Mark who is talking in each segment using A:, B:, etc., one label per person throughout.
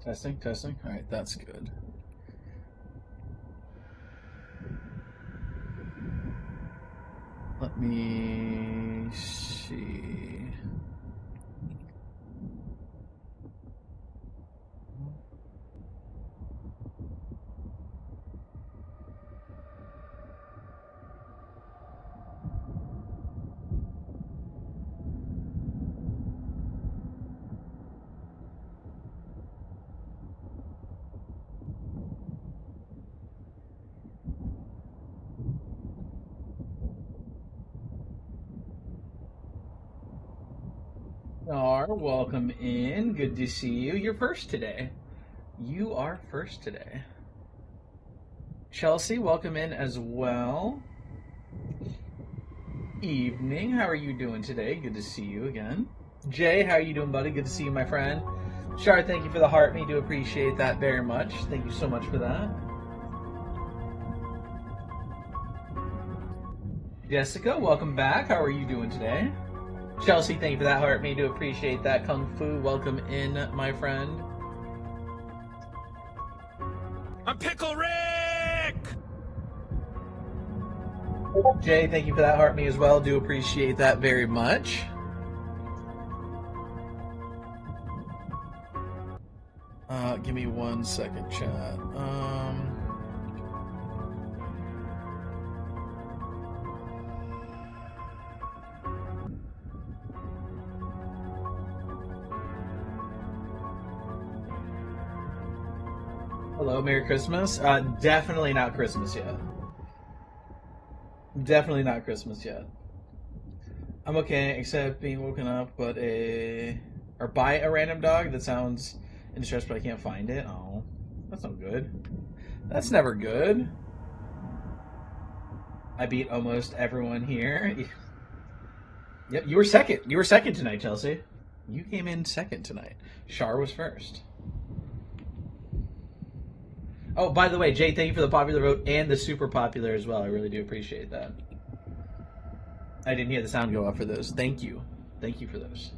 A: Testing, testing. All right, that's good. Let me see. Welcome in. Good to see you. You're first today. You are first today. Chelsea, welcome in as well. Evening. How are you doing today? Good to see you again. Jay, how are you doing, buddy? Good to see you, my friend. Shar, thank you for the heart. Me do appreciate that very much. Thank you so much for that. Jessica, welcome back. How are you doing today? Chelsea, thank you for that heart. Me do appreciate that. Kung Fu, welcome in, my friend.
B: I'm Pickle Rick!
A: Jay, thank you for that heart. Me as well. Do appreciate that very much. Give me 1 second, chat. Hello, Merry Christmas. Definitely not Christmas yet. Definitely not Christmas yet. I'm okay, except being woken up, but or by a random dog. That sounds in distress, but I can't find it. Oh, that's not good. That's never good. I beat almost everyone here. Yep, you were second. You were second tonight, Chelsea. You came in second tonight. Shar was first. Oh, by the way, Jay, thank you for the popular vote and the super popular as well. I really do appreciate that. I didn't hear the sound go off for those. Thank you. Thank you for those.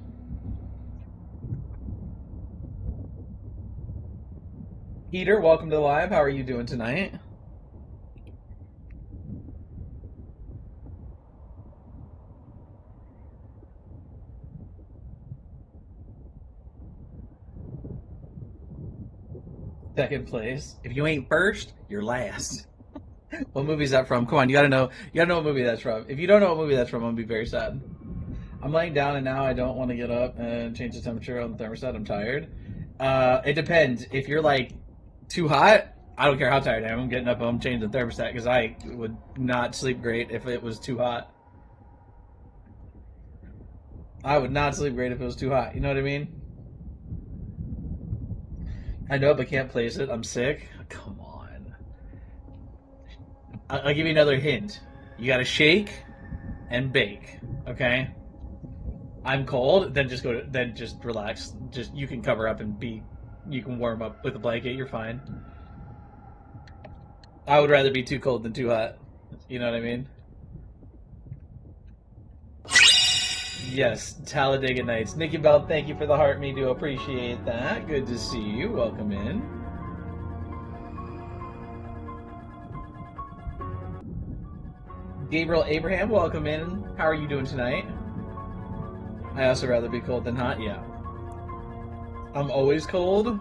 A: Peter, welcome to the live. How are you doing tonight? Second place. If you ain't first, you're last. What movie is that from? Come on, you gotta know. You gotta know what movie that's from. If you don't know what movie that's from, I'm gonna be very sad. I'm laying down and now I don't want to get up and change the temperature on the thermostat. I'm tired. It depends. If you're like too hot, I don't care how tired I am. I'm getting up. I'm changing the thermostat because I would not sleep great if it was too hot. I would not sleep great if it was too hot. You know what I mean? I know, but can't place it. I'm sick. Come on. I'll give you another hint. You gotta shake and bake. Okay. I'm cold. Then just relax. Just you can cover up and you can warm up with a blanket. You're fine. I would rather be too cold than too hot. You know what I mean? Yes, Talladega Nights. Nikki Bell, thank you for the heart. Me do appreciate that. Good to see you. Welcome in. Gabriel Abraham, welcome in. How are you doing tonight? I also rather be cold than hot. Yeah. I'm always cold.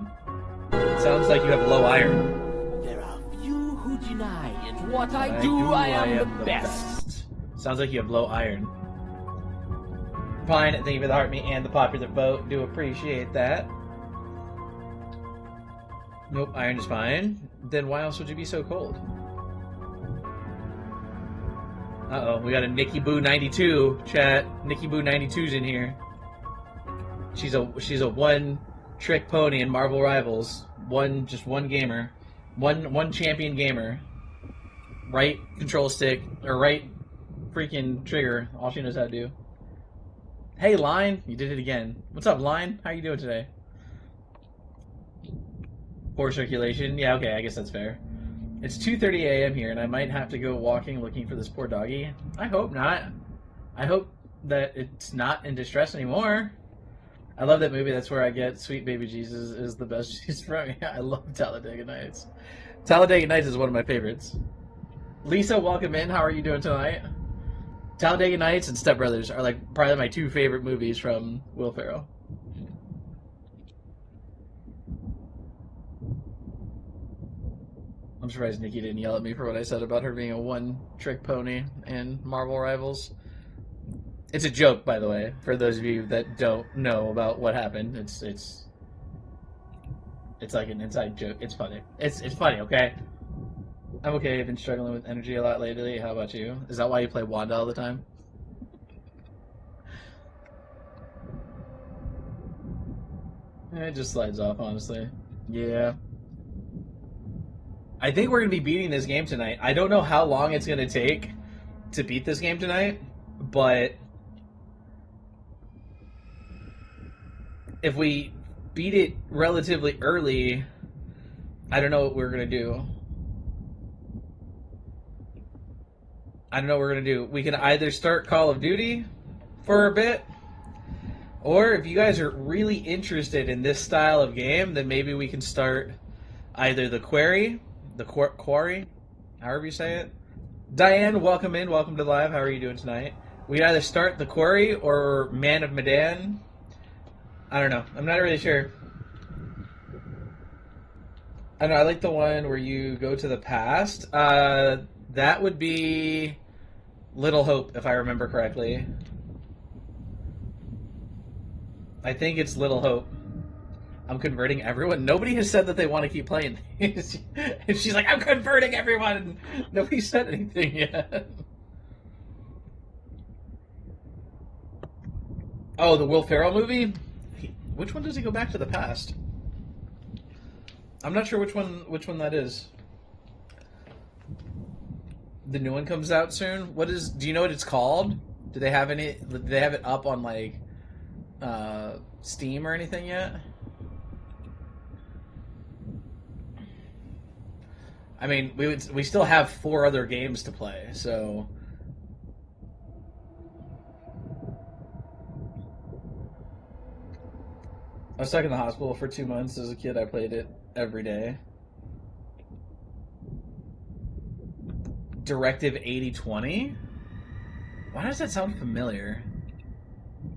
A: It sounds like you have low iron.
B: There are few who deny it. What I do, I am the best.
A: Sounds like you have low iron. Fine, thank you for the heart, me, and the popular vote. Do appreciate that. Nope, iron is fine. Then why else would you be so cold? Uh-oh, we got a Nikki Boo 92 chat. Nikki Boo 92's in here. She's a one-trick pony in Marvel Rivals. Just one gamer. One champion gamer. Right control stick, or right freaking trigger. All she knows how to do. Hey, Line, you did it again. What's up, Line? How you doing today? Poor circulation. Yeah, okay, I guess that's fair. It's 2:30 a.m. here, and I might have to go walking looking for this poor doggy. I hope not. I hope that it's not in distress anymore. I love that movie. That's where I get Sweet Baby Jesus is the best cheese from. Yeah, I love Talladega Nights. Talladega Nights is one of my favorites. Lisa, welcome in. How are you doing tonight? Talladega Nights and Step Brothers are like probably my two favorite movies from Will Ferrell. I'm surprised Nikki didn't yell at me for what I said about her being a one-trick pony in Marvel Rivals. It's a joke, by the way, for those of you that don't know about what happened. It's like an inside joke. It's funny. It's funny, okay? I'm okay. I've been struggling with energy a lot lately. How about you? Is that why you play Wanda all the time? It just slides off, honestly. Yeah. I think we're going to be beating this game tonight. I don't know how long it's going to take to beat this game tonight, but if we beat it relatively early, I don't know what we're going to do. I don't know what we're going to do. We can either start Call of Duty for a bit, or if you guys are really interested in this style of game, then maybe we can start either the Quarry, however you say it. Diane, welcome in. Welcome to live. How are you doing tonight? We can either start the Quarry or Man of Medan. I don't know. I'm not really sure. I know. I like the one where you go to the past. That would be Little Hope, if I remember correctly. I think it's Little Hope. I'm converting everyone. Nobody has said that they want to keep playing these. And she's like, I'm converting everyone. Nobody said anything yet. Oh, the Will Ferrell movie? Which one does he go back to the past? I'm not sure which one that is. The new one comes out soon. Do you know what it's called? Do they have it up on like Steam or anything yet? I mean, we still have 4 other games to play, so I was stuck in the hospital for 2 months as a kid. I played it every day. Directive 8020? Why does that sound familiar?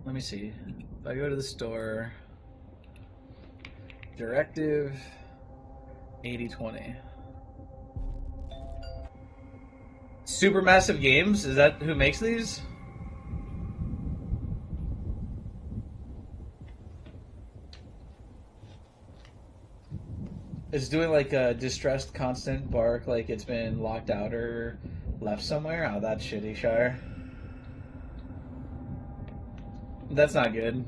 A: Let me see. If I go to the store, Directive 8020. Supermassive Games? Is that who makes these? It's doing like a distressed constant bark like it's been locked out or left somewhere. Oh, that's shitty, Shire. That's not good.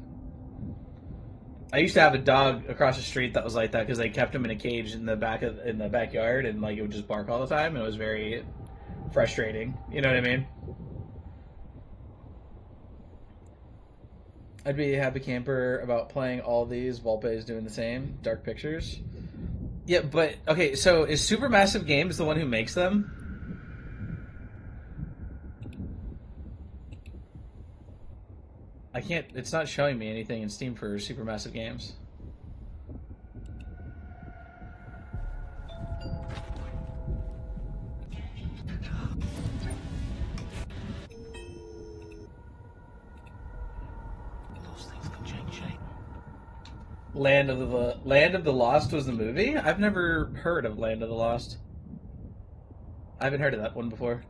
A: I used to have a dog across the street that was like that because they kept him in a cage in the backyard, and like it would just bark all the time, and it was very frustrating. You know what I mean? I'd be a happy camper about playing all these. Volpe is doing the same. Dark Pictures. Yeah, but okay. So is Supermassive Games the one who makes them? I can't. It's not showing me anything in Steam for Supermassive Games. Land of the Lost was the movie? I've never heard of Land of the Lost. I haven't heard of that one before.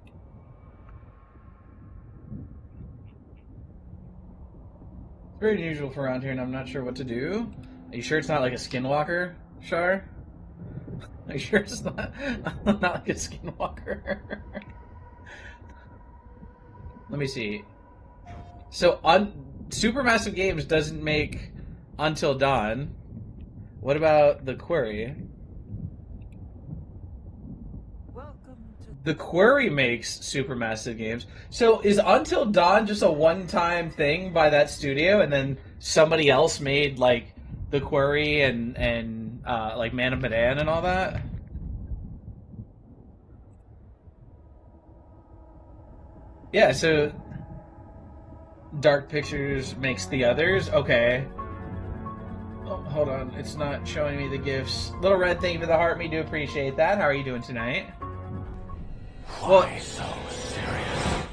A: It's very unusual for around here, and I'm not sure what to do. Are you sure it's not like a skinwalker, Shar? Are you sure it's not like a skinwalker? Let me see. So, Supermassive Games doesn't make Until Dawn. What about the Quarry? The Quarry makes Supermassive Games. So is Until Dawn just a one-time thing by that studio, and then somebody else made like the Quarry and like Man of Medan and all that? Yeah. So Dark Pictures makes the others. Okay. Oh, hold on. It's not showing me the gifts. Little Red, thank you for the heart. Me do appreciate that. How are you doing tonight?
B: Why so serious?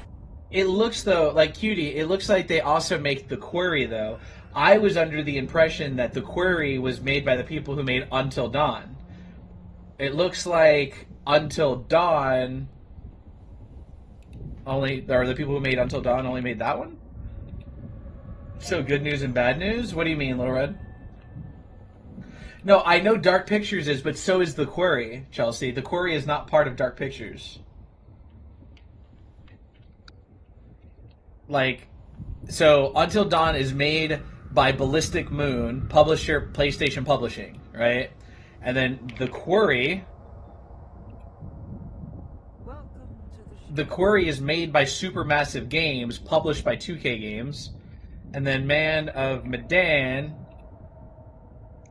A: It looks, though, like Cutie, it looks like they also make the Quarry, though. I was under the impression that the Quarry was made by the people who made Until Dawn. It looks like Until Dawn the people who made Until Dawn only made that one? So good news and bad news? What do you mean, Little Red? No, I know Dark Pictures is, but so is the Quarry, Chelsea. The Quarry is not part of Dark Pictures. Like, so Until Dawn is made by Ballistic Moon, publisher PlayStation Publishing, right? And then the Quarry is made by Supermassive Games, published by 2K Games. And then Man of Medan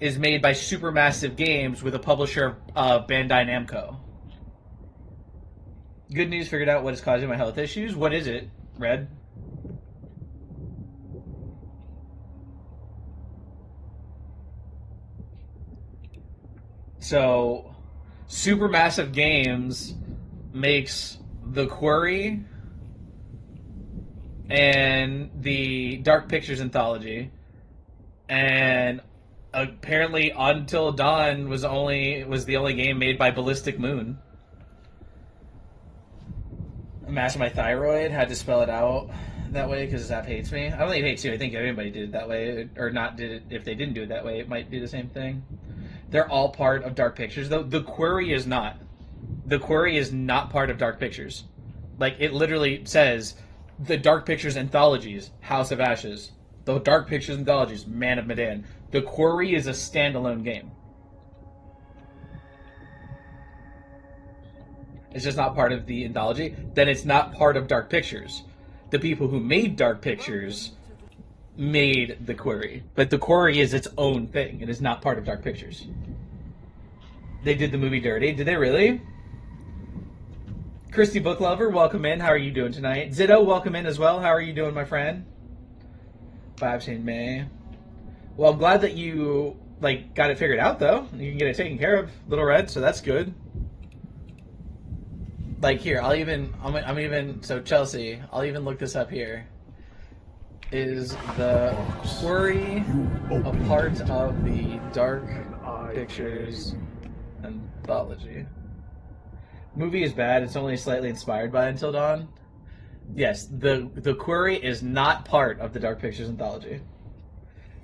A: is made by Supermassive Games with a publisher of Bandai Namco. Good news, figured out what is causing my health issues. What is it, Red? So, Supermassive Games makes the Quarry and the Dark Pictures anthology, and apparently Until Dawn was the only game made by Ballistic Moon. I mashed my thyroid, had to spell it out that way because Zap hates me. I don't think he hates you. I think everybody did it that way, or not did it. If they didn't do it that way, it might do the same thing. They're all part of Dark Pictures, though. The Quarry is not. The Quarry is not part of Dark Pictures. Like, it literally says the Dark Pictures anthologies, House of Ashes. The Dark Pictures anthologies, Man of Medan. The Quarry is a standalone game. It's just not part of the anthology. Then it's not part of Dark Pictures. The people who made Dark Pictures made the Quarry. But the Quarry is its own thing. It is not part of Dark Pictures. They did the movie Dirty. Did they really? Christy Booklover, welcome in. How are you doing tonight? Zitto, welcome in as well. How are you doing, my friend? 5 May. Well, I'm glad that you got it figured out, though. You can get it taken care of, Little Red, so that's good. Like, here, so Chelsea, I'll even look this up here. Is the Quarry a part of the Dark Pictures anthology? Movie is bad. It's only slightly inspired by Until Dawn. Yes, the Quarry is not part of the Dark Pictures anthology.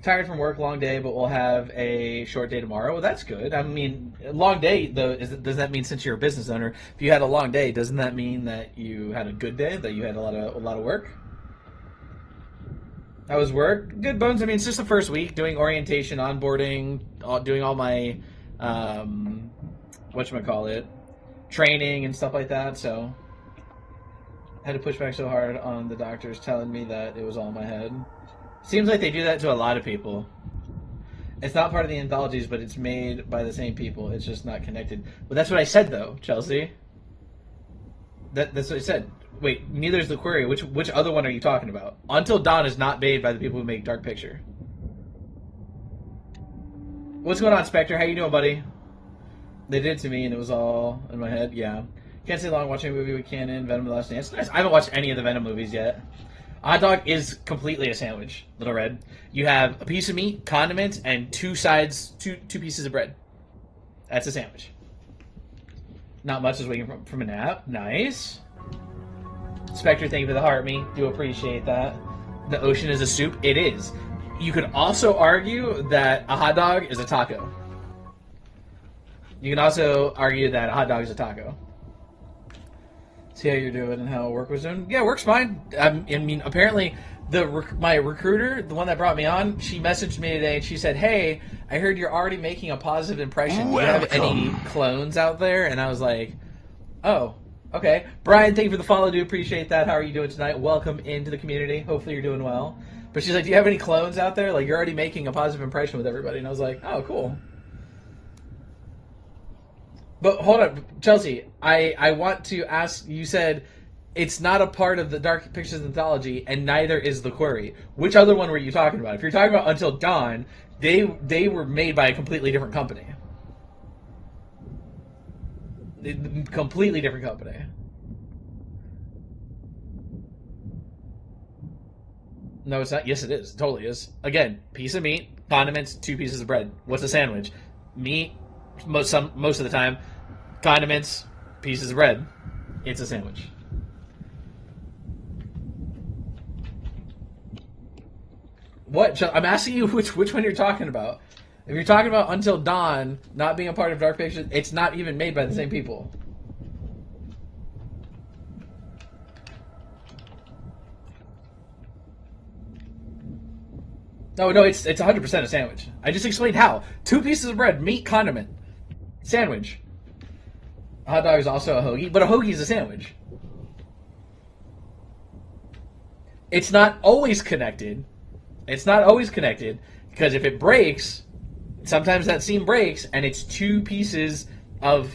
A: Tired from work, long day, but we'll have a short day tomorrow. Well, that's good. I mean, long day, though, does that mean since you're a business owner, if you had a long day, doesn't that mean that you had a good day, that you had a lot of work? How was work? Good, Bones. I mean, it's just the first week, doing orientation, onboarding, doing all my, whatchamacallit, training and stuff like that, so I had to push back so hard on the doctors telling me that it was all in my head. Seems like they do that to a lot of people. It's not part of the anthologies, but it's made by the same people. It's just not connected. But that's what I said, though, Chelsea. That's what I said. Wait, neither is the Quarry. Which other one are you talking about? Until Dawn is not made by the people who make Dark Picture. What's going on, Spectre? How you doing, buddy? They did it to me, and it was all in my head. Yeah. Can't stay long watching a movie with Canon, Venom: The Last Dance. Nice. I haven't watched any of the Venom movies yet. A hot dog is completely a sandwich, Little Red. You have a piece of meat, condiments, and two pieces of bread. That's a sandwich. Not much is waking from a nap. Nice. Spectre, thank you for the heart, me. Do appreciate that. The ocean is a soup. It is. You could also argue that a hot dog is a taco. You can also argue that a hot dog is a taco. See how you're doing and how work was doing. Yeah, work's fine. I mean, apparently, my recruiter, the one that brought me on, she messaged me today and she said, "Hey, I heard you're already making a positive impression. Do you have any clones out there?" And I was like, "Oh, okay." Brian, thank you for the follow. Do appreciate that. How are you doing tonight? Welcome into the community. Hopefully, you're doing well. But she's like, "Do you have any clones out there? Like, you're already making a positive impression with everybody." And I was like, "Oh, cool." But hold on, Chelsea, I want to ask, you said it's not a part of the Dark Pictures anthology, and neither is the Quarry. Which other one were you talking about? If you're talking about Until Dawn, They were made by a completely different company. Completely different company. No, it's not. Yes, it is. It totally is. Again, piece of meat, condiments, 2 pieces of bread. What's a sandwich? Meat, most of the time. Condiments, pieces of bread. It's a sandwich. What? I'm asking you which one you're talking about. If you're talking about Until Dawn not being a part of Dark Pictures, it's not even made by the same people. No, it's 100% a sandwich. I just explained how. 2 pieces of bread, meat, condiment, sandwich. A hot dog is also a hoagie, but a hoagie is a sandwich. It's not always connected. It's not always connected because if it breaks, sometimes that seam breaks and it's 2 pieces of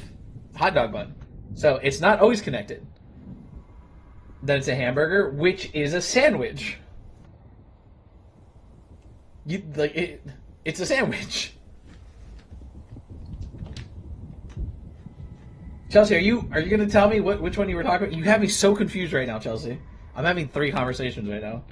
A: hot dog bun. So it's not always connected. Then it's a hamburger, which is a sandwich. It's a sandwich. Chelsea, are you going to tell me which one you were talking about? You have me so confused right now, Chelsea. I'm having 3 conversations right now.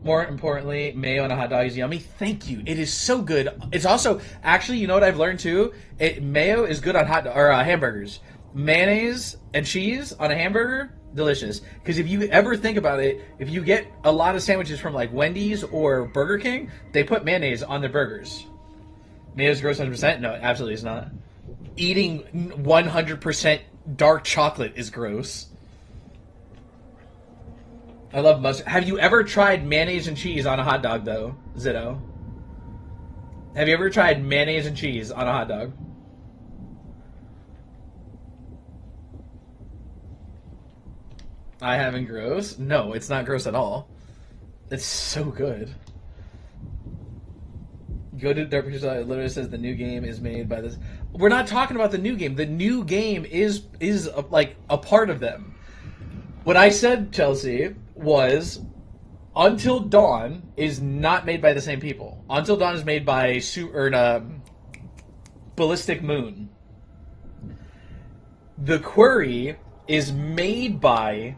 A: More importantly, mayo on a hot dog is yummy. Thank you. It is so good. It's also actually, you know what I've learned too? Mayo is good on hamburgers. Mayonnaise and cheese on a hamburger, delicious. Because if you ever think about it, if you get a lot of sandwiches from like Wendy's or Burger King, they put mayonnaise on their burgers. Mayo's gross 100%? No, absolutely is not. Eating 100% dark chocolate is gross. I love mustard. Have you ever tried mayonnaise and cheese on a hot dog, though, Zitto? Have you ever tried mayonnaise and cheese on a hot dog? I haven't. Gross? No, it's not gross at all. It's so good. Go to Dark Pictures. It literally says the new game is made by this. We're not talking about the new game. The new game is like a part of them. What I said, Chelsea, was Until Dawn is not made by the same people. Until Dawn is made by Ballistic Moon. The Quarry is made by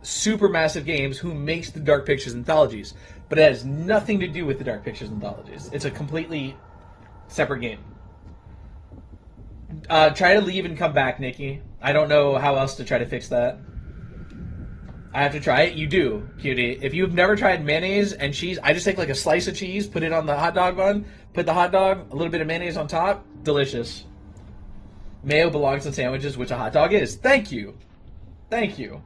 A: Supermassive Games, who makes the Dark Pictures anthologies, but it has nothing to do with the Dark Pictures anthologies. It's a completely separate game. Try to leave and come back, Nikki. I don't know how else to try to fix that. I have to try it? You do, cutie. If you've never tried mayonnaise and cheese, I just take like a slice of cheese, put it on the hot dog bun, put the hot dog, a little bit of mayonnaise on top. Delicious. Mayo belongs in sandwiches, which a hot dog is. Thank you. Thank you.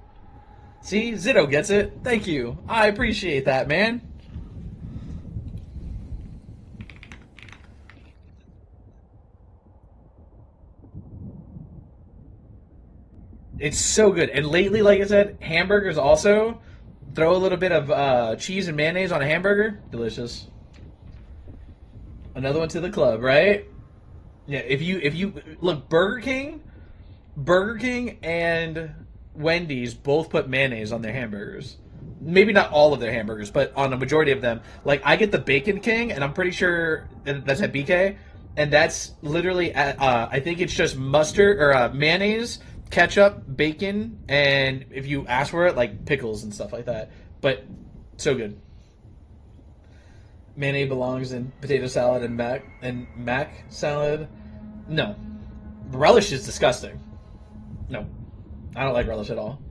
A: See? Zitto gets it. Thank you. I appreciate that, man. It's so good. And lately, like I said, hamburgers also. Throw a little bit of cheese and mayonnaise on a hamburger. Delicious. Another one to the club, right? Yeah, if you look, Burger King and Wendy's both put mayonnaise on their hamburgers. Maybe not all of their hamburgers, but on a majority of them. Like, I get the Bacon King, and I'm pretty sure that's at BK, and that's literally at, I think it's just mustard or mayonnaise, ketchup, bacon, and if you ask for it, like pickles and stuff like that. But so good. Mayonnaise belongs in potato salad and mac salad. No. Relish is disgusting. No. I don't like relish at all.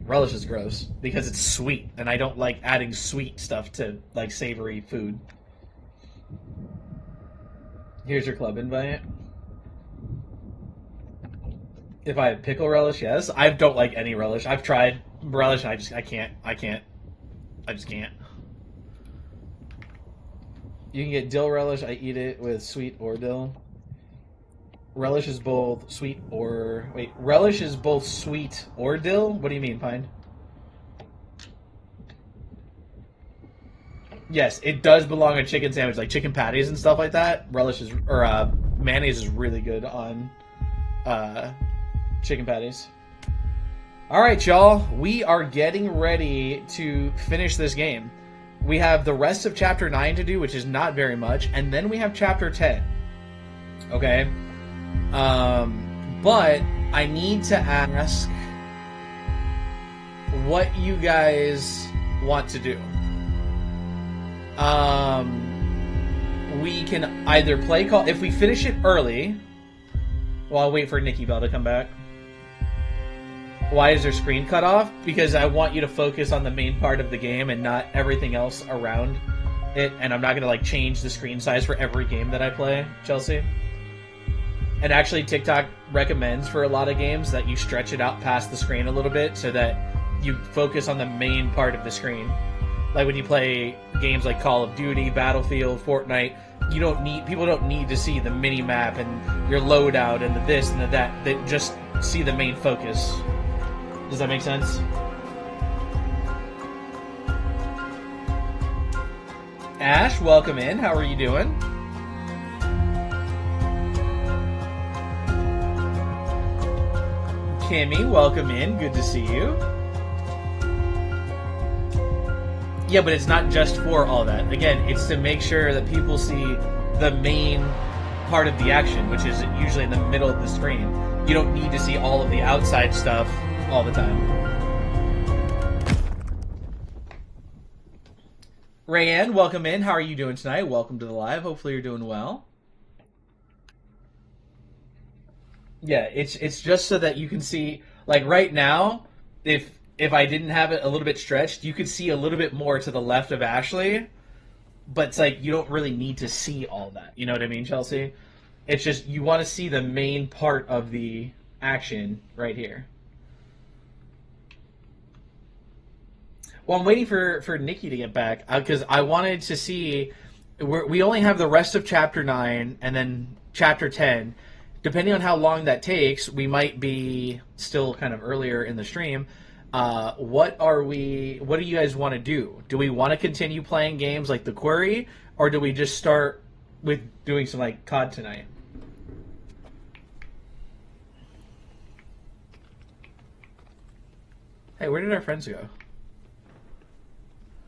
A: Relish is gross because it's sweet, and I don't like adding sweet stuff to like savory food. Here's your club invite. If I have pickle relish, yes. I don't like any relish. I've tried relish, and I can't. I just can't. You can get dill relish. I eat it with sweet or dill. Relish is both sweet or... Wait, relish is both sweet or dill? What do you mean, Pine? Yes, it does belong on chicken sandwich, like chicken patties and stuff like that. Relish is... Or, mayonnaise is really good on, chicken patties. Alright, y'all. We are getting ready to finish this game. we have the rest of Chapter 9 to do, which is not very much, and then we have Chapter 10. Okay? But I need to ask what you guys want to do. We can either play Call... If we finish it early... Well, I'll wait for Nikki Bell to come back. Why is their screen cut off? Because I want you to focus on the main part of the game and not everything else around it. And I'm not going to like change the screen size for every game that I play, Chelsea. And actually, TikTok recommends for a lot of games that you stretch it out past the screen a little bit so that you focus on the main part of the screen. Like when you play games like Call of Duty, Battlefield, Fortnite, people don't need to see the mini map and your loadout and the this and the that. They just see the main focus. Does that make sense? Ash, welcome in. How are you doing? Kimmy, welcome in. Good to see you. Yeah, but it's not just for all that. Again, it's to make sure that people see the main part of the action, which is usually in the middle of the screen. You don't need to see all of the outside stuff all the time. Rayanne, welcome in. How are you doing tonight? Welcome to the live. Hopefully you're doing well. Yeah, it's just so that you can see, like right now, if I didn't have it a little bit stretched, you could see a little bit more to the left of Ashley, but it's like you don't really need to see all that. You know what I mean, Chelsea? It's just you want to see the main part of the action right here. Well, I'm waiting for Nikki to get back because I wanted to see. We only have the rest of Chapter 9 and then Chapter 10. Depending on how long that takes, we might be still kind of earlier in the stream. What do you guys want to do? Do we want to continue playing games like The Quarry, or do we just start with doing some like COD tonight? Hey, where did our friends go?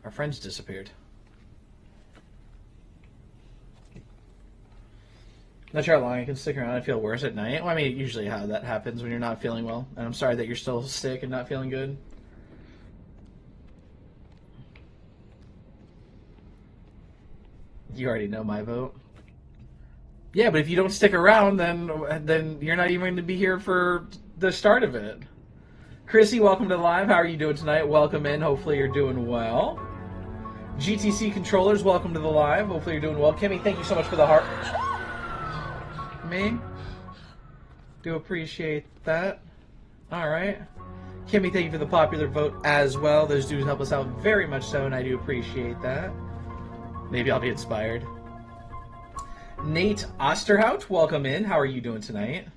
A: Our friends disappeared. Not sure how long I can stick around. I feel worse at night. Well, I mean, usually how that happens when you're not feeling well. And I'm sorry that you're still sick and not feeling good. You already know my vote. Yeah, but if you don't stick around, then you're not even going to be here for the start of it. Chrissy, welcome to the live. How are you doing tonight? Welcome in. Hopefully you're doing well. GTC controllers, welcome to the live. Hopefully you're doing well. Kimmy, thank you so much for the heart. Me? Do appreciate that. Alright. Kimmy, thank you for the popular vote as well. Those dudes help us out very much so, and I do appreciate that. Maybe I'll be inspired. Nate Osterhout, welcome in. How are you doing tonight?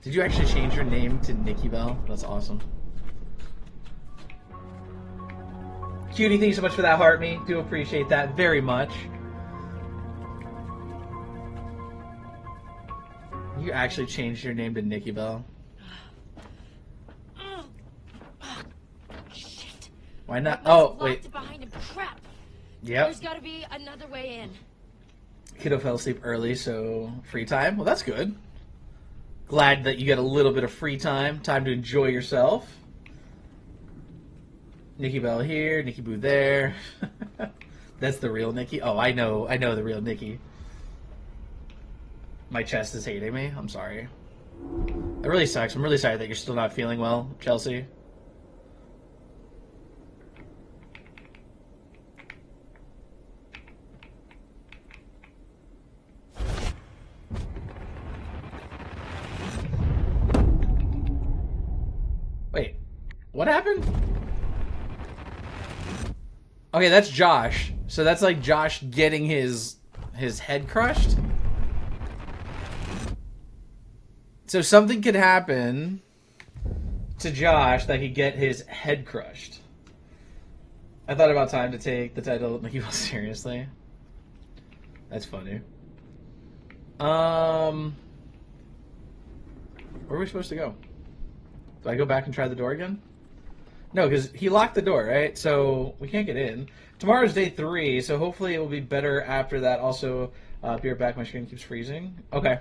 A: Did you actually change your name to Nikki Bell? That's awesome. Cutie, thank you so much for that, heart me. Do appreciate that very much. You actually changed your name to Nikki Bell.
C: Shit.
A: Why not? Oh, wait.
C: Behind him. Crap.
A: Yep.
C: There's got to be another way in.
A: Kiddo fell asleep early, so free time. Well, that's good. Glad that you get a little bit of free time. Time to enjoy yourself. Nikki Bell here, Nikki Boo there. That's the real Nikki. Oh, I know the real Nikki. My chest is hating me. I'm sorry. It really sucks. I'm really sorry that you're still not feeling well, Chelsea. Wait, what happened? Okay, that's Josh. So that's like Josh getting his head crushed. So something could happen to Josh that could get his head crushed. I thought about time to take the title of Mickey Mouse seriously. That's funny. Where are we supposed to go? Do I go back and try the door again? No, because he locked the door, right? So we can't get in. Tomorrow's day 3, so hopefully it will be better after that. Also, be right back. My screen keeps freezing. Okay.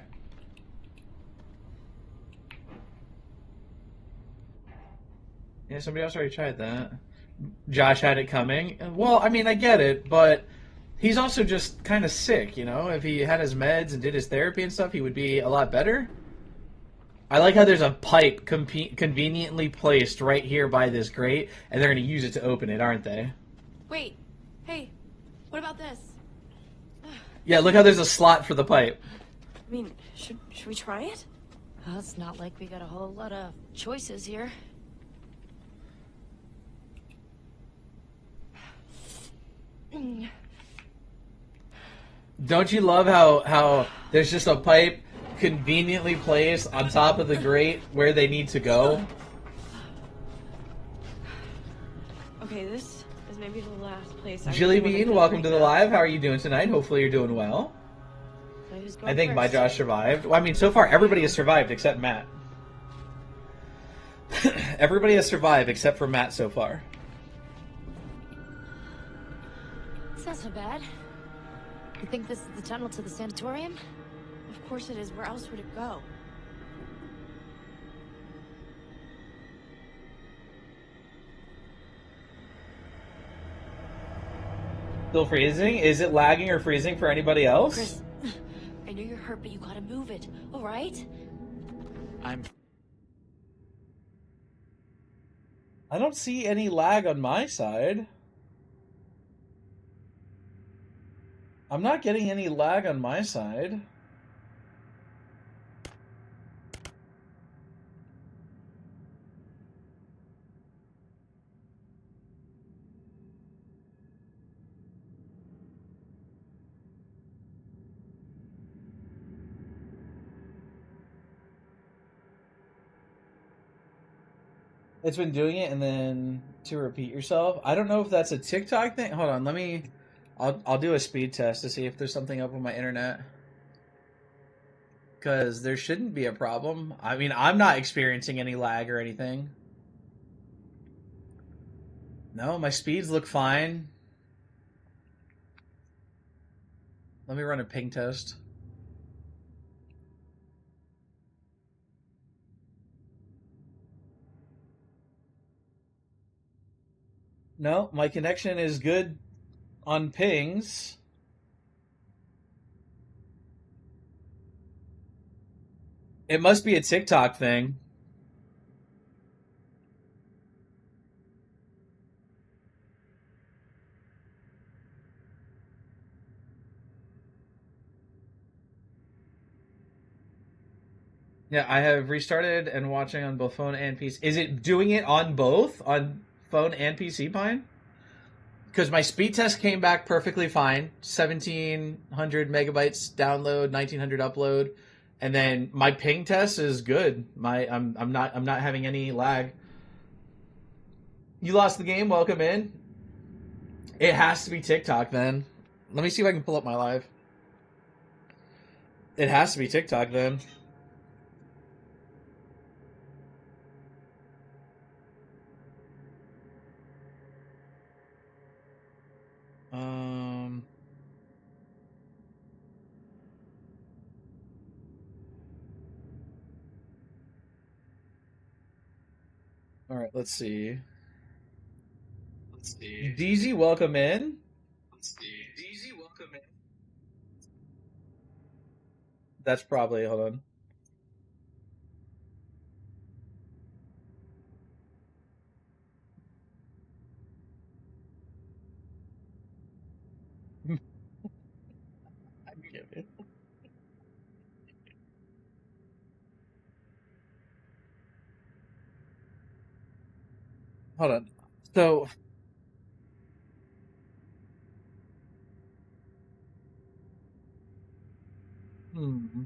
A: Yeah, somebody else already tried that. Josh had it coming. Well, I mean, I get it, but he's also just kind of sick, you know? If he had his meds and did his therapy and stuff, he would be a lot better. I like how there's a pipe conveniently placed right here by this grate, and they're going to use it to open it, aren't they?
C: Wait. Hey, what about this?
A: Yeah, look how there's a slot for the pipe.
D: I mean, should we try it?
C: Well, it's not like we got a whole lot of choices here.
A: Don't you love how there's just a pipe conveniently placed on top of the grate where they need to go?
D: Okay, this is maybe the last place. I
A: Jilly
D: really
A: Bean,
D: wanna
A: welcome
D: go
A: to the
D: right
A: live. How are you doing tonight? Hopefully you're doing well.
D: now. So who's going
A: I think my
D: first?
A: Josh survived. Well, I mean, so far everybody has survived except Matt. Everybody has survived except for Matt so far.
C: It's not so bad. You think this is the tunnel to the sanatorium?
D: Of course it is. Where else would it go?
A: Still freezing? Is it lagging or freezing for anybody else?
C: Chris, I know you're hurt, but you gotta move it, alright?
A: I don't see any lag on my side. I'm not getting any lag on my side. It's been doing it and then to repeat yourself. I don't know if that's a TikTok thing. Hold on, let me I'll do a speed test to see if there's something up on my internet. Cuz there shouldn't be a problem. I mean, I'm not experiencing any lag or anything. No, my speeds look fine. Let me run a ping test. No, my connection is good on pings. It must be a TikTok thing. Yeah, I have restarted and watching on both phone and PC. Is it doing it on both? On phone and PC, Pine? Because my speed test came back perfectly fine. 1,700 megabytes download, 1,900 upload. And then my ping test is good. I'm not having any lag. You lost the game, welcome in. It has to be TikTok then. Let me see if I can pull up my live. It has to be TikTok then. All right, let's see. DZ, welcome in. That's probably, hold on. I'm kidding. Hold on. So, hmm.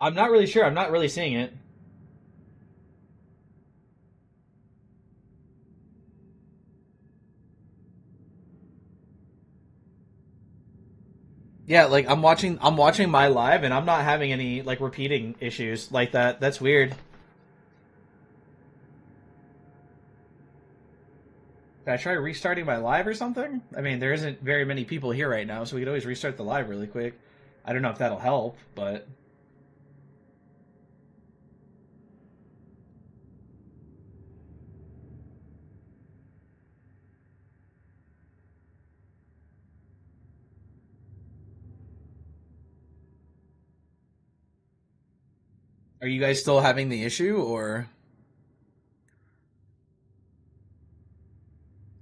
A: I'm not really sure. I'm not really seeing it. Yeah, like I'm watching my live and I'm not having any like repeating issues like that. That's weird. Can I try restarting my live or something? I mean, there isn't very many people here right now, so we could always restart the live really quick. I don't know if that'll help, but... Are you guys still having the issue, or...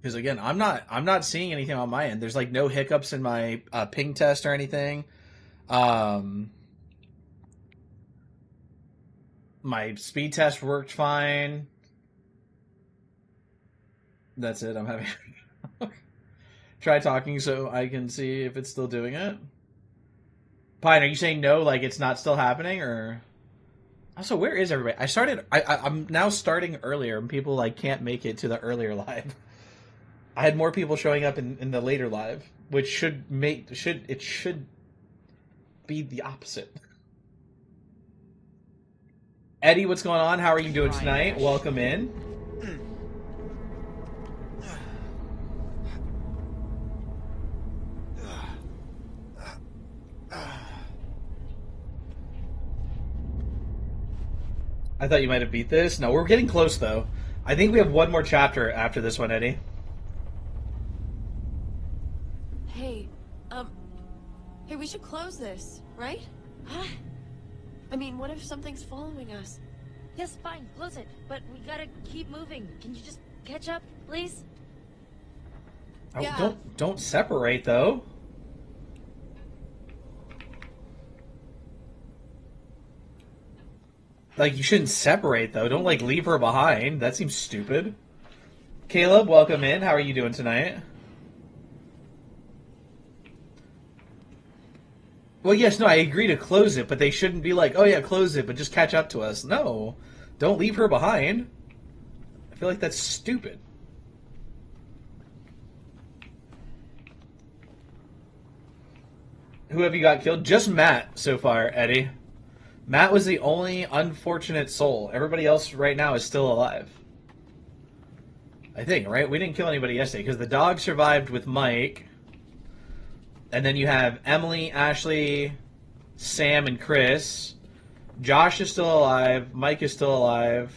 A: Because again, I'm not seeing anything on my end. There's like no hiccups in my ping test or anything. My speed test worked fine. That's it. I'm having try talking so I can see if it's still doing it. Pine, are you saying no? Like it's not still happening, or? Also, where is everybody? I'm now starting earlier, and people like can't make it to the earlier live. I had more people showing up in the later live, which should be the opposite. Eddie, what's going on? How are you doing tonight? Welcome in. I thought you might have beat this. No, we're getting close though. I think we have one more chapter after this one, Eddie.
D: Hey, we should close this, right? Huh? I mean, what if something's following us?
C: Yes, fine, close it. But we gotta keep moving. Can you just catch up, please?
A: Oh,
D: Yeah.
A: Don't separate though. Like you shouldn't separate though. Don't like leave her behind. That seems stupid. Caleb, welcome in. How are you doing tonight? Well, yes, no, I agree to close it, but they shouldn't be like, oh yeah, close it, but just catch up to us. No, don't leave her behind. I feel like that's stupid. Who have you got killed? Just Matt so far, Eddie. Matt was the only unfortunate soul. Everybody else right now is still alive. I think, right? We didn't kill anybody yesterday because the dog survived with Mike. And then you have Emily, Ashley, Sam, and Chris. Josh is still alive. Mike is still alive.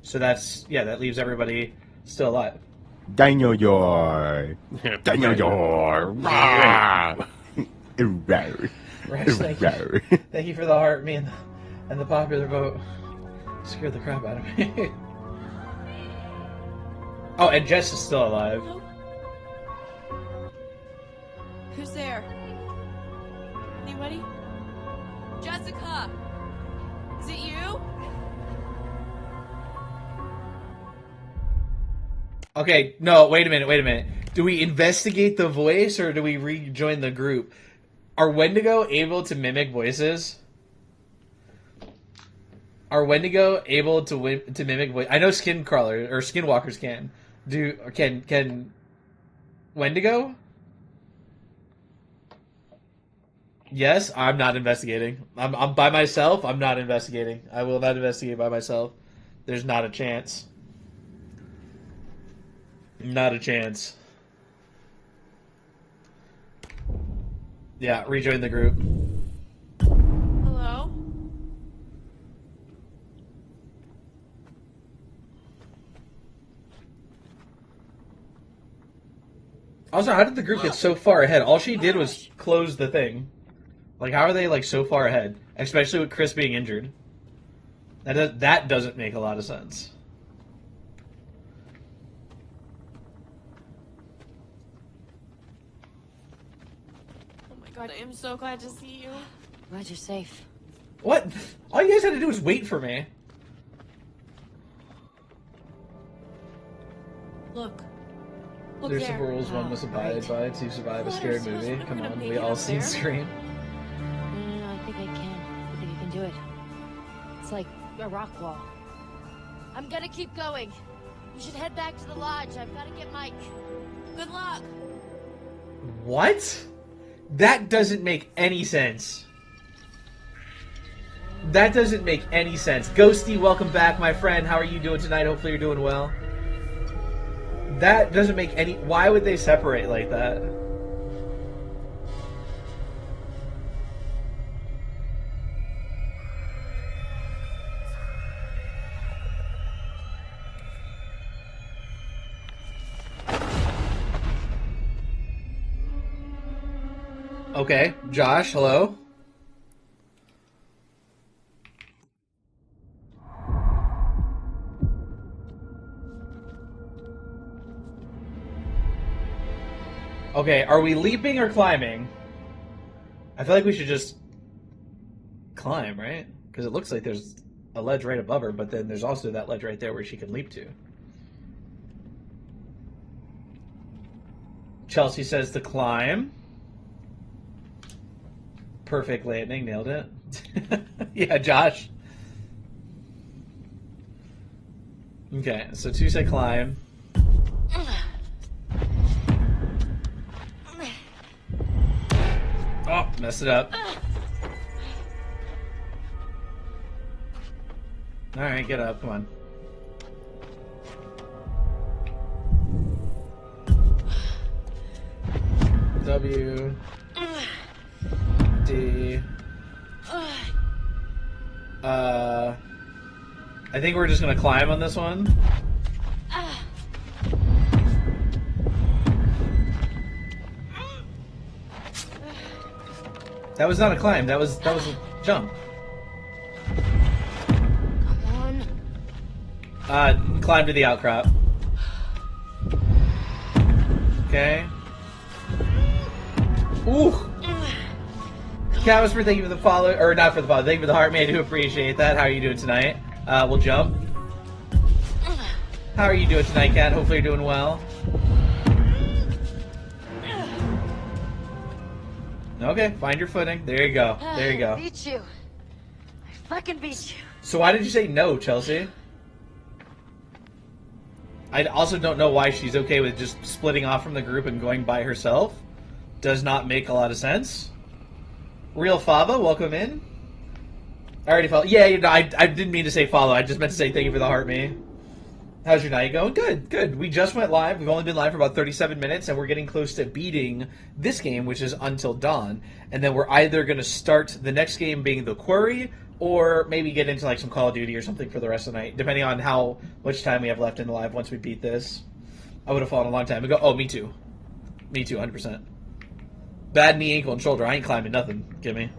A: So that's, yeah, that leaves everybody still alive.
E: Daniel Yor. Daniel Yor.
A: Rex, thank you. Thank you for the heart. Me and the popular vote scared the crap out of me. Oh, and Jess is still alive.
D: Who's there? Anybody? Jessica! Is it you?
A: Okay, no, wait a minute. Do we investigate the voice or do we rejoin the group? Are Wendigo able to mimic voices? Are Wendigo able to mimic voice? I know Skinwalkers or Skinwalkers can. Can Wendigo? Yes, I'm not investigating. I'm by myself. I'm not investigating. I will not investigate by myself. There's not a chance. Not a chance. Yeah, rejoin the group.
D: Hello?
A: Also, how did the group get so far ahead? All she did was close the thing. Like, how are they, like, so far ahead? Especially with Chris being injured. That doesn't make a lot of sense.
D: Oh my god, I am so glad to see you.
C: Glad you're safe.
A: What? All you guys had to do was wait for me.
D: Look. Look
A: There's
D: there.
A: some rules one must abide by to survive a scary
D: Ladder,
A: movie.
D: Susan,
A: Come
D: I'm
A: on,
D: gonna
A: we
D: make it
A: all
D: up
A: seen
D: there.
A: Scream.
C: No, I think I can. I think I can do it. It's like a rock wall. I'm gonna keep going. We should head back to the lodge. I've gotta get Mike.
D: Good luck.
A: What? That doesn't make any sense. That doesn't make any sense. Ghosty, welcome back, my friend. How are you doing tonight? Hopefully you're doing well. That doesn't make any... Why would they separate like that? Okay, Josh, hello. Okay, are we leaping or climbing? I feel like we should just climb, right? Because it looks like there's a ledge right above her, but then there's also that ledge right there where she can leap to. Chelsea says to climb. Perfect landing, nailed it. Yeah, Josh. Okay, so 2 say climb. Oh, messed it up. Alright, get up, come on. W. D. I think we're just gonna climb on this one. That was not a climb, that was a jump.
C: Come on.
A: Climb to the outcrop. Okay. Ooh! Cavisper, thank you for the follow, or not for the follow, thank you for the heart, man. I do appreciate that. How are you doing tonight? We'll jump. How are you doing tonight, Kat? Hopefully you're doing well. Okay, find your footing. There you go. There you go.
C: Beat you. I fucking beat you.
A: So why did you say no, Chelsea? I also don't know why she's okay with just splitting off from the group and going by herself. Does not make a lot of sense. Real Fava, welcome in. I already followed. Yeah, you know, I didn't mean to say follow. I just meant to say thank you for the heart, me. How's your night going? Good, good. We just went live. We've only been live for about 37 minutes, and we're getting close to beating this game, which is Until Dawn. And then we're either going to start the next game being The Quarry, or maybe get into like some Call of Duty or something for the rest of the night, depending on how much time we have left in the live once we beat this. I would have fallen a long time ago. Oh, me too. Me too, 100%. Bad knee, ankle, and shoulder. I ain't climbing nothing. Give me.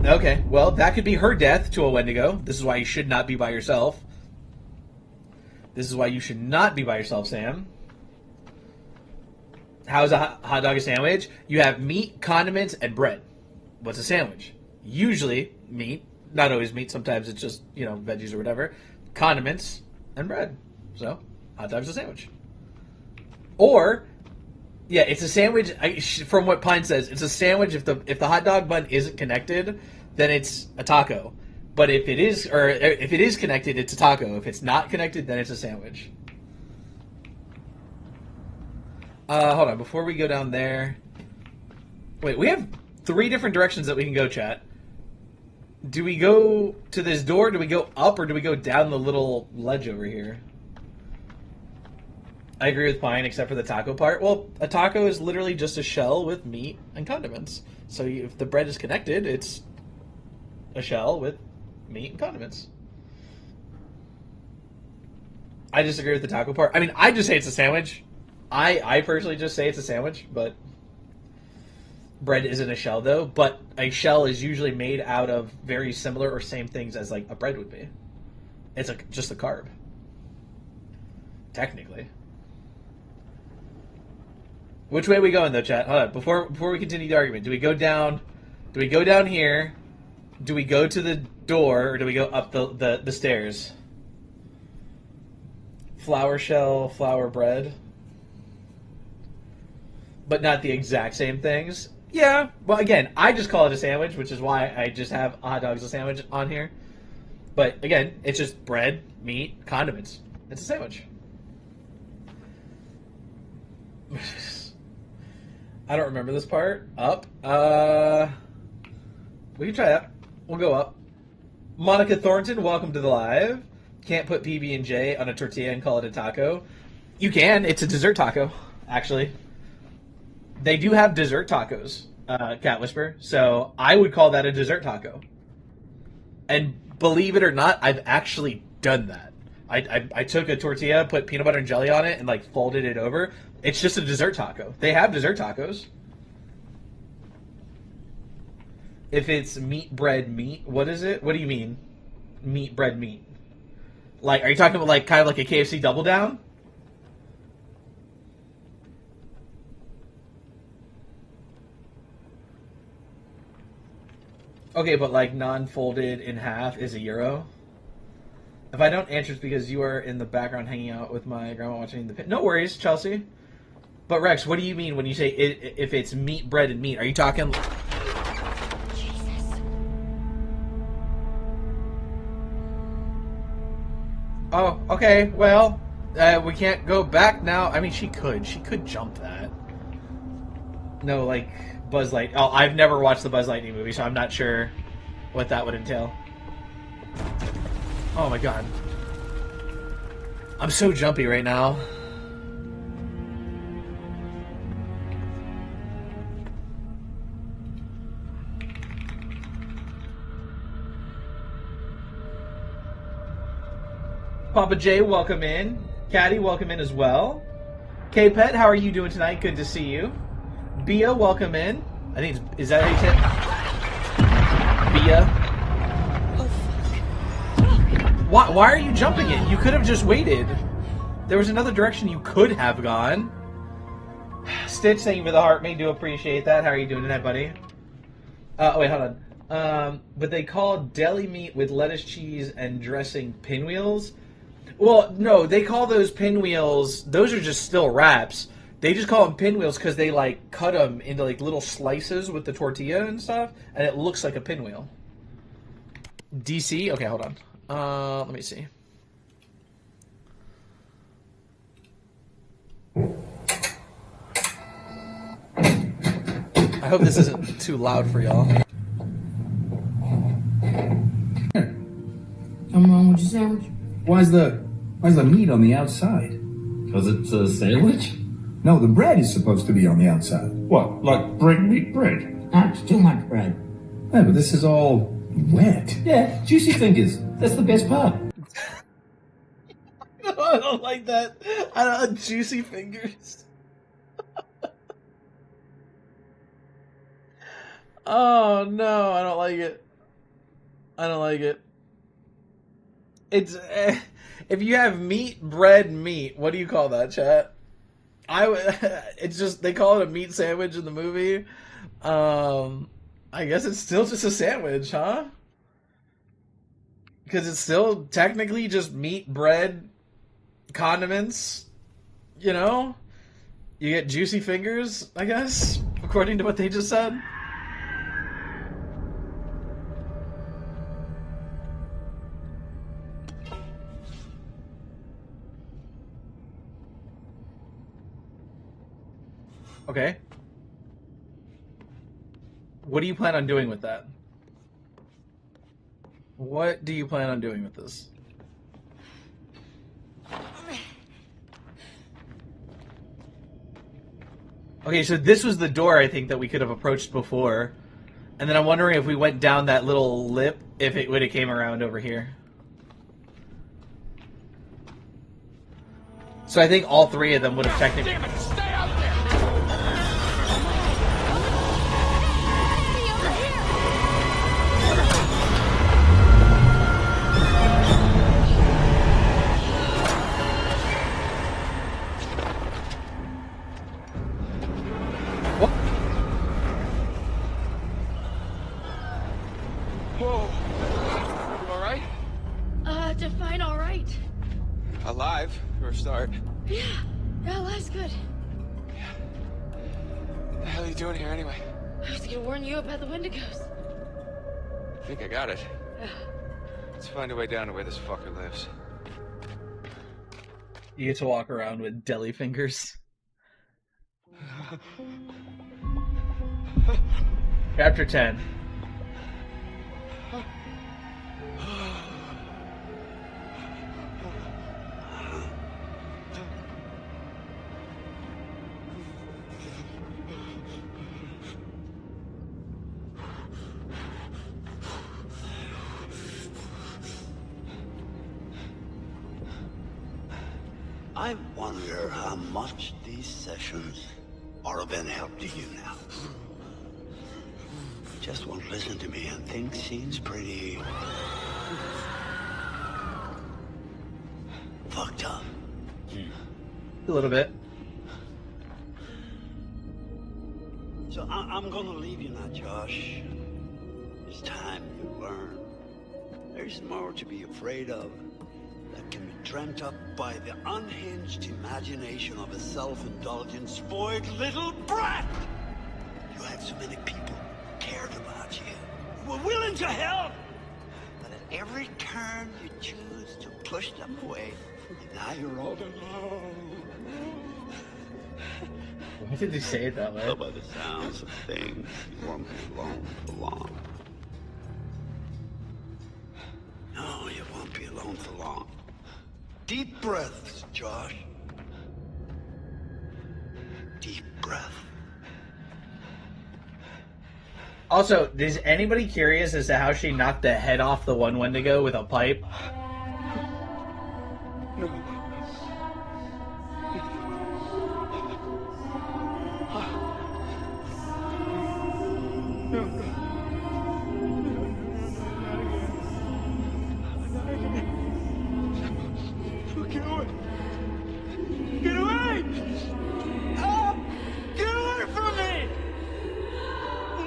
A: Okay, well, that could be her death to a Wendigo. This is why you should not be by yourself. This is why you should not be by yourself, Sam. How's a hot dog a sandwich? You have meat, condiments, and bread. What's a sandwich? Usually meat. Not always meat. Sometimes it's just, you know, veggies or whatever. Condiments and bread. So, hot dog's a sandwich. Or, yeah, it's a sandwich. From what Pine says, it's a sandwich. If the hot dog bun isn't connected, then it's a taco. But if it is connected, it's a taco. If it's not connected, then it's a sandwich. Hold on. Before we go down there, wait. We have 3 different directions that we can go, chat. Do we go to this door? Do we go up, or do we go down the little ledge over here? I agree with Pine, except for the taco part. Well, a taco is literally just a shell with meat and condiments. So if the bread is connected, it's a shell with meat and condiments. I disagree with the taco part. I mean, I just say it's a sandwich. I personally just say it's a sandwich, but bread isn't a shell, though. But a shell is usually made out of very similar or same things as, like, a bread would be. It's just a carb. Technically. Which way are we going, though, chat? Hold on. Before we continue the argument, do we go down here? Do we go to the door, or do we go up the stairs? Flour shell, flour bread. But not the exact same things? Yeah. Well, again, I just call it a sandwich, which is why I just have hot dogs as a sandwich on here. But, again, it's just bread, meat, condiments. It's a sandwich. I don't remember this part. Up. We can try that. We'll go up. Monica Thornton, welcome to the live. Can't put PB&J on a tortilla and call it a taco. You can. It's a dessert taco, actually. They do have dessert tacos, Cat Whisper. So I would call that a dessert taco. And believe it or not, I've actually done that. I took a tortilla, put peanut butter and jelly on it, and like folded it over. It's just a dessert taco. They have dessert tacos. If it's meat, bread, meat, what is it? What do you mean? Meat, bread, meat. Like, are you talking about like kind of like a KFC Double Down? Okay, but like non-folded in half is €1. If I don't answer, it's because you are in the background hanging out with my grandma watching the pin. No worries, Chelsea. But Rex, what do you mean when you say if it's meat, bread, and meat? Are you talking?
C: Jesus.
A: Oh, okay. Well, we can't go back now. I mean, she could. She could jump that. No, like Buzz Light. Oh, I've never watched the Buzz Lightyear movie, so I'm not sure what that would entail. Oh my god. I'm so jumpy right now. Papa J, welcome in. Caddy, welcome in as well. K-Pet, how are you doing tonight? Good to see you. Bia, welcome in. I think is that how you say it? Bia. Why are you jumping it? You could have just waited. There was another direction you could have gone. Stitch, thank you for the heart, mate. Do appreciate that. How are you doing tonight, buddy? Wait, hold on. But they call deli meat with lettuce, cheese, and dressing pinwheels. Well, no, they call those pinwheels. Those are just still wraps. They just call them pinwheels because they like cut them into like little slices with the tortilla and stuff, and it looks like a pinwheel. DC. Okay, hold on. Let me see. I hope this isn't too loud for y'all.
F: Something wrong with your sandwich? Why's the meat on the outside?
G: Because it's a sandwich?
F: No, the bread is supposed to be on the outside.
G: What, like bread meat bread?
B: That's too much bread.
F: Yeah, but this is all wet.
B: Yeah, juicy fingers. That's the best part.
A: I don't like that. I don't juicy fingers. Oh no, I don't like it. I don't like it. It's if you have meat, bread, meat. What do you call that, chat? It's just they call it a meat sandwich in the movie. I guess it's still just a sandwich, huh? Because it's still technically just meat, bread, condiments. You know, you get juicy fingers, I guess, according to what they just said. Okay. What do you plan on doing with that? What do you plan on doing with this? Okay, so this was the door, I think, that we could have approached before. And then I'm wondering if we went down that little lip, if it would have came around over here. So I think all three of them would have technically...
B: Damn it, stay out there!
H: Whoa. You alright?
D: Define all right.
H: Alive, for a start.
D: Yeah, life's good.
H: What the hell are you doing here anyway?
D: I was gonna warn you about the Wendigos.
H: I think I got it. Let's find a way down to where this fucker lives.
A: You get to walk around with deli fingers. Chapter 10.
I: I wonder how much these sessions are of any help to you now. Just won't listen to me and things seems pretty fucked up.
A: A little bit.
I: So I'm gonna leave you now, Josh. It's time you learn. There's more to be afraid of that can be dreamt up by the unhinged imagination of a self-indulgent, spoiled little brat. You had so many people who cared about you, who were willing to help. But at every turn, you choose to push them away. And now you're all alone.
A: Why did they say it that way?
I: Well, by the sounds of things, you won't be alone for long. No, you won't be alone for long. Deep breaths, Josh. Deep breath.
A: Also, is anybody curious as to how she knocked the head off the one Wendigo with a pipe?
I: Get away! Get away! Oh! Get away from me!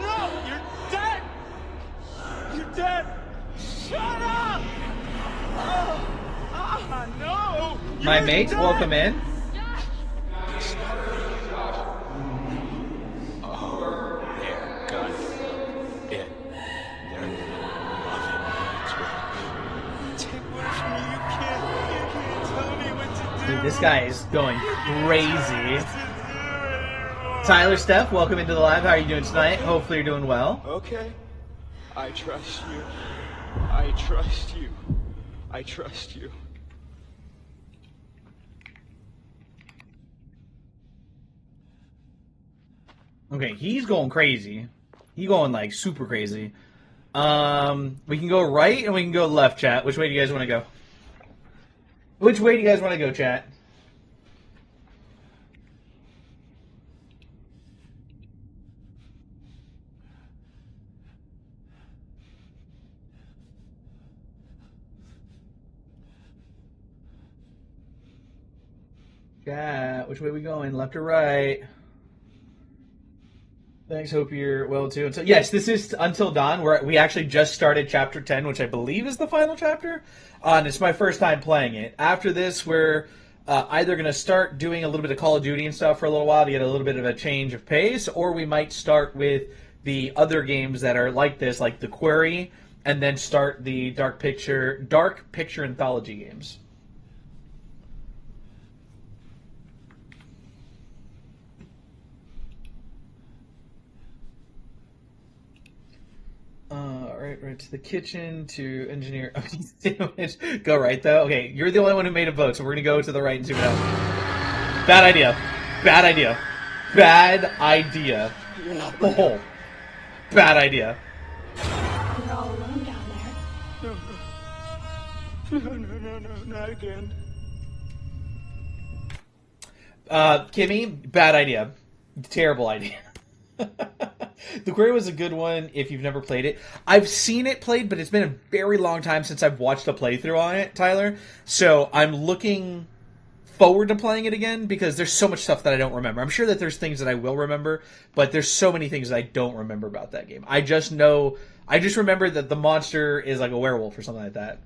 I: No! You're dead! You're dead! Shut up! No!
A: My mates, welcome in.
I: Oh, there, gun. It. There. Love it. Take one from me. You can't tell me what to do.
A: Dude, this guy is going crazy. Tyler Steph, welcome into the live. How are you doing tonight? Hopefully you're doing well.
J: Okay. I trust you. I trust you. I trust you.
A: Okay, he's going crazy. He's going like super crazy. We can go right and we can go left, chat. Which way do you guys want to go? Which way do you guys want to go, chat? Chat, which way we going? Left or right? Thanks, hope you're well too. And so, yes, this is Until Dawn, where we actually just started Chapter 10, which I believe is the final chapter. And it's my first time playing it. After this, we're either going to start doing a little bit of Call of Duty and stuff for a little while to get a little bit of a change of pace, or we might start with the other games that are like this, like The Quarry, and then start the Dark Picture Anthology games. Right to the kitchen to engineer. Sandwich. Go right though. Okay, you're the only one who made a vote, so we're gonna go to the right and zoom it out. Bad idea. Bad idea. Bad idea.
I: You're not
A: Oh, bad idea.
K: You're all alone down there.
J: No, not again.
A: Kimmy, bad idea. Terrible idea. The Quarry was a good one if you've never played it. I've seen it played, but it's been a very long time since I've watched a playthrough on it, Tyler. So I'm looking forward to playing it again because there's so much stuff that I don't remember. I'm sure that there's things that I will remember, but there's so many things that I don't remember about that game. I just remember that the monster is like a werewolf or something like that.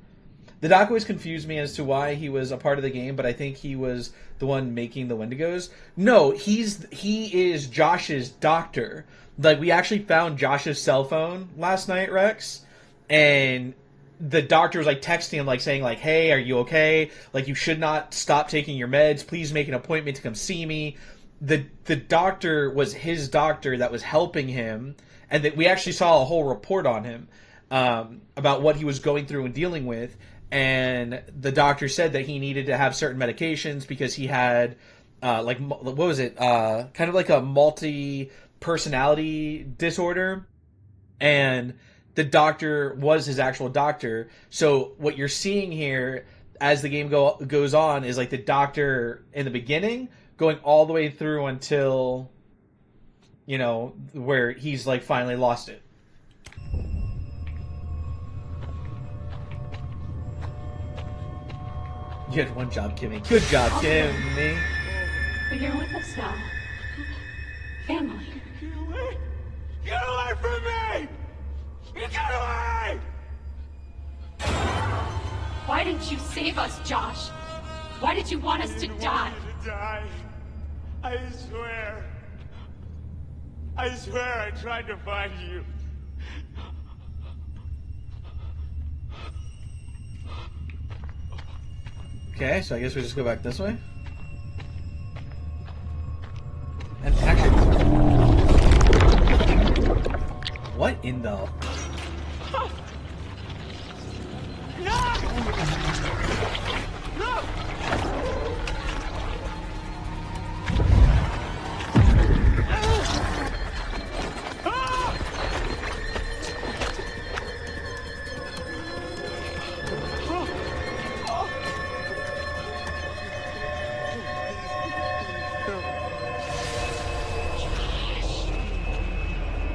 A: The doc always confused me as to why he was a part of the game, but I think he was the one making the Wendigos. No, he is Josh's doctor. Like, we actually found Josh's cell phone last night, Rex, and the doctor was like texting him, like saying, like, "Hey, are you okay? Like, you should not stop taking your meds. Please make an appointment to come see me." the doctor was his doctor that was helping him, and that we actually saw a whole report on him about what he was going through and dealing with. And the doctor said that he needed to have certain medications because he had what was it? Kind of like a multi-personality disorder, and the doctor was his actual doctor. So what you're seeing here as the game goes on is like the doctor in the beginning going all the way through until, you know, where he's like finally lost it. You had one job, Kimmy. Good job, Kimmy.
K: But you're with us now. Family.
J: Get away! Get away from me! Get away!
K: Why didn't you save us, Josh? Why did you want us to die?
J: To die. I swear. I swear I tried to find you.
A: Okay, so I guess we just go back this way. And actually... What in the...
J: No! No!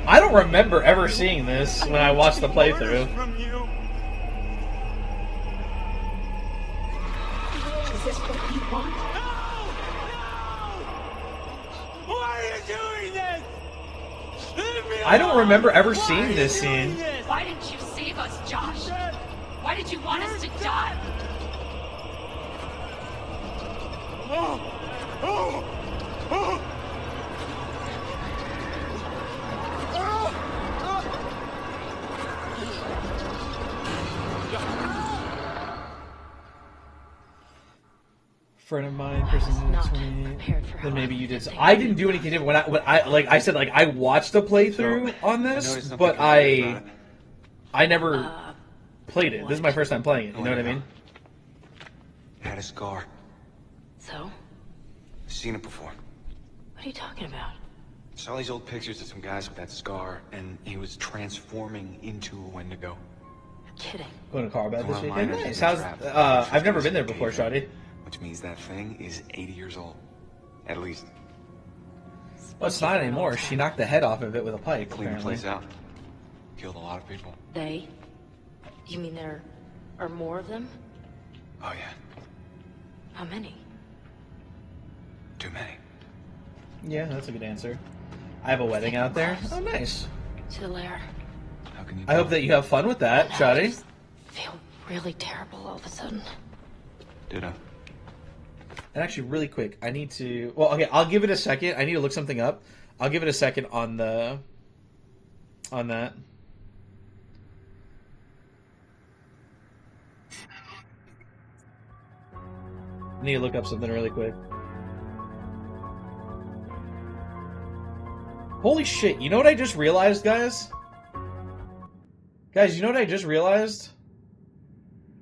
A: I don't remember ever seeing this when I watched the playthrough.
J: From you.
K: Is this what you want?
J: Why are you doing this? Leave me
A: I don't
J: alone.
A: remember ever
J: Why are
A: seeing
J: you
A: this
J: doing
A: scene.
J: this?
K: Why didn't you save us, Josh? Why did you want us to die?
J: Oh! Oh! Oh!
A: Friend of mine, person
C: Not
A: 20.
C: prepared for how
A: Then maybe
C: I'm
A: you did.
C: living.
A: I didn't do anything different when I said like I watched the playthrough on
H: noticed
A: this,
H: something
A: but
H: familiar about it.
A: I never played it. This is my first time playing it. You know what I mean?
H: It had a scar.
C: So?
H: I've seen it before.
C: What are you talking about?
H: Saw these old pictures of some guys with that scar, and he was transforming into a Wendigo.
C: You're kidding.
A: Going to Carbat this
H: Well,
A: weekend.
H: miners
A: Nice.
H: have
A: How's,
H: been trapped
A: I've never
H: for
A: been there
H: 50
A: before,
H: years,
A: Shotty.
H: Which means that thing is 80 years old. At least.
A: Well, it's not anymore. She knocked the head off of it with a pipe,
H: Cleaned the
A: apparently.
H: place out. Killed a lot of people.
C: They? You mean there are more of them?
H: Oh yeah,
C: How many?
H: too many.
A: Yeah, that's a good answer. I have a wedding out there. Oh, nice.
C: To the lair.
H: How can you
A: I hope that you have fun with that,
C: I
A: Shotty.
C: just feel really terrible all of a sudden.
H: Ditto.
A: And actually, really quick, I need to... Well, okay, I'll give it a second. I need to look something up. I'll give it a second on the... on that. I need to look up something really quick. Holy shit, you know what I just realized, guys? Guys, you know what I just realized?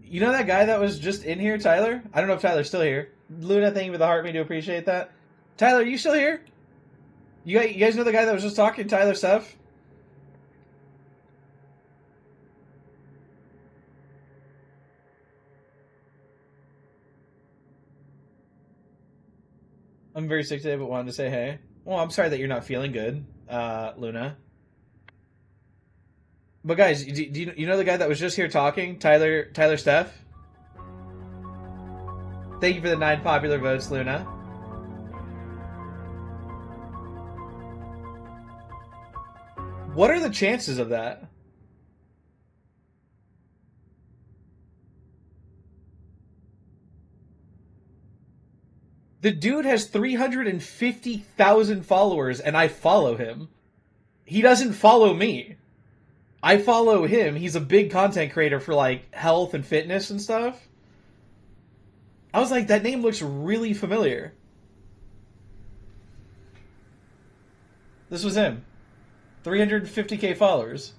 A: You know that guy that was just in here, Tyler? I don't know if Tyler's still here. Luna, thank you for the heart. Me to appreciate that. Tyler, are you still here? You guys know the guy that was just talking, Tyler Steph? I'm very sick today, but wanted to say hey. Well, I'm sorry that you're not feeling good, Luna. But guys, do you know the guy that was just here talking, Tyler Steph? Thank you for the 9 popular votes, Luna. What are the chances of that? The dude has 350,000 followers, and I follow him. He doesn't follow me. I follow him. He's a big content creator for, like, health and fitness and stuff. I was like, that name looks really familiar. This was him. 350k followers.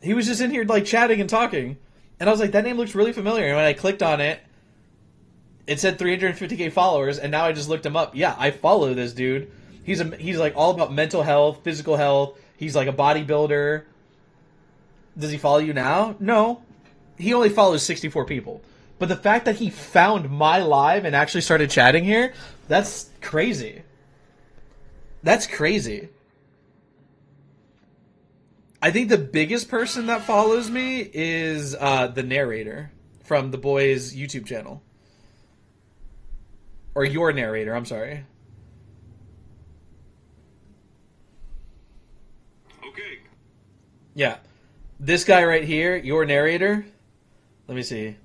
A: He was just in here like chatting and talking. And I was like, that name looks really familiar. And when I clicked on it, it said 350k followers, and now I just looked him up. Yeah, I follow this dude. He's like all about mental health, physical health. He's like a bodybuilder. Does he follow you now? No. He only follows 64 people. But the fact that he found my live and actually started chatting here, that's crazy. That's crazy. I think the biggest person that follows me is the narrator from The Boys YouTube channel. Or your narrator, I'm sorry.
L: Okay.
A: Yeah. This guy right here, your narrator. Let me see.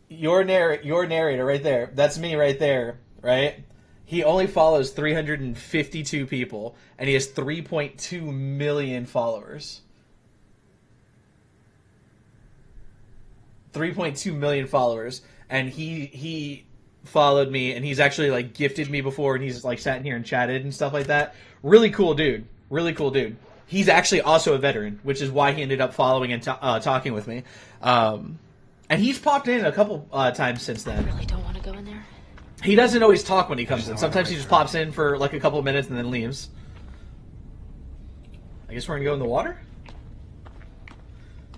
A: Your narrator right there. That's me right there, right? He only follows 352 people, and he has 3.2 million followers. 3.2 million followers, and he followed me, and he's actually like gifted me before, and he's like sat in here and chatted and stuff like that. Really cool dude. Really cool dude. He's actually also a veteran, which is why he ended up following and talking with me. And he's popped in a couple times since then.
C: I really don't want to go in there.
A: He doesn't always talk when he comes in. Sometimes he just pops in for like a couple of minutes and then leaves. I guess we're gonna go in the water?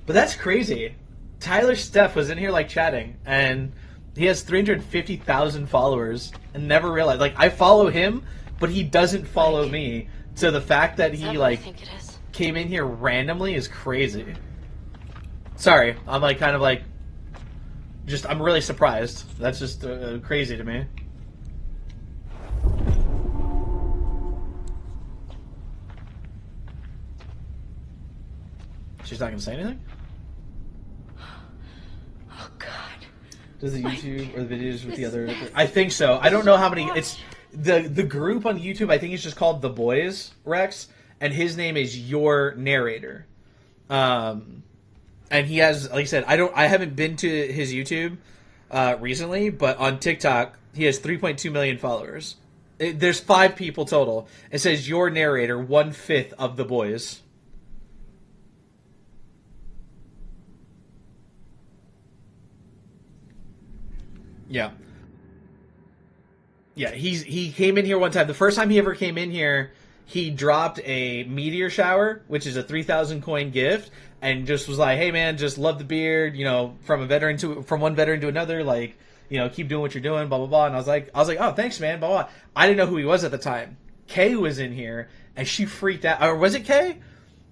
A: But that's crazy. Tyler Steph was in here like chatting, and he has 350,000 followers and never realized. Like, I follow him, but he doesn't follow me. So the fact that he like came in here randomly is crazy. Sorry, I'm like kind of like I'm really surprised. That's just crazy to me. She's not gonna say anything?
C: Oh God.
A: Does the YouTube or the videos with the other? I think so. I don't know how many. It's the group on YouTube. I think it's just called The Boys Rex, and his name is Your Narrator. And he has, like I said, I haven't been to his YouTube recently, but on TikTok he has 3.2 million followers. There's 5 people total. It says Your Narrator, 1/5 of The Boys. Yeah. Yeah, he came in here one time. The first time he ever came in here, he dropped a meteor shower, which is a 3,000 coin gift, and just was like, "Hey man, just love the beard, you know, from one veteran to another, like, you know, keep doing what you're doing, blah blah blah." And I was like, "Oh, thanks, man, blah blah." I didn't know who he was at the time. Kay was in here, and she freaked out. Or was it Kay?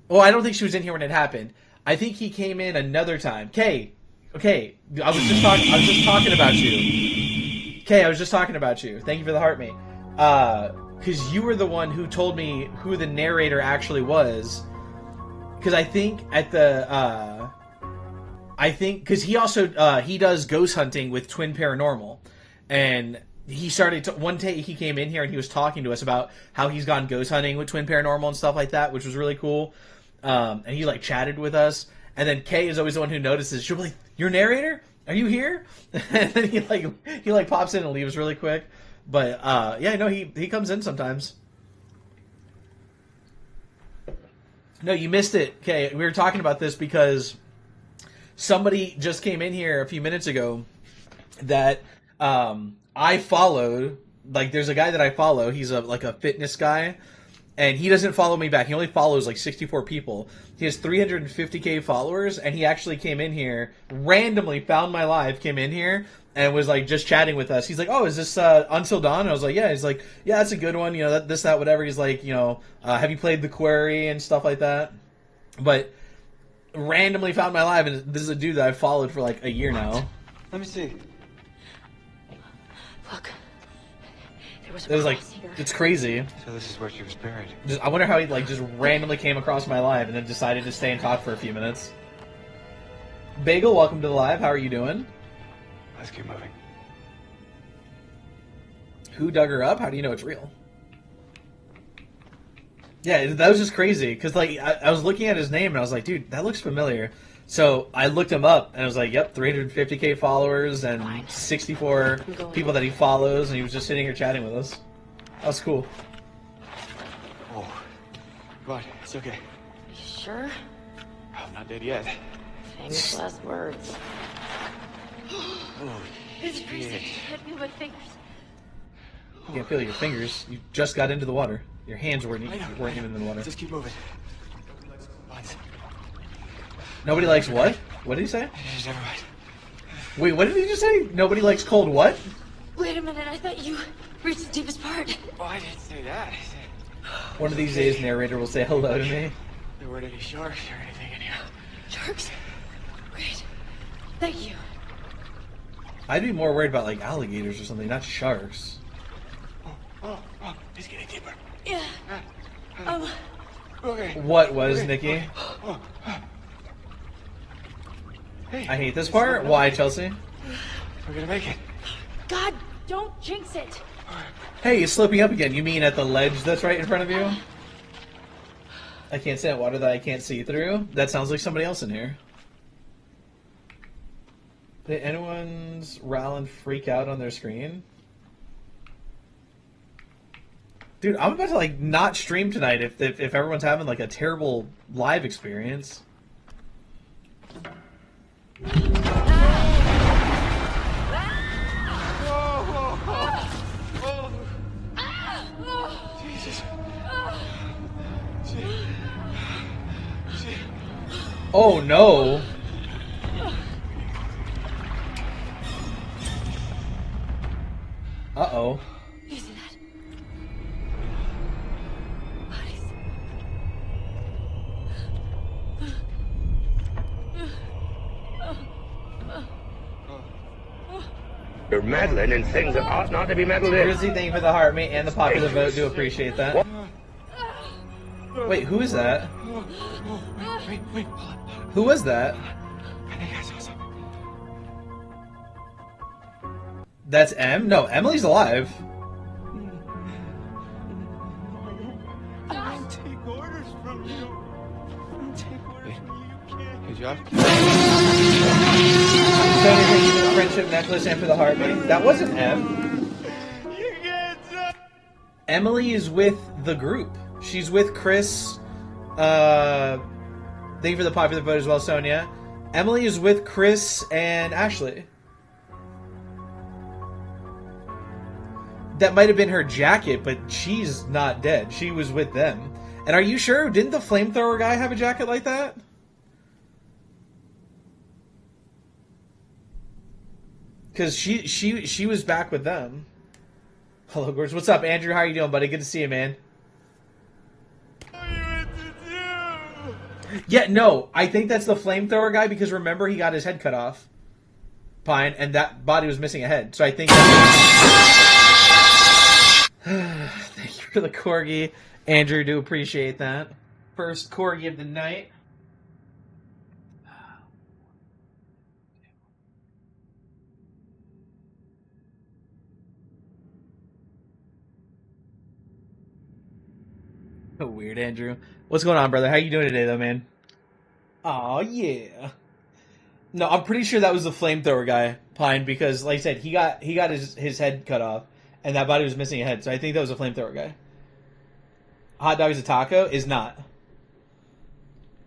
A: Well, I don't think she was in here when it happened. I think he came in another time. Kay, okay, I was just talking about you. Kay, I was just talking about you. Thank you for the heart, mate. Because you were the one who told me who the narrator actually was. Because I think at the, because he also, he does ghost hunting with Twin Paranormal. And he started, one day he came in here and he was talking to us about how he's gone ghost hunting with Twin Paranormal and stuff like that, which was really cool. And he like chatted with us. And then Kay is always the one who notices. She'll be like, "Your narrator? Are you here?" And then he pops in and leaves really quick. But yeah, no, he comes in sometimes. No, you missed it. Okay, we were talking about this because somebody just came in here a few minutes ago that I followed. Like, there's a guy that I follow. He's like a fitness guy, and he doesn't follow me back. He only follows like 64 people. He has 350k followers, and he actually came in here randomly, found my live, came in here, and was like just chatting with us. He's like, "Oh, is this Until Dawn?" And I was like, "Yeah." He's like, "Yeah, that's a good one. You know, that, whatever." He's like, "You know, have you played The Quarry and stuff like that?" But randomly found my live, and this is a dude that I've followed for like a year now.
H: Let me see.
C: Look.
A: It was like, it's crazy.
H: So this is where she was buried.
A: I wonder how he like just randomly came across my live and then decided to stay and talk for a few minutes. Bagel, welcome to the live. How are you doing?
H: Let's keep moving.
A: Who dug her up? How do you know it's real? Yeah, that was just crazy. Because like I was looking at his name and I was like, dude, that looks familiar. So I looked him up, and I was like, yep, 350K followers and 64 people that he follows, and he was just sitting here chatting with us. That was cool.
H: Oh, but it's okay.
C: You sure?
H: I'm not dead yet.
C: Famous last words.
H: Holy
C: It's
H: shit.
C: freezing. I can't feel my fingers.
A: You can't feel your fingers. You just got into the water. Your hands weren't even in the water.
H: Just keep moving.
A: Nobody likes what? What did he say?
H: Never mind.
A: Wait, what did he just say? Nobody likes cold what?
C: Wait a minute, I thought you reached the deepest part.
H: Oh, I didn't say that. I said
A: One of these days, narrator will say hello to me.
H: there weren't any sharks or anything in here.
C: Sharks? Great. Thank you.
A: I'd be more worried about like alligators or something, not sharks.
H: Oh, he's getting deeper.
C: Yeah.
H: Okay.
A: What was, Nikki?
H: Hey,
A: I hate this part. Why, Chelsea?
H: we're gonna make it.
C: God, don't jinx it.
A: Hey, it's slipping up again. You mean at the ledge that's right in front of you? I can't stand water that I can't see through. That sounds like somebody else in here. Did anyone's Rowland freak out on their screen? Dude, I'm about to like not stream tonight if everyone's having like a terrible live experience.
H: Jesus.
A: Oh no. Uh-oh.
C: You see that?
L: You're meddling in things that ought not to be meddled in.
A: Grizzly, thank you for the heart, mate, and the popular vote. Do appreciate that. Wait, who is that?
H: Wait.
A: Who was that?
H: I think I saw something.
A: That's Em? No, Emily's alive.
J: I take orders from you. Take orders from you. You can't.
H: Good job.
A: Tony, thank you for the friendship necklace and for the heart, mate. That wasn't Em.
J: You can't.
A: Emily is with the group. She's with Chris. Thank you for the popular vote as well, Sonia. Emily is with Chris and Ashley. That might have been her jacket, but she's not dead. She was with them. And are you sure? Didn't the flamethrower guy have a jacket like that? Because she was back with them. Hello, Gorge. What's up, Andrew? How are you doing, buddy? Good to see you, man. Yeah, no, I think that's the flamethrower guy because remember he got his head cut off, Pine, and that body was missing a head. So I think. Thank you for the corgi, Andrew. Do appreciate that. First corgi of the night. Oh, weird, Andrew. What's going on, brother? How you doing today, though, man? Aw, yeah. No, I'm pretty sure that was the flamethrower guy, Pine, because, like I said, he got his head cut off, and that body was missing a head, so I think that was a flamethrower guy. Hot dog is a taco? Is not.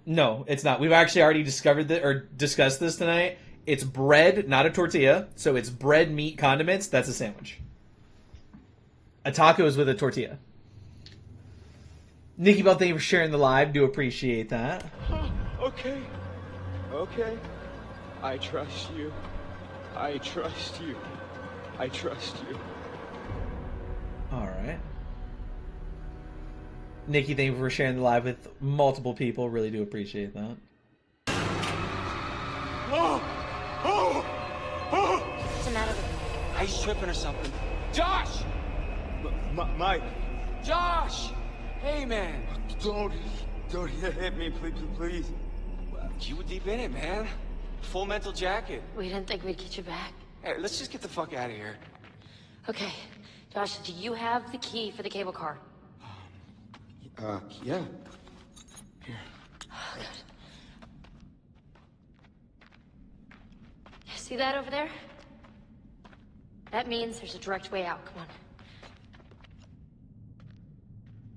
A: No, it's not. We've actually already discovered that or discussed this tonight. It's bread, not a tortilla, so it's bread, meat, condiments. That's a sandwich. A taco is with a tortilla. Nikki Bell, thank you for sharing the live. Do appreciate that.
J: Okay. I trust you. I trust you.
A: All right. Nikki, thank you for sharing the live with multiple people. Really do appreciate that.
C: What's the matter with you?
J: Ice tripping or something. Josh! Mike.
H: Josh! Hey, man.
J: Don't hit me, please.
H: You were deep in it, man. Full mental jacket.
C: We didn't think we'd get you back.
H: Hey, let's just get the fuck out of here.
C: Okay. Josh, do you have the key for the cable car?
J: Yeah.
C: Oh, God. See that over there? That means there's a direct way out. Come on.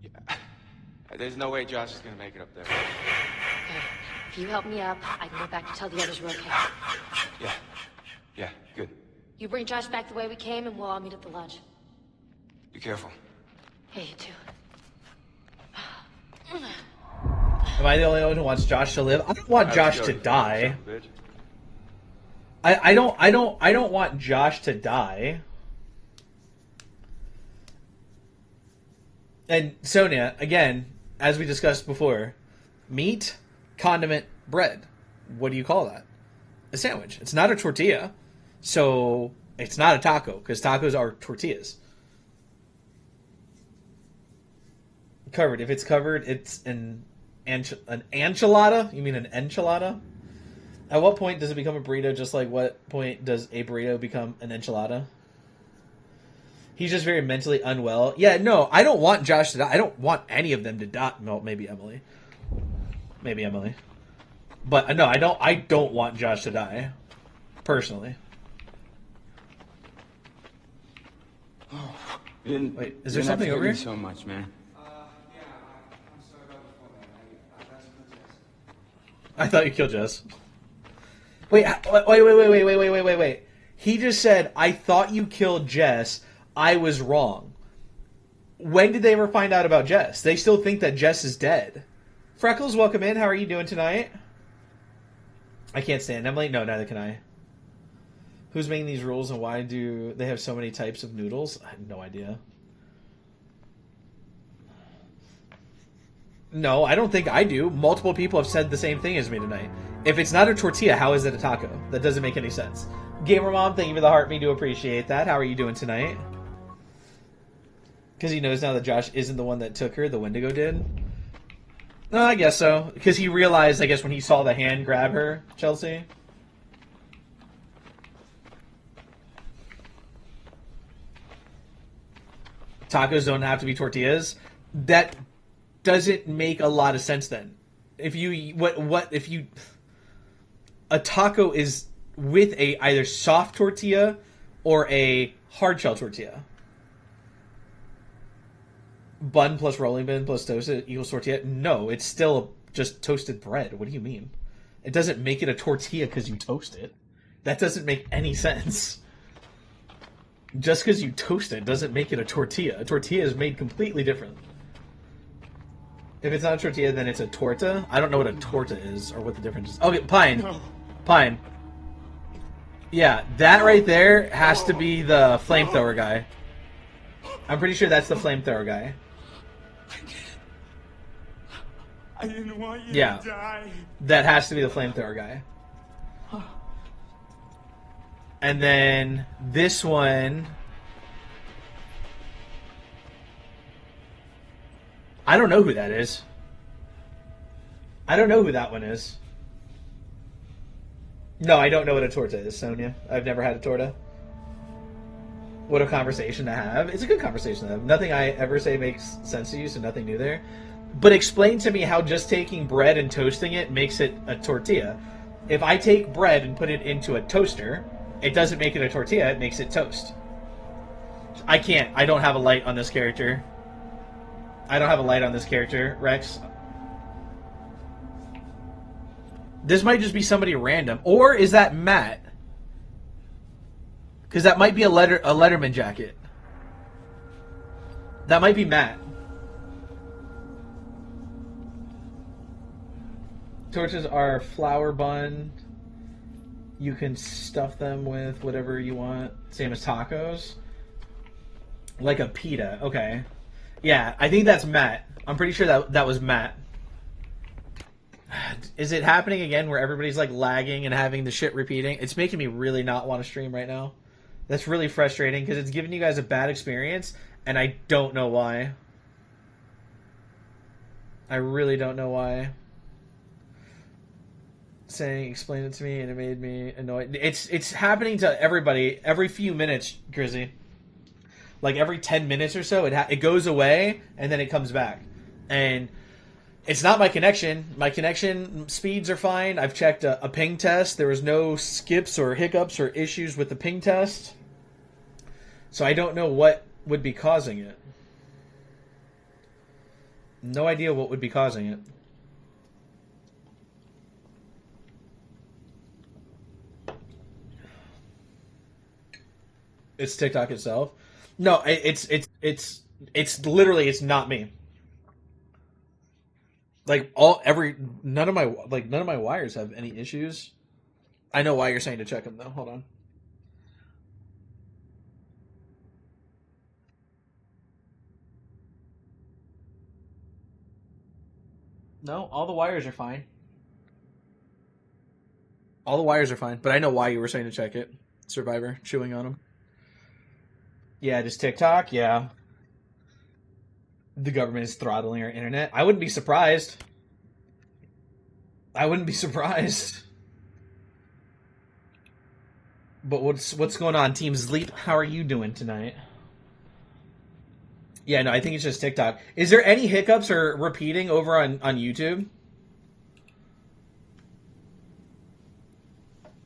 H: Yeah. There's no way Josh is gonna make it up there.
C: Okay. If you help me up, I can go back to tell the others we're okay.
H: Yeah. Yeah, good.
C: You bring Josh back the way we came, and we'll all meet at the lodge.
H: Be careful.
C: Hey, you too.
A: Am I the only one who wants Josh to live? I don't want Josh to die. I don't want Josh to die. And Sonia, again, as we discussed before, meat, condiment, bread. What do you call that? A sandwich. It's not a tortilla. So it's not a taco, because tacos are tortillas. Covered. If it's covered, it's an enchilada? You mean an enchilada? At what point does it become a burrito, just like what point does a burrito become an enchilada? He's just very mentally unwell. Yeah, no, I don't want Josh to die. I don't want any of them to die. No, maybe Emily. Maybe Emily. But no, I don't want Josh to die. Personally. Wait, is there something over here?
M: So much, man.
A: I thought you killed Jess. Wait. He just said, I thought you killed Jess. I was wrong. When did they ever find out about Jess? They still think that Jess is dead. Freckles, welcome in. How are you doing tonight? I can't stand Emily. No, neither can I. Who's making these rules and why do they have so many types of noodles? I have no idea. No, I don't think I do. Multiple people have said the same thing as me tonight. If it's not a tortilla, how is it a taco? That doesn't make any sense. Gamer Mom, thank you for the heart. We do appreciate that. How are you doing tonight? Because he knows now that Josh isn't the one that took her. The Wendigo did. No, I guess so. Because he realized, I guess, when he saw the hand grab her, Chelsea. Tacos don't have to be tortillas. That doesn't make a lot of sense then. If you if you a taco is with a either soft tortilla or a hard shell tortilla. Bun plus rolling pin plus toasted equals tortilla? No, it's still just toasted bread. What do you mean? It doesn't make it a tortilla because you toast it. That doesn't make any sense. Just because you toast it doesn't make it a tortilla. A tortilla is made completely different. If it's not a tortilla, then it's a torta. I don't know what a torta is or what the difference is. Okay, Pine. No. Pine. Yeah, that right there has to be the flamethrower guy. I'm pretty sure that's the flamethrower guy.
J: I didn't want you
A: Yeah,
J: to die.
A: That has to be the flamethrower guy. And then this one, I don't know who that is. I don't know who that one is. No, I don't know what a torta is, Sonia. I've never had a torta. What a conversation to have. It's a good conversation to have. Nothing I ever say makes sense to you, so nothing new there. But explain to me how just taking bread and toasting it makes it a tortilla. If I take bread and put it into a toaster, it doesn't make it a tortilla, it makes it toast. I can't. I don't have a light on this character. I don't have a light on this character, Rex. This might just be somebody random. Or is that Matt? Because that might be a Letterman jacket. That might be Matt. Torches are flour bun. You can stuff them with whatever you want. Same as tacos. Like a pita. Okay. Yeah, I think that's Matt. I'm pretty sure that was Matt. Is it happening again where everybody's like lagging and having the shit repeating? It's making me really not want to stream right now. That's really frustrating because it's giving you guys a bad experience and I don't know why. I really don't know why. Saying explain it to me and it made me annoyed. It's happening to everybody every few minutes, Grizzy. Like every 10 minutes or so, it goes away and then it comes back. And It's not my connection. My connection speeds are fine. I've checked a ping test. There was no skips or hiccups or issues with the ping test. So I don't know what would be causing it. No idea what would be causing it. It's TikTok itself. No, it's literally, it's not me. Like none of my wires have any issues. I know why you're saying to check them though. Hold on. No, all the wires are fine. All the wires are fine, but I know why you were saying to check it. Survivor, chewing on them. Yeah, just TikTok, yeah. The government is throttling our internet. I wouldn't be surprised. I wouldn't be surprised. But what's going on, Team Sleep? How are you doing tonight? Yeah, no, I think it's just TikTok. Is there any hiccups or repeating over on YouTube?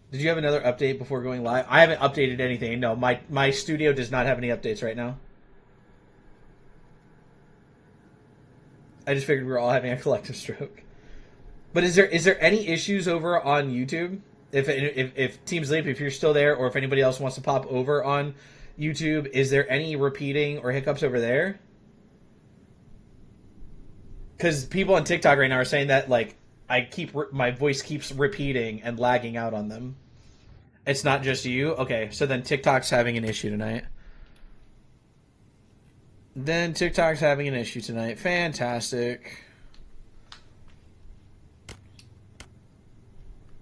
A: Did you have another update before going live? I haven't updated anything. No, my studio does not have any updates right now. I just figured we were all having a collective stroke. But is there any issues over on YouTube? If Team Sleep, if you're still there, or if anybody else wants to pop over on YouTube, is there any repeating or hiccups over there? Because people on TikTok right now are saying that like my voice keeps repeating and lagging out on them. It's not just you? Okay, so then TikTok's having an issue tonight. Then TikTok's having an issue tonight. Fantastic.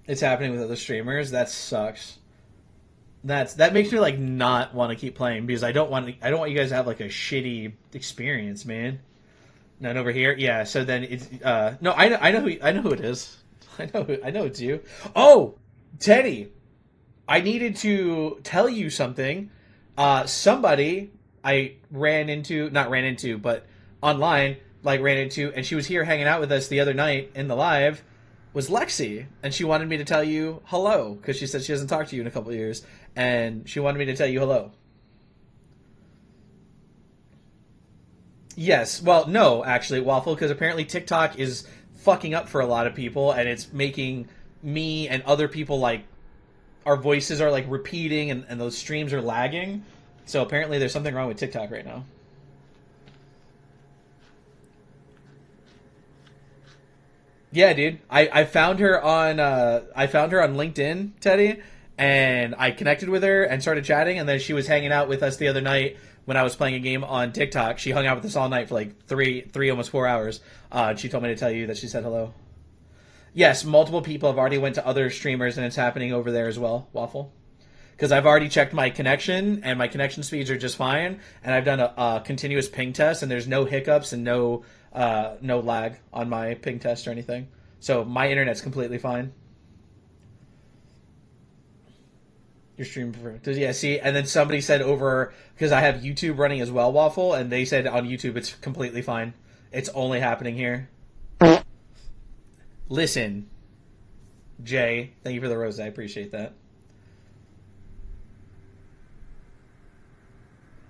A: It's happening with other streamers. That sucks. That makes me like not want to keep playing because I don't want you guys to have like a shitty experience, man. None over here. Yeah. So then it's no. I know who it is. I know it's you. Oh, Teddy. I needed to tell you something. Somebody I ran into, but online, like ran into, and she was here hanging out with us the other night in the live, was Lexi, and she wanted me to tell you hello, because she said she hasn't talked to you in a couple of years, and she wanted me to tell you hello. Yes, well, no, actually, Waffle, because apparently TikTok is fucking up for a lot of people, and it's making me and other people, like, our voices are, like, repeating, and those streams are lagging. So apparently there's something wrong with TikTok right now. Yeah, dude. I found her on LinkedIn, Teddy, and I connected with her and started chatting, and then she was hanging out with us the other night when I was playing a game on TikTok. She hung out with us all night for like three almost 4 hours. She told me to tell you that she said hello. Yes, multiple people have already went to other streamers, and it's happening over there as well, Waffle. Because I've already checked my connection, and my connection speeds are just fine, and I've done a continuous ping test, and there's no hiccups and no lag on my ping test or anything. So my internet's completely fine. Your stream, yeah. See, and then somebody said over, because I have YouTube running as well, Waffle, and they said on YouTube it's completely fine. It's only happening here. Listen, Jay, thank you for the rose. I appreciate that.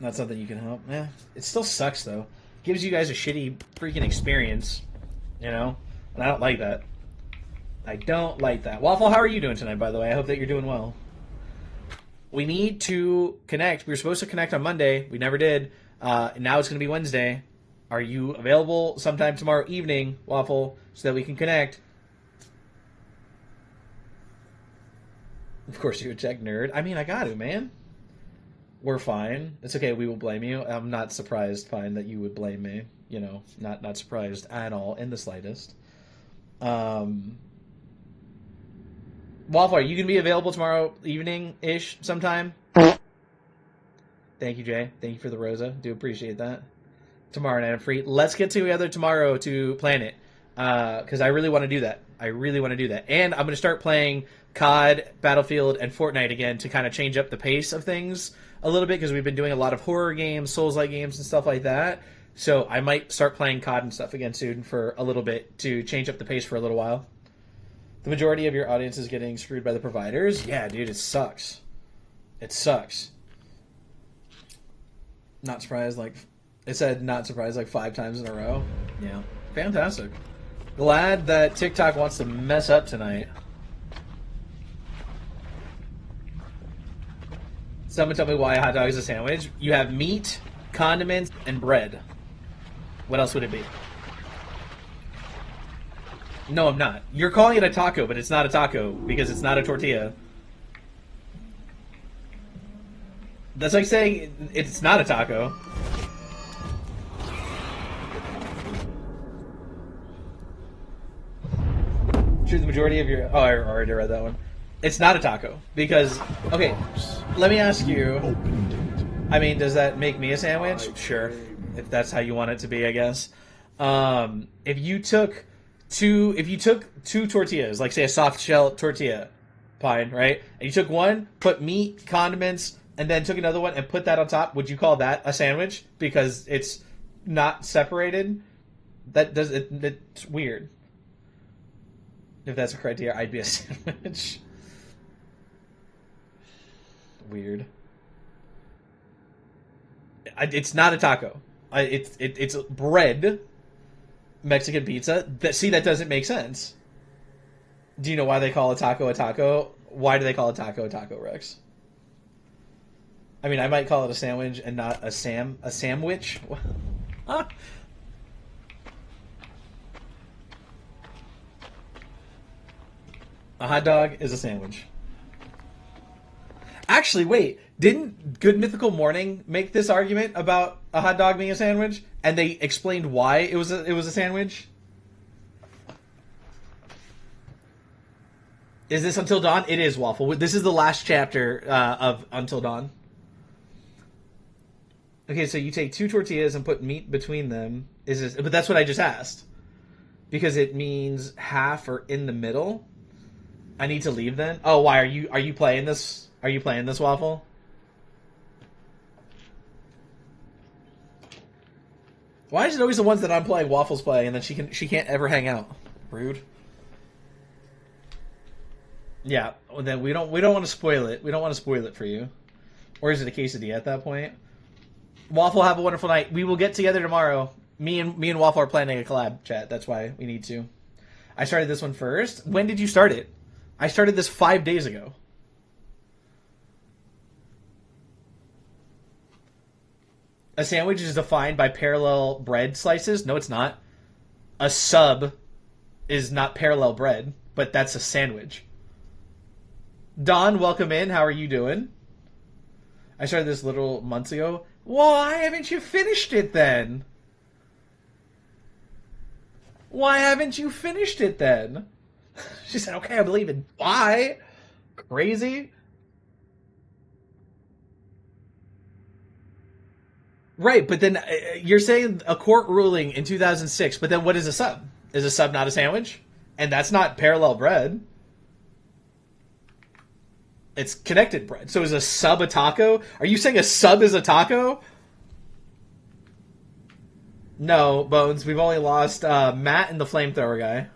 A: Not something you can help. Yeah, it still sucks though. Gives you guys a shitty freaking experience, you know. And I don't like that. I don't like that. Waffle, how are you doing tonight? By the way, I hope that you're doing well. We need to connect. We were supposed to connect on Monday. We never did. Now it's going to be Wednesday. Are you available sometime tomorrow evening, Waffle, so that we can connect? Of course, you're a tech nerd. I mean, I got to, man. We're fine. It's okay. We will blame you. I'm not surprised, fine, that you would blame me. You know, not surprised at all in the slightest. Waffle, are you going to be available tomorrow evening-ish sometime? Thank you, Jay. Thank you for the Rosa. Do appreciate that. Tomorrow night I'm free. Let's get together tomorrow to plan it. Because I really want to do that. I really want to do that. And I'm going to start playing COD, Battlefield, and Fortnite again to kind of change up the pace of things a little bit, because we've been doing a lot of horror games, Souls-like games, and stuff like that. So I might start playing COD and stuff again soon for a little bit to change up the pace for a little while. The majority of your audience is getting screwed by the providers. Yeah, dude, it sucks. It sucks. Not surprised, like... It said not surprised like 5 times in a row. Yeah. Fantastic. Glad that TikTok wants to mess up tonight. Someone tell me why a hot dog is a sandwich. You have meat, condiments, and bread. What else would it be? No, I'm not. You're calling it a taco, but it's not a taco because it's not a tortilla. That's like saying it's not a taco. Choose the majority of your... Oh, I already read that one. It's not a taco because... Okay, let me ask you... I mean, does that make me a sandwich? Sure. If that's how you want it to be, I guess. If you took two tortillas, like say a soft shell tortilla, fine, right? And you took one, put meat, condiments, and then took another one and put that on top, would you call that a sandwich? Because it's not separated? It's weird. If that's a criteria, I'd be a sandwich. Weird. It's not a taco. It's bread, Mexican pizza. That doesn't make sense. Do you know why they call a taco a taco? Why do they call a taco, Rex? I mean, I might call it a sandwich and not a sandwich. Huh? A hot dog is a sandwich. Actually, wait. Didn't Good Mythical Morning make this argument about a hot dog being a sandwich? And they explained why it was a sandwich? Is this Until Dawn? It is, Waffle. This is the last chapter of Until Dawn. Okay, so you take 2 tortillas and put meat between them. But that's what I just asked. Because it means half or in the middle. I need to leave then? Oh, why are you playing this? Are you playing this, Waffle? Why is it always the ones that I'm playing Waffle's playing and then she can't ever hang out? Rude. Yeah, well, then we don't want to spoil it. We don't want to spoil it for you. Or is it a quesadilla at that point? Waffle, have a wonderful night. We will get together tomorrow. Me and Waffle are planning a collab, chat. That's why we need to. I started this one first. When did you start it? I started this 5 days ago. A sandwich is defined by parallel bread slices. No, it's not. A sub is not parallel bread, but that's a sandwich. Don, welcome in. How are you doing? I started this little months ago. Why haven't you finished it then? Why haven't you finished it then? She said, okay, I believe it. Why? Crazy? Right, but then you're saying a court ruling in 2006, but then what is a sub? Is a sub not a sandwich? And that's not parallel bread. It's connected bread. So is a sub a taco? Are you saying a sub is a taco? No, Bones. We've only lost Matt and the flamethrower guy.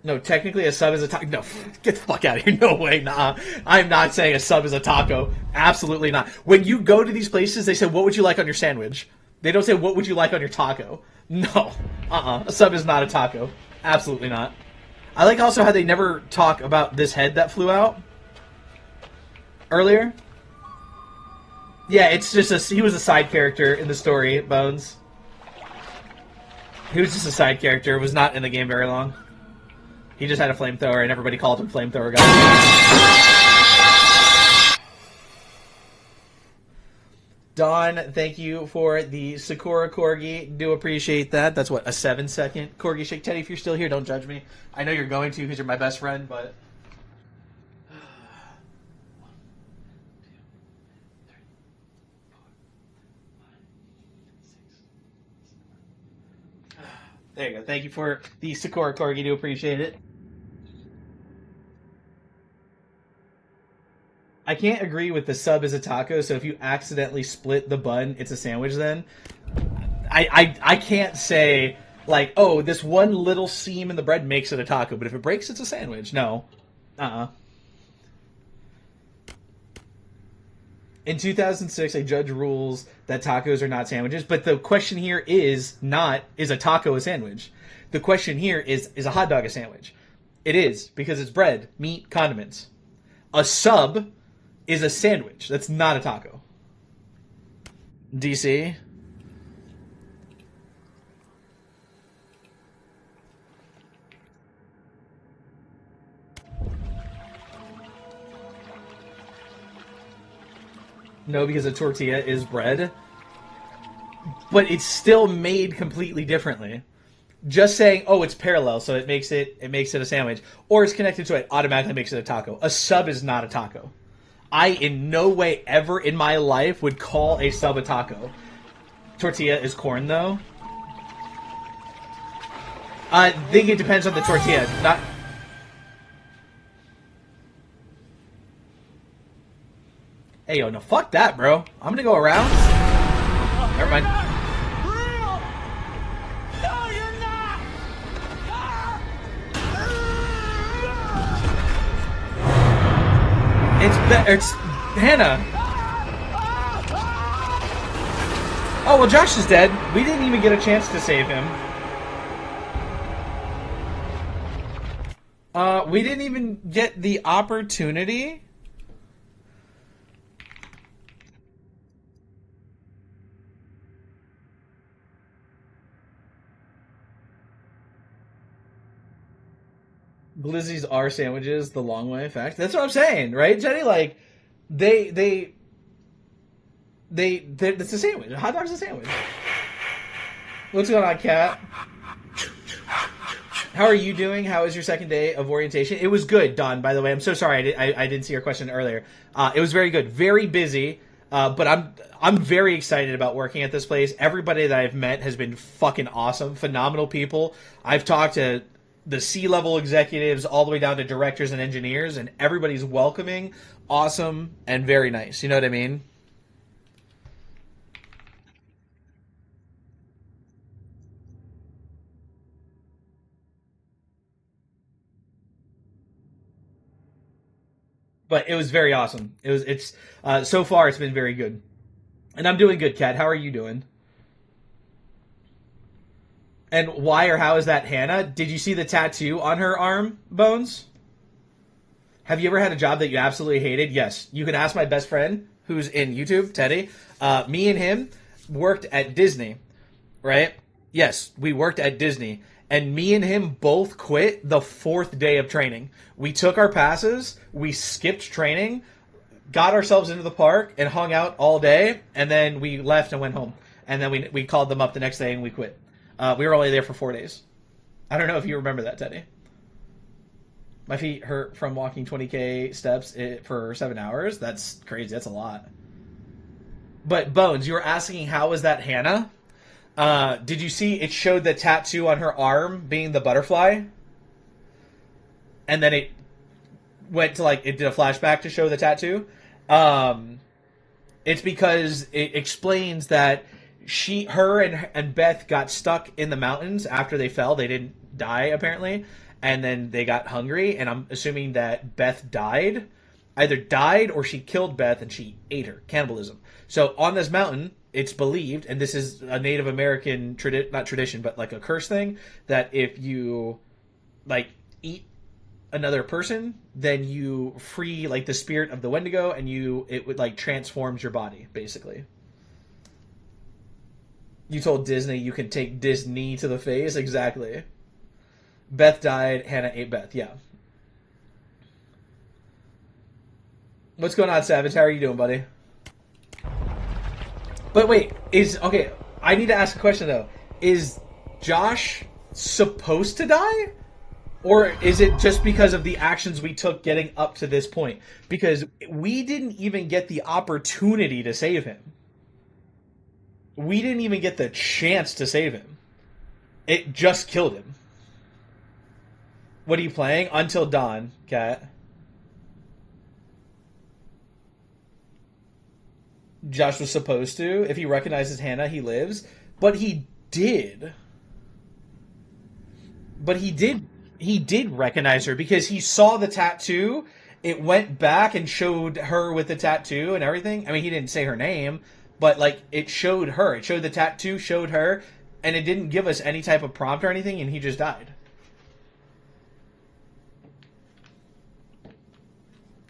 A: No, technically a sub is a taco. No, get the fuck out of here. No way, nah. I'm not saying a sub is a taco. Absolutely not. When you go to these places, they say, what would you like on your sandwich? They don't say, what would you like on your taco? No. A sub is not a taco. Absolutely not. I like also how they never talk about this head that flew out earlier. Yeah, it's just he was a side character in the story, Bones. He was just a side character. Was not in the game very long. He just had a flamethrower, and everybody called him Flamethrower Guy. Don, thank you for the Sakura Corgi. Do appreciate that. That's what, a 7-second Corgi Shake. Teddy, if you're still here, don't judge me. I know you're going to because you're my best friend, but... There you go. Thank you for the Sakura Corgi. Do appreciate it. I can't agree with the sub is a taco, so if you accidentally split the bun, it's a sandwich then. I can't say, like, oh, this one little seam in the bread makes it a taco, but if it breaks, it's a sandwich. No. In 2006, a judge rules that tacos are not sandwiches, but the question here is a taco a sandwich? The question here is a hot dog a sandwich? It is, because it's bread, meat, condiments. A sub is a sandwich. That's not a taco. DC? No, because a tortilla is bread. But it's still made completely differently. Just saying, oh, it's parallel, so it makes it a sandwich, or it's connected to it, automatically makes it a taco. A sub is not a taco. I, in no way ever in my life, would call a sub a taco. Tortilla is corn, though. I think it depends on the tortilla. Not. Hey, yo, no, fuck that, bro. I'm gonna go around. Never mind.
J: No, you're not!
A: It's Hannah. Oh, well, Josh is dead. We didn't even get a chance to save him. We didn't even get the opportunity. Glizzies are sandwiches the long way effect. That's what I'm saying, right, Jenny? Like, it's a sandwich. A hot dog's a sandwich. What's going on, Kat? How are you doing? How was your second day of orientation? It was good, Don, by the way. I'm so sorry I didn't see your question earlier. It was very good. Very busy, but I'm very excited about working at this place. Everybody that I've met has been fucking awesome. Phenomenal people. I've talked to the C-level executives all the way down to directors and engineers, and everybody's welcoming, awesome, and very nice. You know what I mean? But it was very awesome. It's so far it's been very good. And I'm doing good, Kat. How are you doing? And why or how is that Hannah? Did you see the tattoo on her arm, Bones? Have you ever had a job that you absolutely hated? Yes. You can ask my best friend, who's in YouTube, Teddy. Me and him worked at Disney, right? Yes, we worked at Disney. And me and him both quit the 4th day of training. We took our passes, we skipped training, got ourselves into the park, and hung out all day, and then we left and went home. And then we called them up the next day and we quit. We were only there for 4 days. I don't know if you remember that, Teddy. My feet hurt from walking 20K steps for 7 hours. That's crazy. That's a lot. But, Bones, you were asking how was that Hannah? Did you see it showed the tattoo on her arm being the butterfly? And then it went to, like, it did a flashback to show the tattoo. It's because it explains that her and Beth got stuck in the mountains after they fell. They didn't die, apparently. And then they got hungry, and I'm assuming that Beth died. Either died or she killed Beth and she ate her. Cannibalism. So on this mountain, it's believed, and this is a Native American, not tradition, but like a curse thing, that if you, like, eat another person, then you free, like, the spirit of the Wendigo, and it would, like, transforms your body, basically. You told Disney you can take Disney to the face? Exactly. Beth died, Hannah ate Beth, yeah. What's going on, Savage? How are you doing, buddy? But wait, okay, I need to ask a question, though. Is Josh supposed to die? Or is it just because of the actions we took getting up to this point? Because we didn't even get the opportunity to save him. We didn't even get the chance to save him. It just killed him. What are you playing? Until Dawn, Cat. Josh was supposed to. If he recognizes Hannah, he lives. But he did. But he did recognize her because he saw the tattoo. It went back and showed her with the tattoo and everything. I mean, he didn't say her name, but like it showed her. It showed the tattoo, showed her, and it didn't give us any type of prompt or anything, and he just died.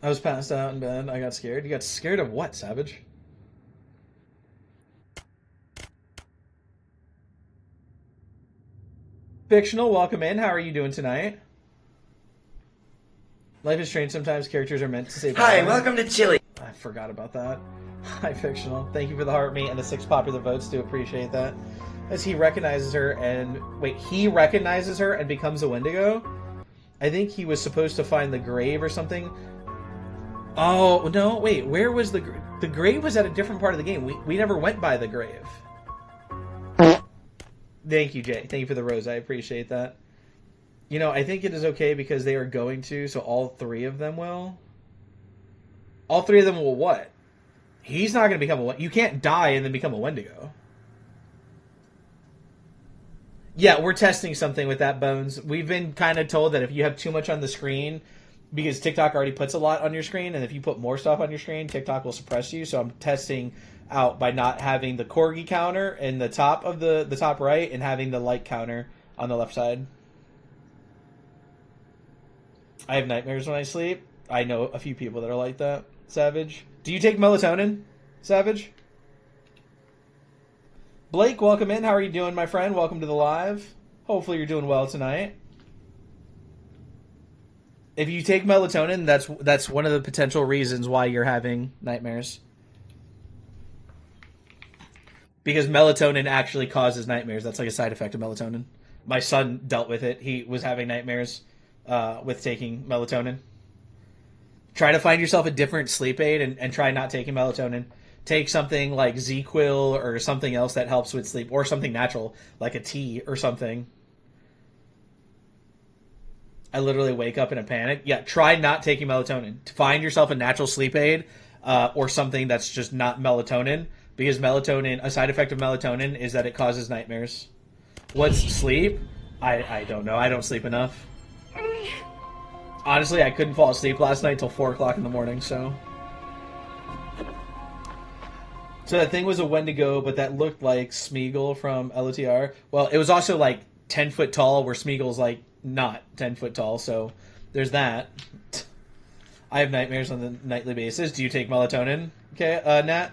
A: I was passed out in bed. I got scared. You got scared of what, Savage? Fictional, welcome in. How are you doing tonight? Life is strange. Sometimes characters are meant to say bye.
M: Hi, welcome to Chile.
A: I forgot about that. Hi, Fictional. Thank you for the heart meet and the 6 popular votes. Do appreciate that. As he recognizes her and... Wait, he recognizes her and becomes a Wendigo? I think he was supposed to find the grave or something. Oh, no, wait. Where was the... The grave was at a different part of the game. We never went by the grave. Thank you, Jay. Thank you for the rose. I appreciate that. You know, I think it is okay because they are going to, so all 3 of them will. All 3 of them will what? He's not going to become a... You can't die and then become a Wendigo. Yeah, we're testing something with that, Bones. We've been kind of told that if you have too much on the screen, because TikTok already puts a lot on your screen, and if you put more stuff on your screen, TikTok will suppress you. So I'm testing out by not having the corgi counter in the top of the top right and having the light counter on the left side. I have nightmares when I sleep. I know a few people that are like that. Savage. Do you take melatonin, Savage? Blake, welcome in. How are you doing, my friend? Welcome to the live. Hopefully you're doing well tonight. If you take melatonin, that's one of the potential reasons why you're having nightmares. Because melatonin actually causes nightmares. That's like a side effect of melatonin. My son dealt with it. He was having nightmares with taking melatonin. Try to find yourself a different sleep aid and try not taking melatonin. Take something like Z-Quil or something else that helps with sleep, or something natural like a tea or something. I literally wake up in a panic. Yeah, try not taking melatonin. Find yourself a natural sleep aid or something that's just not melatonin, because melatonin, a side effect of melatonin is that it causes nightmares. What's sleep? I don't know. I don't sleep enough. Honestly, I couldn't fall asleep last night till 4 o'clock in the morning, so... So that thing was a Wendigo, but that looked like Smeagol from LOTR. Well, it was also like 10 foot tall, where Smeagol's like not 10 foot tall, so there's that. I have nightmares on the nightly basis. Do you take melatonin? Okay, Nat?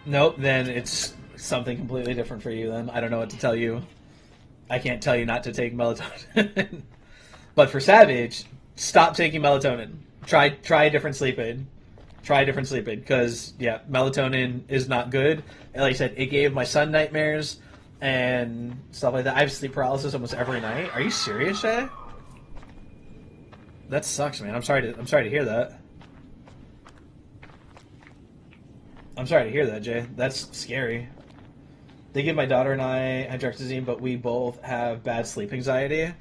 A: Nope, then it's something completely different for you then. I don't know what to tell you. I can't tell you not to take melatonin. But for Savage, stop taking melatonin. Try a different sleep aid. Try a different sleep aid, because, yeah, melatonin is not good. And like I said, it gave my son nightmares and stuff like that. I have sleep paralysis almost every night. Are you serious, Shay? That sucks, man. I'm sorry to hear that. I'm sorry to hear that, Jay. That's scary. They give my daughter and I hydroxyzine, but we both have bad sleep anxiety.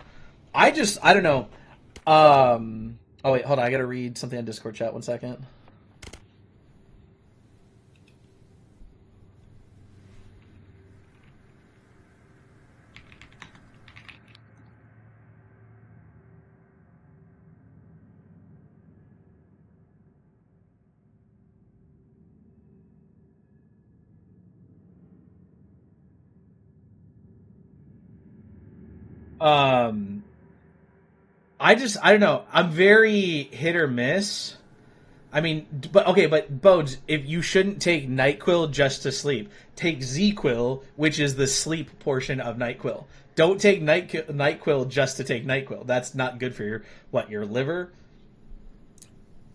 A: I don't know. Oh, wait, hold on. I gotta read something on Discord chat. 1 second. I don't know. I'm very hit or miss. I mean, but Bodes, if you shouldn't take NyQuil just to sleep, take Z-Quil, which is the sleep portion of NyQuil. Don't take NyQuil just to take NyQuil. That's not good for your liver.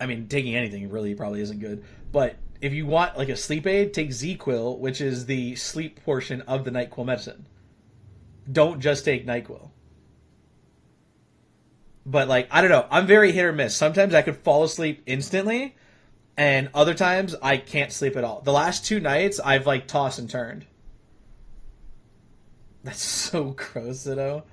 A: I mean, taking anything really probably isn't good. But if you want like a sleep aid, take Z-Quil, which is the sleep portion of the NyQuil medicine. Don't just take NyQuil. But, like, I don't know. I'm very hit or miss. Sometimes I could fall asleep instantly, and other times I can't sleep at all. The last 2 nights, I've, like, tossed and turned. That's so gross, though.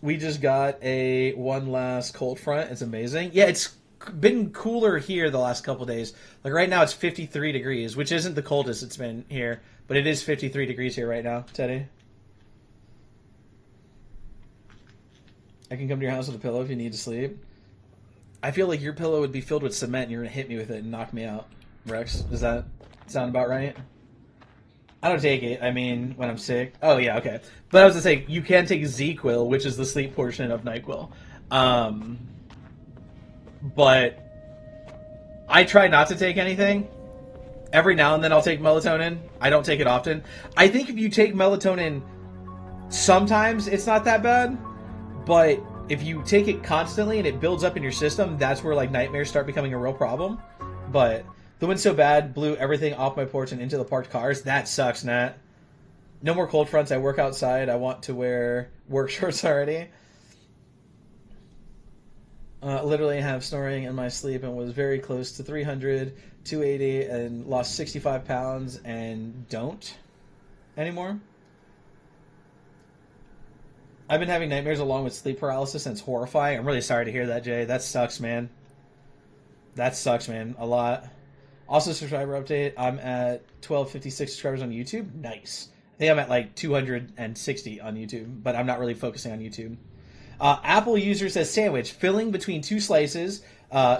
A: We just got a one last cold front. It's amazing. Yeah, it's been cooler here the last couple days. Like right now it's 53 degrees, which isn't the coldest it's been here, but it is 53 degrees here right now, Teddy. I can come to your house with a pillow if you need to sleep. I feel like your pillow would be filled with cement and you're going to hit me with it and knock me out. Rex, does that sound about right? I don't take it. I mean, when I'm sick. Oh, yeah, okay. But I was going to say, you can take ZzzQuil, which is the sleep portion of NyQuil. But I try not to take anything. Every now and then I'll take melatonin. I don't take it often. I think if you take melatonin, sometimes it's not that bad. But if you take it constantly and it builds up in your system, that's where like nightmares start becoming a real problem. But the wind's so bad, blew everything off my porch and into the parked cars. That sucks, Nat. No more cold fronts. I work outside. I want to wear work shorts already. Literally have snoring in my sleep and was very close to 300, 280, and lost 65 pounds and don't anymore. I've been having nightmares along with sleep paralysis and it's horrifying. I'm really sorry to hear that, Jay. That sucks, man. That sucks, man. A lot. Also, subscriber update. I'm at 1256 subscribers on YouTube. Nice. I think I'm at like 260 on YouTube, but I'm not really focusing on YouTube. Apple user says sandwich, filling between two slices, / a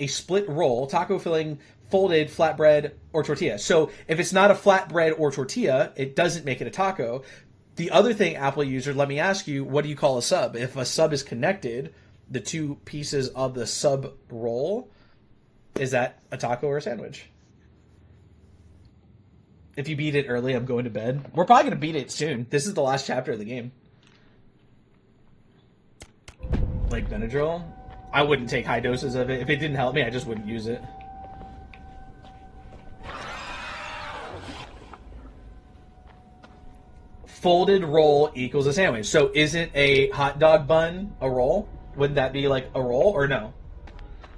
A: split roll, taco filling, folded, flatbread, or tortilla. So if it's not a flatbread or tortilla, it doesn't make it a taco. The other thing, Apple user, let me ask you, what do you call a sub? If a sub is connected, the two pieces of the sub roll, is that a taco or a sandwich? If you beat it early, I'm going to bed. We're probably going to beat it soon. This is the last chapter of the game. Like Benadryl? I wouldn't take high doses of it. If it didn't help me, I just wouldn't use it. Folded roll equals a sandwich. So isn't a hot dog bun a roll? Wouldn't that be like a roll or no?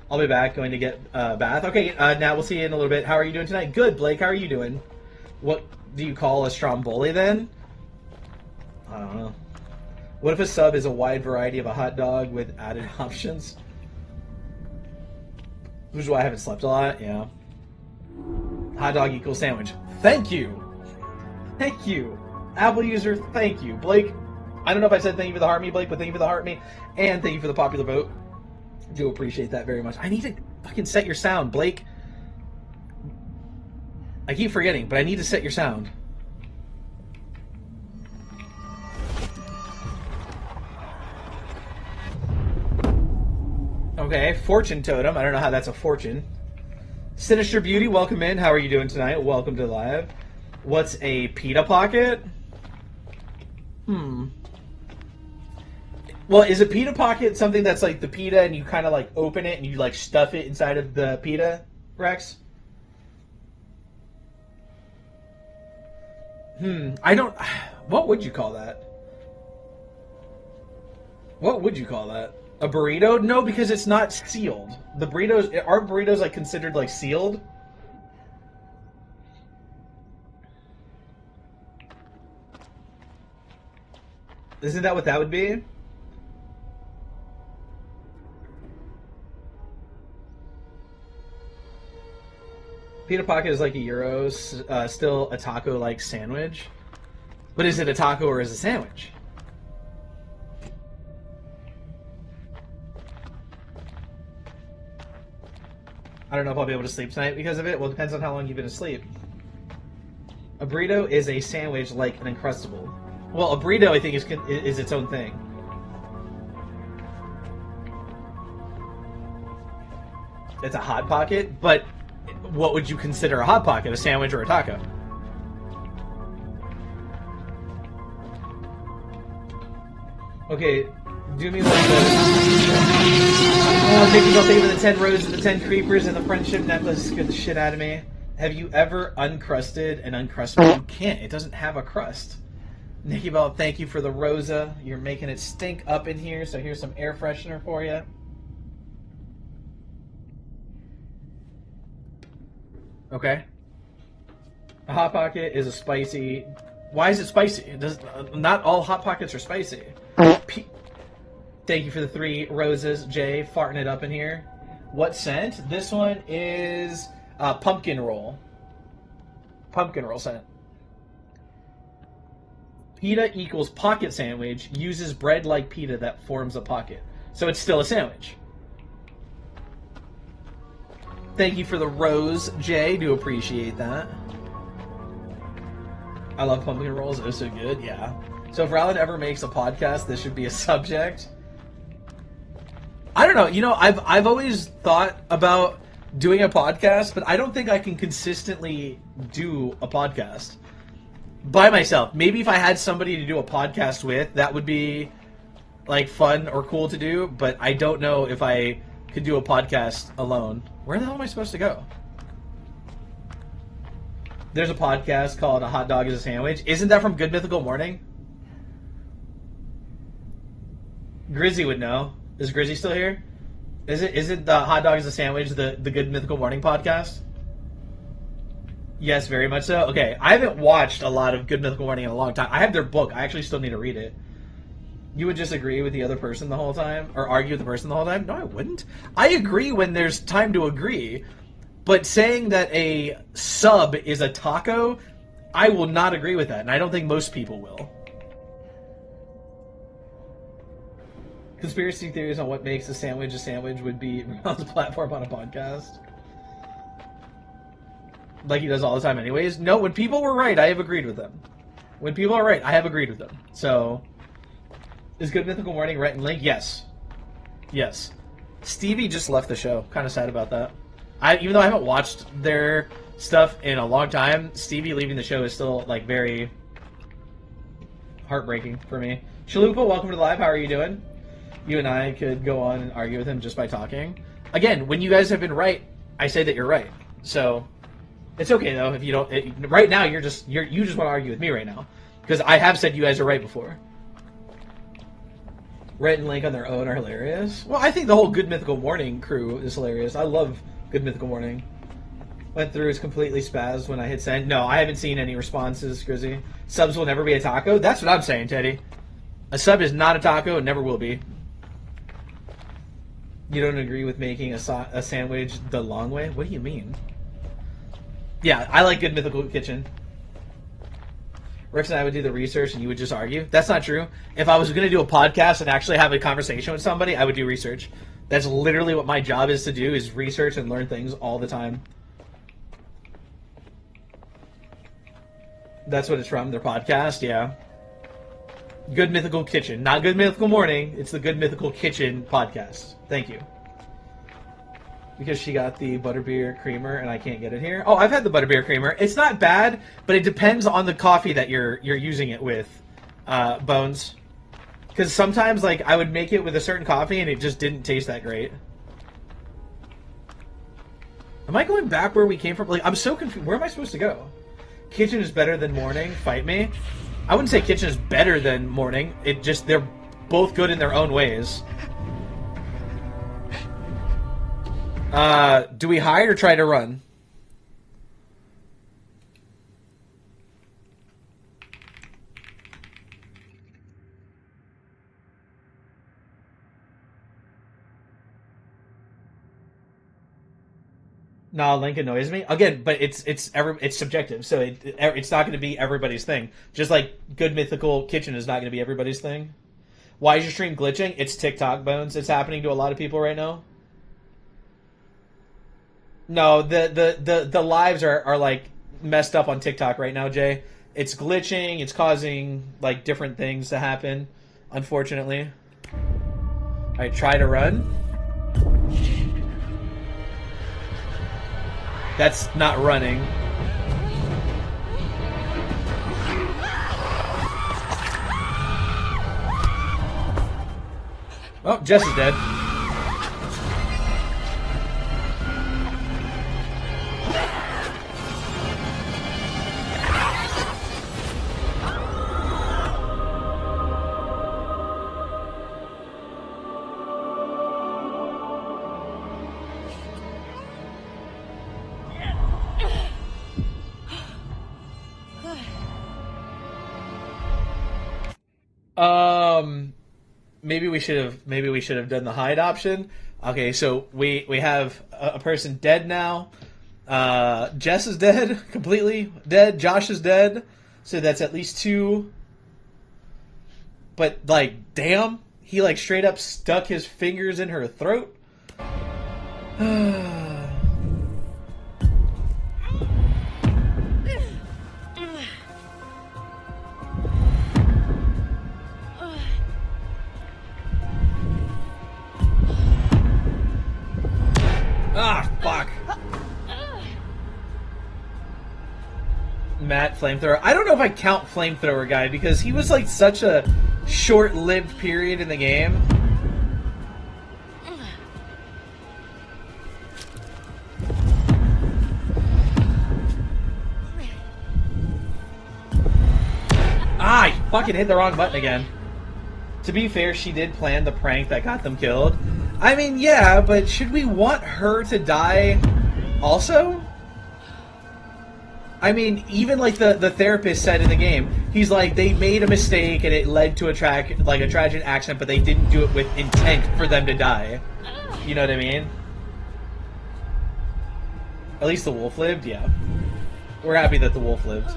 A: I'll be back, going to get a bath. Okay, now we'll see you in a little bit. How are you doing tonight? Good, Blake. How are you doing? What do you call a stromboli then? I don't know. What if a sub is a wide variety of a hot dog with added options? Which is why I haven't slept a lot, yeah. Hot dog equals sandwich. Thank you! Thank you! Apple user, thank you. Blake, I don't know if I said thank you for the heart me, Blake, but thank you for the heart me. And thank you for the popular vote. I do appreciate that very much. I need to fucking set your sound, Blake. I keep forgetting, but I need to set your sound. Okay, fortune totem. I don't know how that's a fortune. Sinister Beauty, welcome in. How are you doing tonight? Welcome to live. What's a pita pocket? Well, is a pita pocket something that's like the pita and you kind of like open it and you like stuff it inside of the pita, Rex? I don't... What would you call that? What would you call that? A burrito? No, because it's not sealed. The burritos... Aren't burritos like considered like sealed? Isn't that what that would be? Pita pocket is like a gyro, still a taco-like sandwich. But is it a taco or is it a sandwich? I don't know if I'll be able to sleep tonight because of it. Well, it depends on how long you've been asleep. A burrito is a sandwich like an Uncrustable. Well, a burrito, I think, is its own thing. It's a Hot Pocket, but what would you consider a Hot Pocket? A sandwich or a taco? Okay, do me like this. Oh, thank you for the 10 roses, the 10 creepers, and the friendship necklace. Scared the shit out of me. Have you ever uncrusted an Uncrustable? You can't. It doesn't have a crust. Nikki Bell, thank you for the Rosa. You're making it stink up in here, so here's some air freshener for you. Okay. A Hot Pocket is a spicy... Why is it spicy? It does... Not all Hot Pockets are spicy. Thank you for the 3 roses, Jay. Farting it up in here. What scent? This one is pumpkin roll. Pumpkin roll scent. Pita equals pocket sandwich. Uses bread like pita that forms a pocket. So it's still a sandwich. Thank you for the rose, Jay. Do appreciate that. I love pumpkin rolls. They're so good. Yeah. So if Rylan ever makes a podcast, this should be a subject. I don't know. You know, I've always thought about doing a podcast, but I don't think I can consistently do a podcast by myself. Maybe if I had somebody to do a podcast with, that would be like fun or cool to do, but I don't know if I could do a podcast alone. Where the hell am I supposed to go? There's a podcast called A Hot Dog is a Sandwich. Isn't that from Good Mythical Morning? Grizzy would know. Is Grizzy still here? Isn't the Hot Dog is a Sandwich the Good Mythical Morning podcast? Yes, very much so. Okay, I haven't watched a lot of Good Mythical Morning in a long time. I have their book. I actually still need to read it. You would just agree with the other person the whole time? Or argue with the person the whole time? No, I wouldn't. I agree when there's time to agree. But saying that a sub is a taco, I will not agree with that. And I don't think most people will. Conspiracy theories on what makes a sandwich would be on the platform on a podcast. Like he does all the time anyways. No, when people were right, I have agreed with them. When people are right, I have agreed with them. So, is Good Mythical Morning Rhett and Link? Yes. Yes. Stevie just left the show. Kind of sad about that. Even though I haven't watched their stuff in a long time, Stevie leaving the show is still, like, very heartbreaking for me. Chalupa, welcome to the live. How are you doing? You and I could go on and argue with him just by talking. Again, when you guys have been right, I say that you're right. So, it's okay, though, if you don't... right now, you just want to argue with me right now. Because I have said you guys are right before. Rhett and Link on their own are hilarious. Well, I think the whole Good Mythical Morning crew is hilarious. I love Good Mythical Morning. Went through, is completely spazzed when I hit send. No, I haven't seen any responses, Grizzy. Subs will never be a taco? That's what I'm saying, Teddy. A sub is not a taco and never will be. You don't agree with making a sandwich the long way? What do you mean? Yeah, I like Good Mythical Kitchen. Rex and I would do the research and you would just argue. That's not true. If I was going to do a podcast and actually have a conversation with somebody, I would do research. That's literally what my job is to do, is research and learn things all the time. That's what it's from, their podcast, yeah. Good Mythical Kitchen. Not Good Mythical Morning. It's the Good Mythical Kitchen podcast. Thank you. Because she got the butterbeer creamer and I can't get it here. Oh, I've had the butterbeer creamer. It's not bad, but it depends on the coffee that you're using it with, Bones. Because sometimes, like, I would make it with a certain coffee and it just didn't taste that great. Am I going back where we came from? Like, I'm so confused. Where am I supposed to go? Kitchen is better than morning. Fight me. I wouldn't say kitchen is better than morning. It just, they're both good in their own ways. Do we hide or try to run? No, Link annoys me again, but it's subjective, so it's not going to be everybody's thing. Just like Good Mythical Kitchen is not going to be everybody's thing. Why is your stream glitching? It's TikTok, Bones. It's happening to a lot of people right now. No, the lives are like messed up on TikTok right now, Jay. It's glitching. It's causing like different things to happen, unfortunately. All right, try to run. That's not running. Oh, Jess is dead. maybe we should have done the hide option. Okay, so we have a person dead now. Jess is dead, completely dead. Josh is dead, so that's at least 2. But like, damn, he like straight up stuck his fingers in her throat. Ah, fuck. Matt Flamethrower. I don't know if I count Flamethrower guy because he was like such a short-lived period in the game. Ah, I fucking hit the wrong button again. To be fair, she did plan the prank that got them killed. I mean, yeah, but should we want her to die also? I mean, even like the therapist said in the game, he's like, they made a mistake and it led to a tragic accident, but they didn't do it with intent for them to die. You know what I mean? At least the wolf lived, yeah. We're happy that the wolf lived.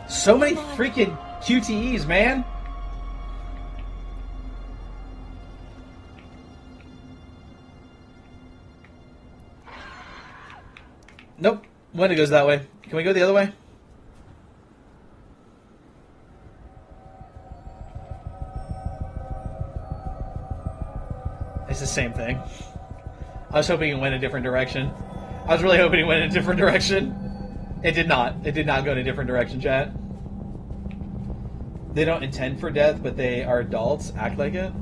A: So many freaking QTEs, man. Nope. Wendy goes that way. Can we go the other way? It's the same thing. I was hoping it went a different direction. I was really hoping it went in a different direction. It did not. It did not go in a different direction, chat. They don't intend for death, but they are adults, act like it.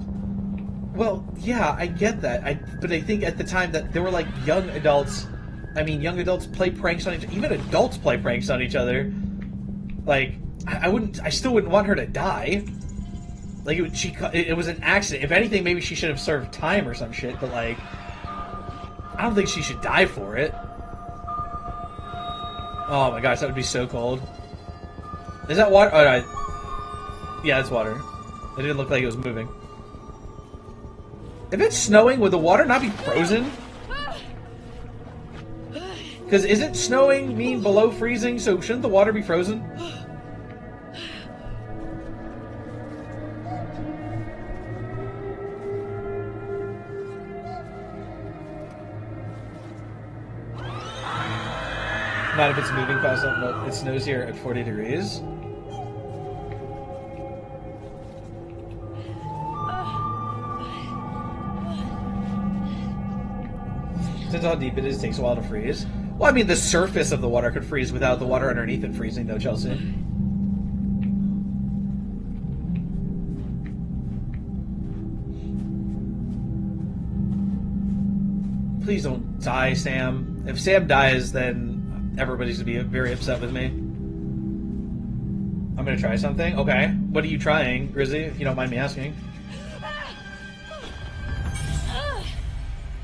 A: Well, yeah, I get that. But I think at the time that they were like young adults. I mean, young adults play pranks on each other. Even adults play pranks on each other. Like, I still wouldn't want her to die. Like, it was an accident. If anything, maybe she should have served time or some shit. But like, I don't think she should die for it. Oh my gosh, that would be so cold. Is that water? Oh, no. Yeah, it's water. It didn't look like it was moving. If it's snowing, would the water not be frozen? Because isn't snowing mean below freezing, so shouldn't the water be frozen? Not if it's moving fast enough. No, it snows here at 40 degrees. Depends how deep it is, it takes a while to freeze. Well, I mean, the surface of the water could freeze without the water underneath it freezing, though, Chelsea. Please don't die, Sam. If Sam dies, then everybody's going to be very upset with me. I'm going to try something. Okay. What are you trying, Grizzy, if you don't mind me asking?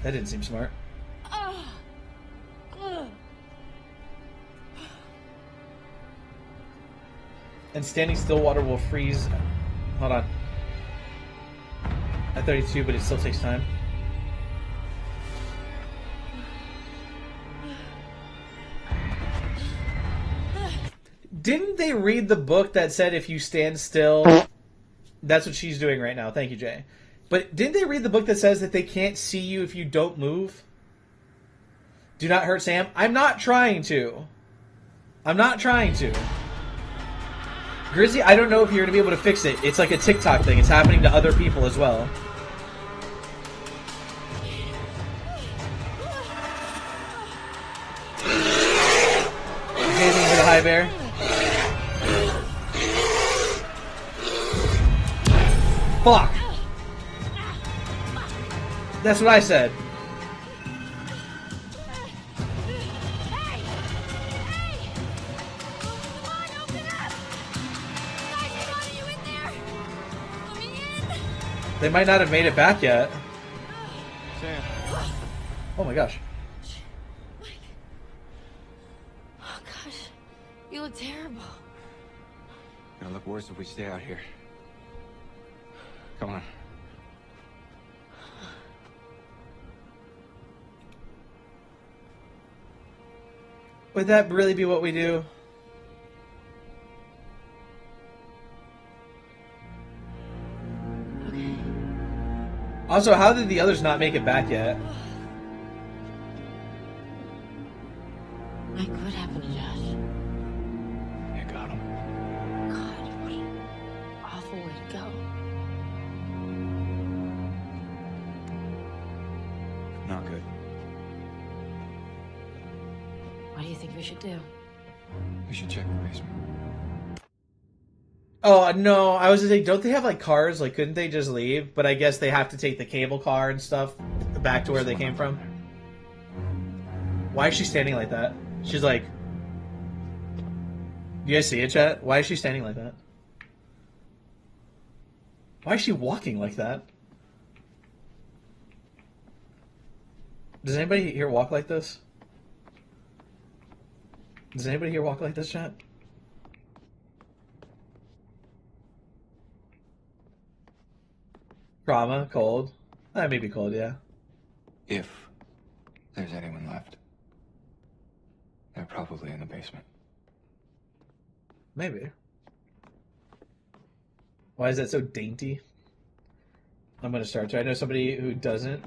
A: That didn't seem smart. And standing still water will freeze. Hold on. At 32, but it still takes time. Didn't they read the book that said if you stand still... That's what she's doing right now. Thank you, Jay. But didn't they read the book that says that they can't see you if you don't move? Do not hurt Sam. I'm not trying to. I'm not trying to. Grizzy, I don't know if you're going to be able to fix it. It's like a TikTok thing. It's happening to other people as well. Anything for the high bear? Fuck! That's what I said. They might not have made it back yet.
H: Sam.
A: Oh my gosh.
D: Oh gosh, you look terrible.
H: It'll look worse if we stay out here. Come on.
A: Would that really be what we do? Also, how did the others not make it back yet?
C: Mike, what happened to Josh?
H: You got him.
C: God, what an awful way to go.
H: Not good.
C: What do you think we should do?
H: We should check the basement.
A: Oh, no, I was thinking, don't they have, like, cars? Like, couldn't they just leave? But I guess they have to take the cable car and stuff back to where they came from. Why is she standing like that? She's like... You guys see it, chat? Why is she standing like that? Why is she walking like that? Does anybody here walk like this? Does anybody here walk like this, chat? Trauma, cold. Maybe cold, yeah.
H: If there's anyone left, they're probably in the basement.
A: Maybe. Why is that so dainty? I'm gonna start. So I know somebody who doesn't.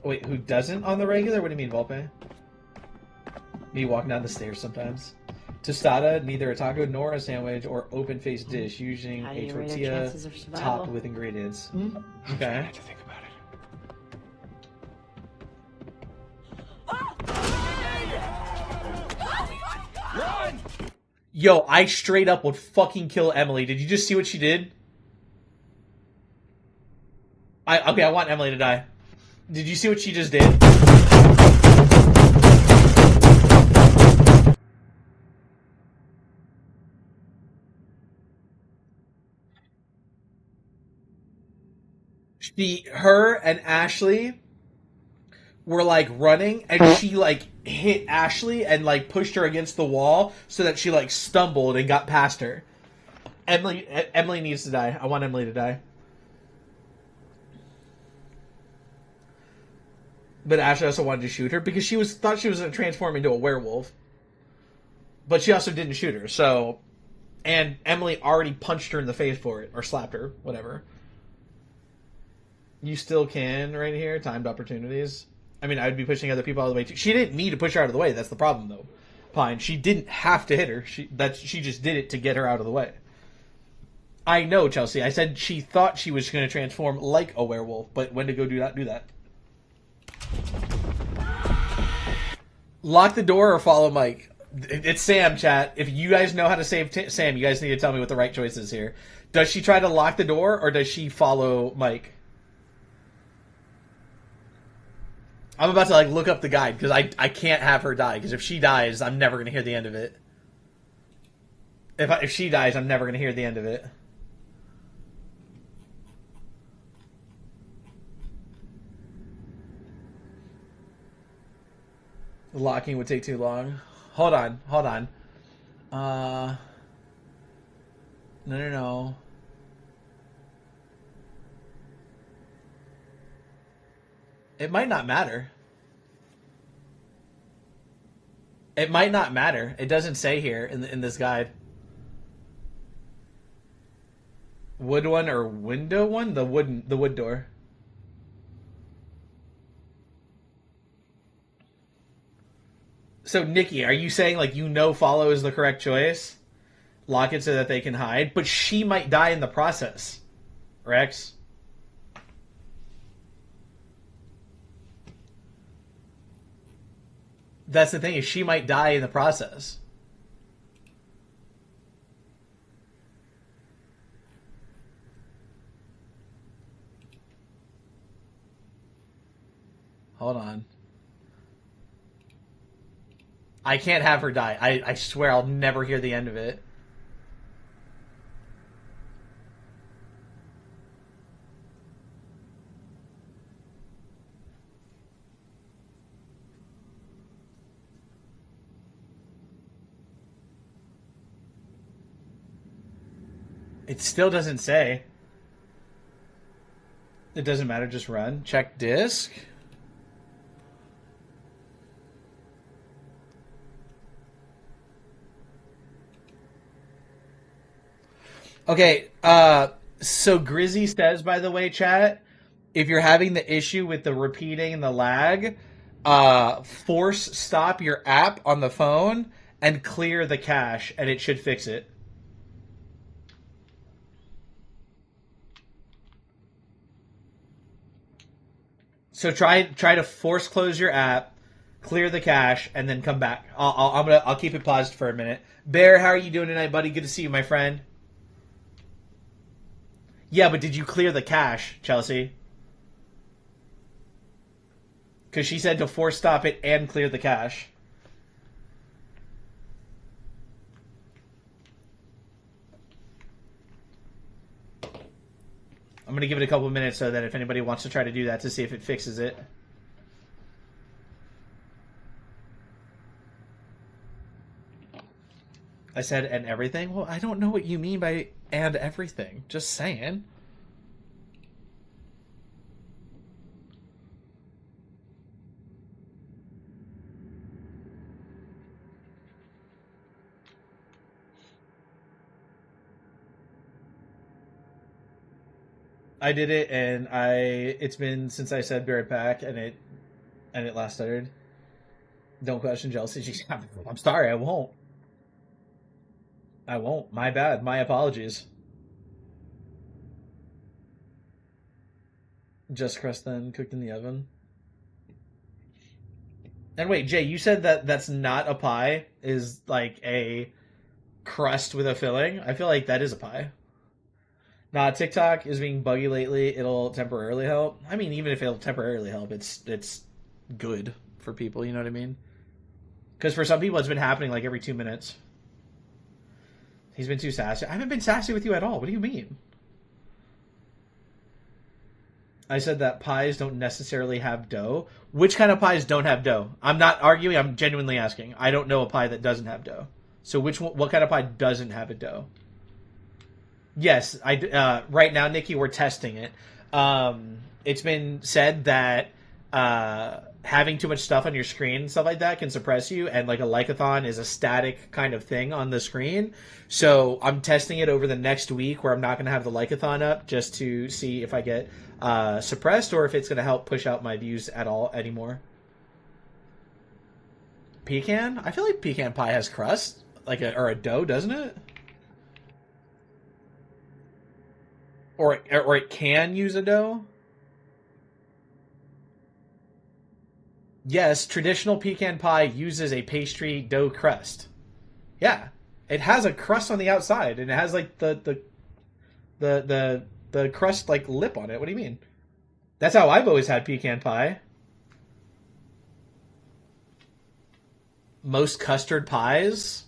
A: Wait, who doesn't on the regular? What do you mean, Volpe? Me walking down the stairs sometimes. Tostada, neither a taco nor a sandwich or open-faced dish using
C: How do
A: a
C: you rate our
A: tortilla
C: chances of survival?
A: topped with ingredients. Okay.
H: I had to think about it.
J: Run!
A: Yo, I straight up would fucking kill Emily. Did you just see what she did? Okay, I want Emily to die. Did you see what she just did? Her and Ashley were like running, and she like hit Ashley and like pushed her against the wall so that she like stumbled and got past her. Emily needs to die. I want Emily to die. But Ashley also wanted to shoot her because she thought she was going to transform into a werewolf. But she also didn't shoot her, so... And Emily already punched her in the face for it, or slapped her, whatever. You still can right here, timed opportunities. I mean, I would be pushing other people out of the way too. She didn't need to push her out of the way, that's the problem though. Pine, she didn't have to hit her. She just did it to get her out of the way. I know, Chelsea. I said she thought she was going to transform like a werewolf, but when to go do that. Lock the door or follow Mike. It's Sam, chat. If you guys know how to save Sam, you guys need to tell me what the right choice is here. Does she try to lock the door or does she follow Mike? I'm about to like look up the guide because I can't have her die, because if she dies, I'm never going to hear the end of it. If she dies, I'm never going to hear the end of it. The locking would take too long. Hold on. No. It might not matter. It might not matter. It doesn't say here in this guide. Wood one or window one? The wood door. So, Nikki, are you saying, like, follow is the correct choice? Lock it so that they can hide? But she might die in the process. Rex? That's the thing, is she might die in the process. Hold on. I can't have her die. I swear I'll never hear the end of it. It still doesn't say. It doesn't matter, just run. Check disk. Okay, so Grizzy says, by the way, chat, if you're having the issue with the repeating and the lag, force stop your app on the phone and clear the cache, and it should fix it. So try to force close your app, clear the cache, and then come back. I'll keep it paused for a minute. Bear, how are you doing tonight, buddy? Good to see you, my friend. Yeah, but did you clear the cache, Chelsea? Because she said to force stop it and clear the cache. I'm going to give it a couple of minutes so that if anybody wants to try to do that to see if it fixes it. I said, and everything? Well, I don't know what you mean by and everything. Just saying. I did it, and it's been since I said be right back, and it last stuttered. Don't question jealousy. I'm sorry, I won't. I won't. My bad. My apologies. Just crust then cooked in the oven. And wait, Jay, you said that that's not a pie, is like a crust with a filling? I feel like that is a pie. Nah, TikTok is being buggy lately. It'll temporarily help. I mean, even if it'll temporarily help, it's good for people, you know what I mean? Because for some people, it's been happening like every 2 minutes. He's been too sassy. I haven't been sassy with you at all. What do you mean? I said that pies don't necessarily have dough. Which kind of pies don't have dough? I'm not arguing. I'm genuinely asking. I don't know a pie that doesn't have dough. So what kind of pie doesn't have a dough? Yes, right now, Nikki, we're testing it. It's been said that having too much stuff on your screen and stuff like that can suppress you, and like a lycathon is a static kind of thing on the screen. So I'm testing it over the next week where I'm not going to have the lycathon up just to see if I get suppressed or if it's going to help push out my views at all anymore. Pecan? I feel like pecan pie has crust, or a dough, doesn't it? Or it can use a dough? Yes, traditional pecan pie uses a pastry dough crust. Yeah, it has a crust on the outside, and it has like the crust like lip on it. What do you mean? That's how I've always had pecan pie. Most custard pies,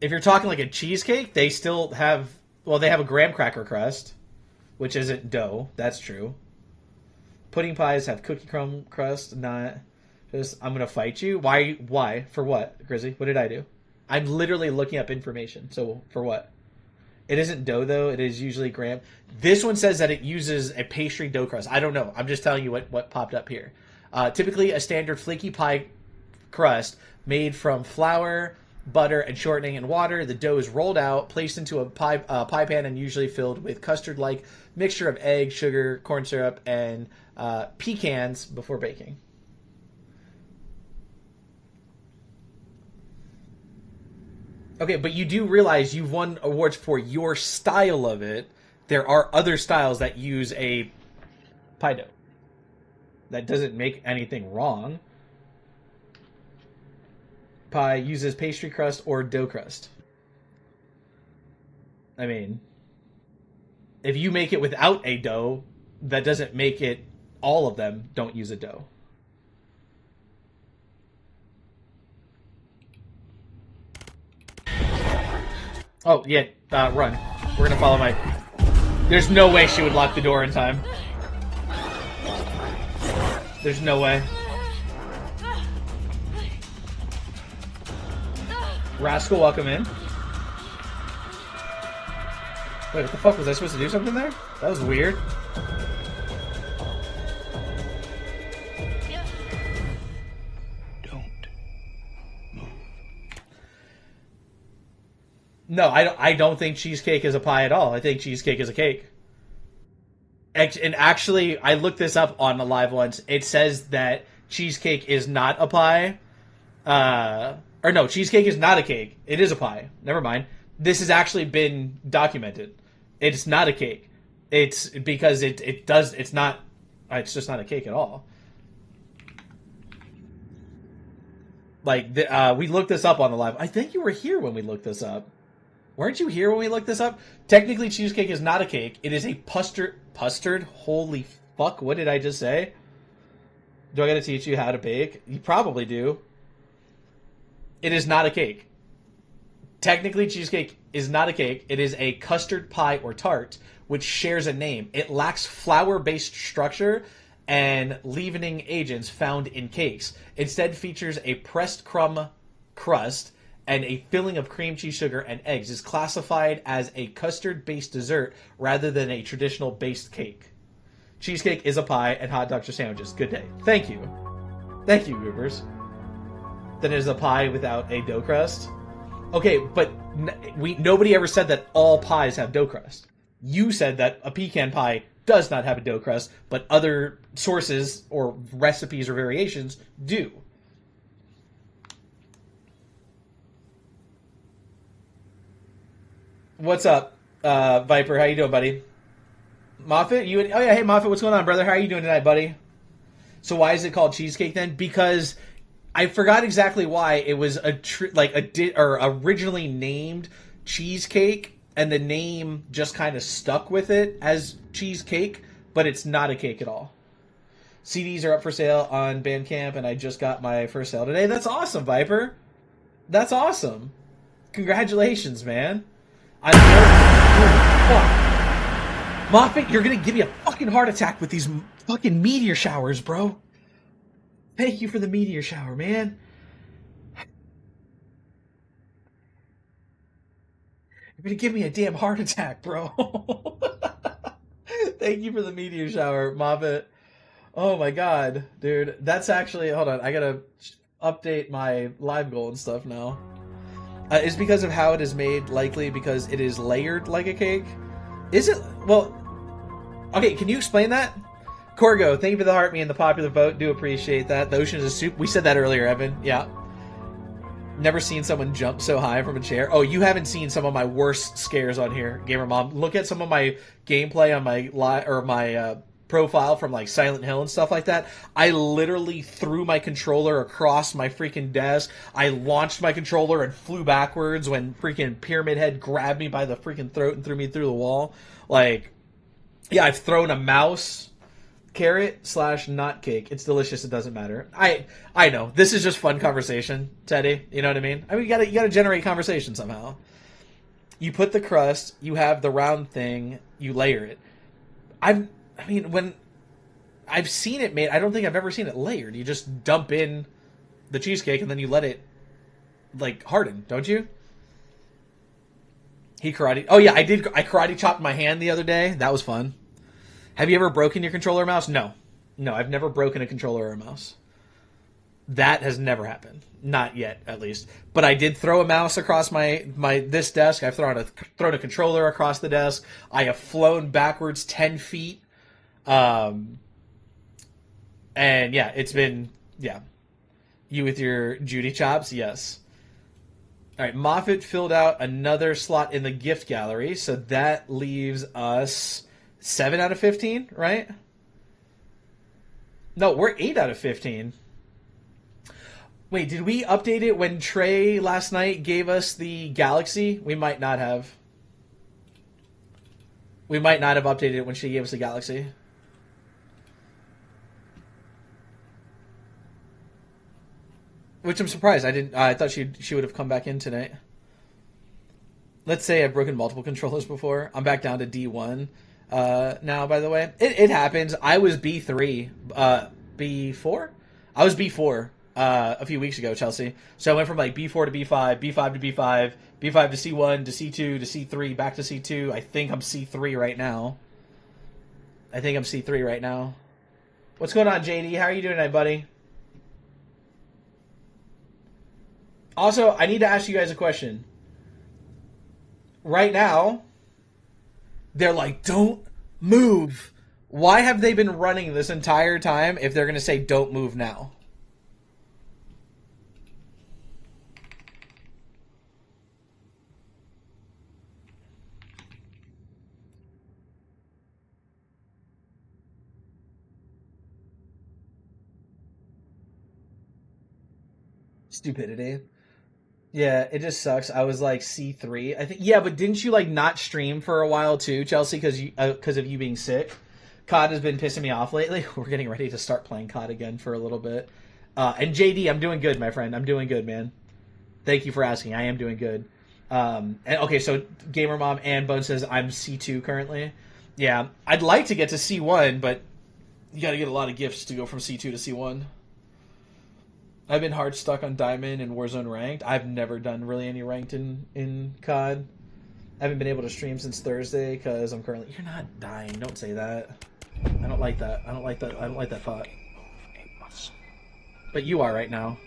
A: if you're talking like a cheesecake, they still have. Well, they have a graham cracker crust, which isn't dough. That's true. Pudding pies have cookie crumb crust. Not just, I'm going to fight you. Why? Why? For what, Grizzy? What did I do? I'm literally looking up information. So, for what? It isn't dough, though. It is usually graham. This one says that it uses a pastry dough crust. I don't know. I'm just telling you what popped up here. Typically, a standard flaky pie crust made from flour, butter, and shortening and water. The dough is rolled out, placed into a pie pan, and usually filled with custard-like mixture of egg, sugar, corn syrup, and pecans before baking. Okay, but you do realize you've won awards for your style of it. There are other styles that use a pie dough. That doesn't make anything wrong. Pie uses pastry crust or dough crust. I mean, if you make it without a dough, that doesn't make it all of them don't use a dough. Oh, yeah, run. We're gonna follow my... There's no way she would lock the door in time. There's no way. Rascal, welcome in. Wait, what the fuck? Was I supposed to do something there? That was weird. No, I don't think cheesecake is a pie at all. I think cheesecake is a cake. And actually, I looked this up on the live once. It says that cheesecake is not a pie. Or no, cheesecake is not a cake. It is a pie. Never mind. This has actually been documented. It's not a cake. It's because it's just not a cake at all. Like, we looked this up on the live. I think you were here when we looked this up. Weren't you here when we looked this up? Technically, cheesecake is not a cake. It is a pustard? Holy fuck, what did I just say? Do I gotta teach you how to bake? You probably do. It is not a cake. Technically, cheesecake is not a cake. It is a custard pie or tart, which shares a name. It lacks flour-based structure and leavening agents found in cakes. Instead features a pressed crumb crust and a filling of cream cheese, sugar, and eggs. Is classified as a custard-based dessert rather than a traditional based cake. Cheesecake is a pie, and hot dogs are sandwiches. Good day. Thank you. Thank you, Goobers. Then it is a pie without a dough crust. Okay, but nobody ever said that all pies have dough crust. You said that a pecan pie does not have a dough crust, but other sources or recipes or variations do. What's up, Viper? How you doing, buddy? Moffat? Oh yeah, hey Moffat, what's going on, brother? How are you doing tonight, buddy? So why is it called cheesecake then? Because I forgot exactly why. It was originally named cheesecake, and the name just kind of stuck with it as cheesecake, but it's not a cake at all. CDs are up for sale on Bandcamp, and I just got my first sale today. That's awesome, Viper. That's awesome. Congratulations, man. Moffat, you're gonna give me a fucking heart attack with these fucking meteor showers, bro. Thank you for the meteor shower, man. You're gonna give me a damn heart attack, bro. Thank you for the meteor shower, Moffat. Oh my god, dude. That's actually... Hold on, I gotta update my live goal and stuff now. It's because of how it is made, likely because it is layered like a cake. Is it? Well, okay, can you explain that? Corgo, thank you for the heart me and the popular vote. Do appreciate that. The ocean is a soup. We said that earlier, Evan. Yeah. Never seen someone jump so high from a chair. Oh, you haven't seen some of my worst scares on here, Gamer Mom. Look at some of my gameplay on my profile from like Silent Hill and stuff like that. I literally threw my controller across my freaking desk. I launched my controller and flew backwards when freaking Pyramid Head grabbed me by the freaking throat and threw me through the wall. Like, yeah, I've thrown a mouse. Carrot/not cake. It's delicious. It doesn't matter. I know. This is just fun conversation, Teddy. You know what I mean? I mean, you gotta generate conversation somehow. You put the crust. You have the round thing. You layer it. I mean, when I've seen it made, I don't think I've ever seen it layered. You just dump in the cheesecake and then you let it like harden, don't you? He karate. Oh yeah, I did. I karate chopped my hand the other day. That was fun. Have you ever broken your controller or mouse? No. No, I've never broken a controller or a mouse. That has never happened. Not yet, at least. But I did throw a mouse across this desk. I've thrown a controller across the desk. I have flown backwards 10 feet. And yeah, it's been, yeah. You with your Judy chops? Yes. All right, Moffat filled out another slot in the gift gallery, so that leaves us 7 out of 15, right? No, we're 8 out of 15. Wait, did we update it when Trey last night gave us the Galaxy? We might not have. We might not have updated it when she gave us the Galaxy. Which I'm surprised. I thought she would have come back in tonight. Let's say I've broken multiple controllers before. I'm back down to D1 now, by the way. It happens. I was B3. B4? I was B4 a few weeks ago, Chelsea. So I went from like B4 to B5, B5 to B5, B5 to C1 to C2 to C3, back to C2. I think I'm C3 right now. What's going on, JD? How are you doing tonight, buddy? Also, I need to ask you guys a question. Right now, they're like, don't move. Why have they been running this entire time if they're going to say don't move now? Stupidity. Yeah, it just sucks. I was like C3, I think. Yeah, but didn't you like not stream for a while too, Chelsea, because of you being sick? COD has been pissing me off lately. We're getting ready to start playing COD again for a little bit. And JD, I'm doing good, my friend. I'm doing good, man. Thank you for asking. I am doing good. And okay, so Gamer Mom and Bone says I'm C2 currently. Yeah, I'd like to get to C1, but you got to get a lot of gifts to go from C2 to C1. I've been hard stuck on Diamond and Warzone Ranked. I've never done really any Ranked in COD. I haven't been able to stream since Thursday because I'm currently... You're not dying. Don't say that. I don't like that. I don't like that thought. But you are right now.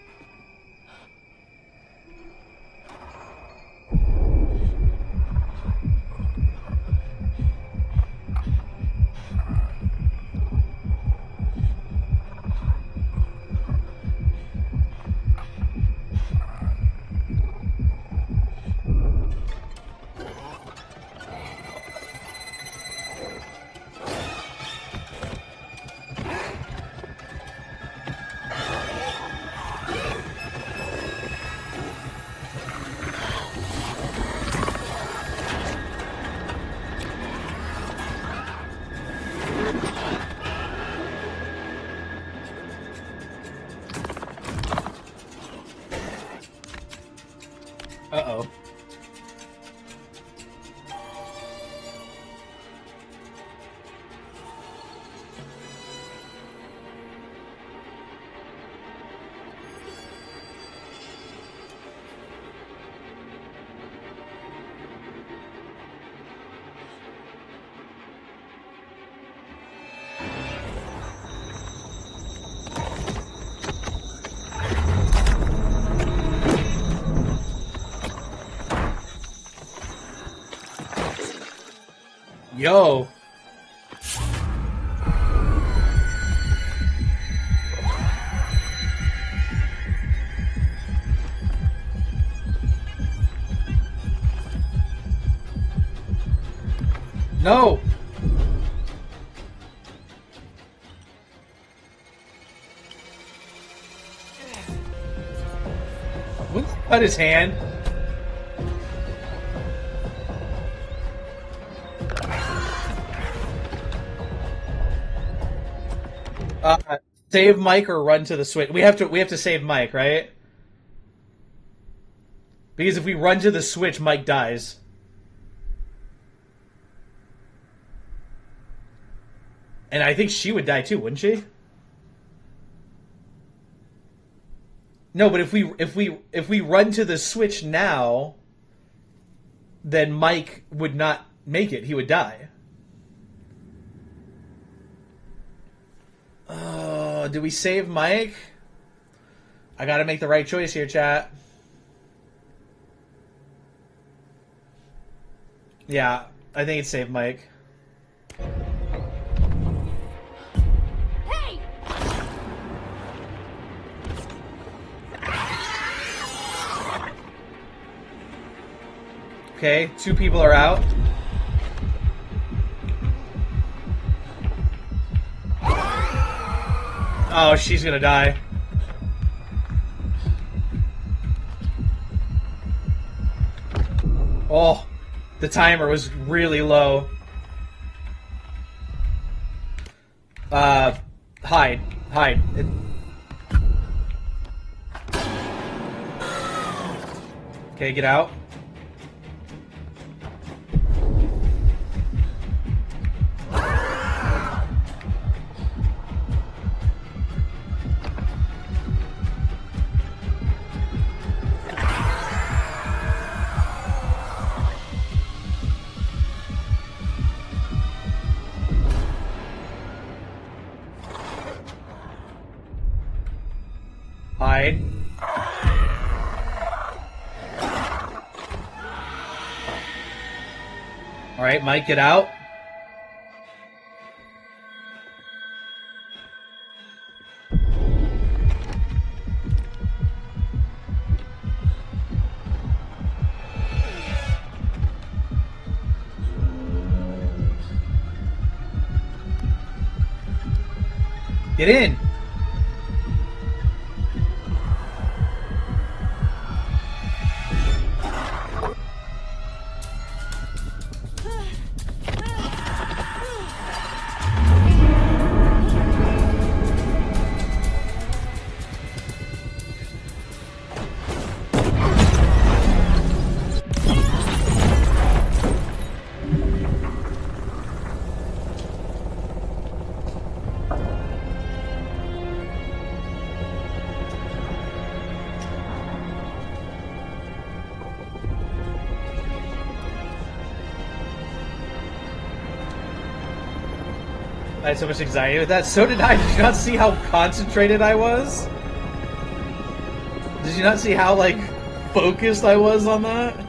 A: Uh-oh. Yo. No. Wouldn't he cut his hand? Save Mike or run to the switch. We have to save Mike, right? Because if we run to the switch, Mike dies. And I think she would die too, wouldn't she? No, but if we run to the switch now, then Mike would not make it. He would die. Do we save Mike? I gotta make the right choice here, chat. Yeah, I think it's save Mike.
K: Hey!
A: Okay, 2 people are out. Oh, she's gonna die. Oh, the timer was really low. Hide. Okay, get out. All right, Mike, get out. Get in. I had so much anxiety with that. So did I. Did you not see how concentrated I was? Did you not see how, like, focused I was on that?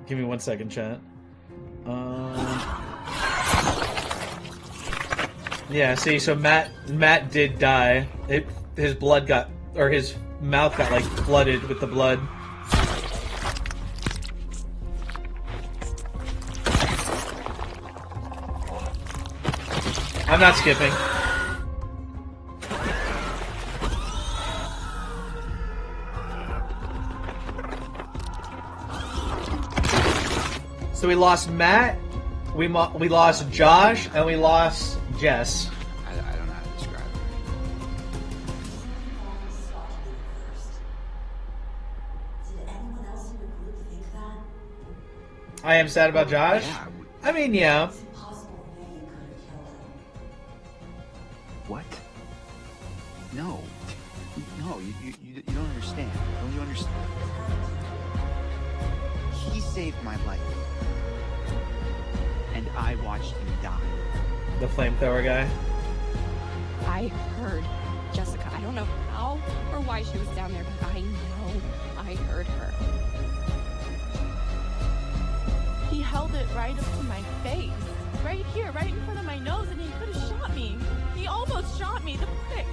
A: Give me 1 second, chat. Yeah, see, so Matt did die. His blood got, or his mouth got, like, flooded with the blood. I'm not skipping. So we lost Matt, we lost Josh, and we lost Jess.
H: I don't know how to describe it.
A: I am sad about Josh.
H: Yeah.
A: I mean, yeah.
M: What? No. No, you don't understand. Don't you understand? He saved my life. And I watched him die.
A: The flamethrower guy.
N: I heard Jessica. I don't know how or why she was down there, but I know I heard her.
O: He held it right up to my face. Right here, right in front of my nose, and he could have shot me. He almost shot me, the prick.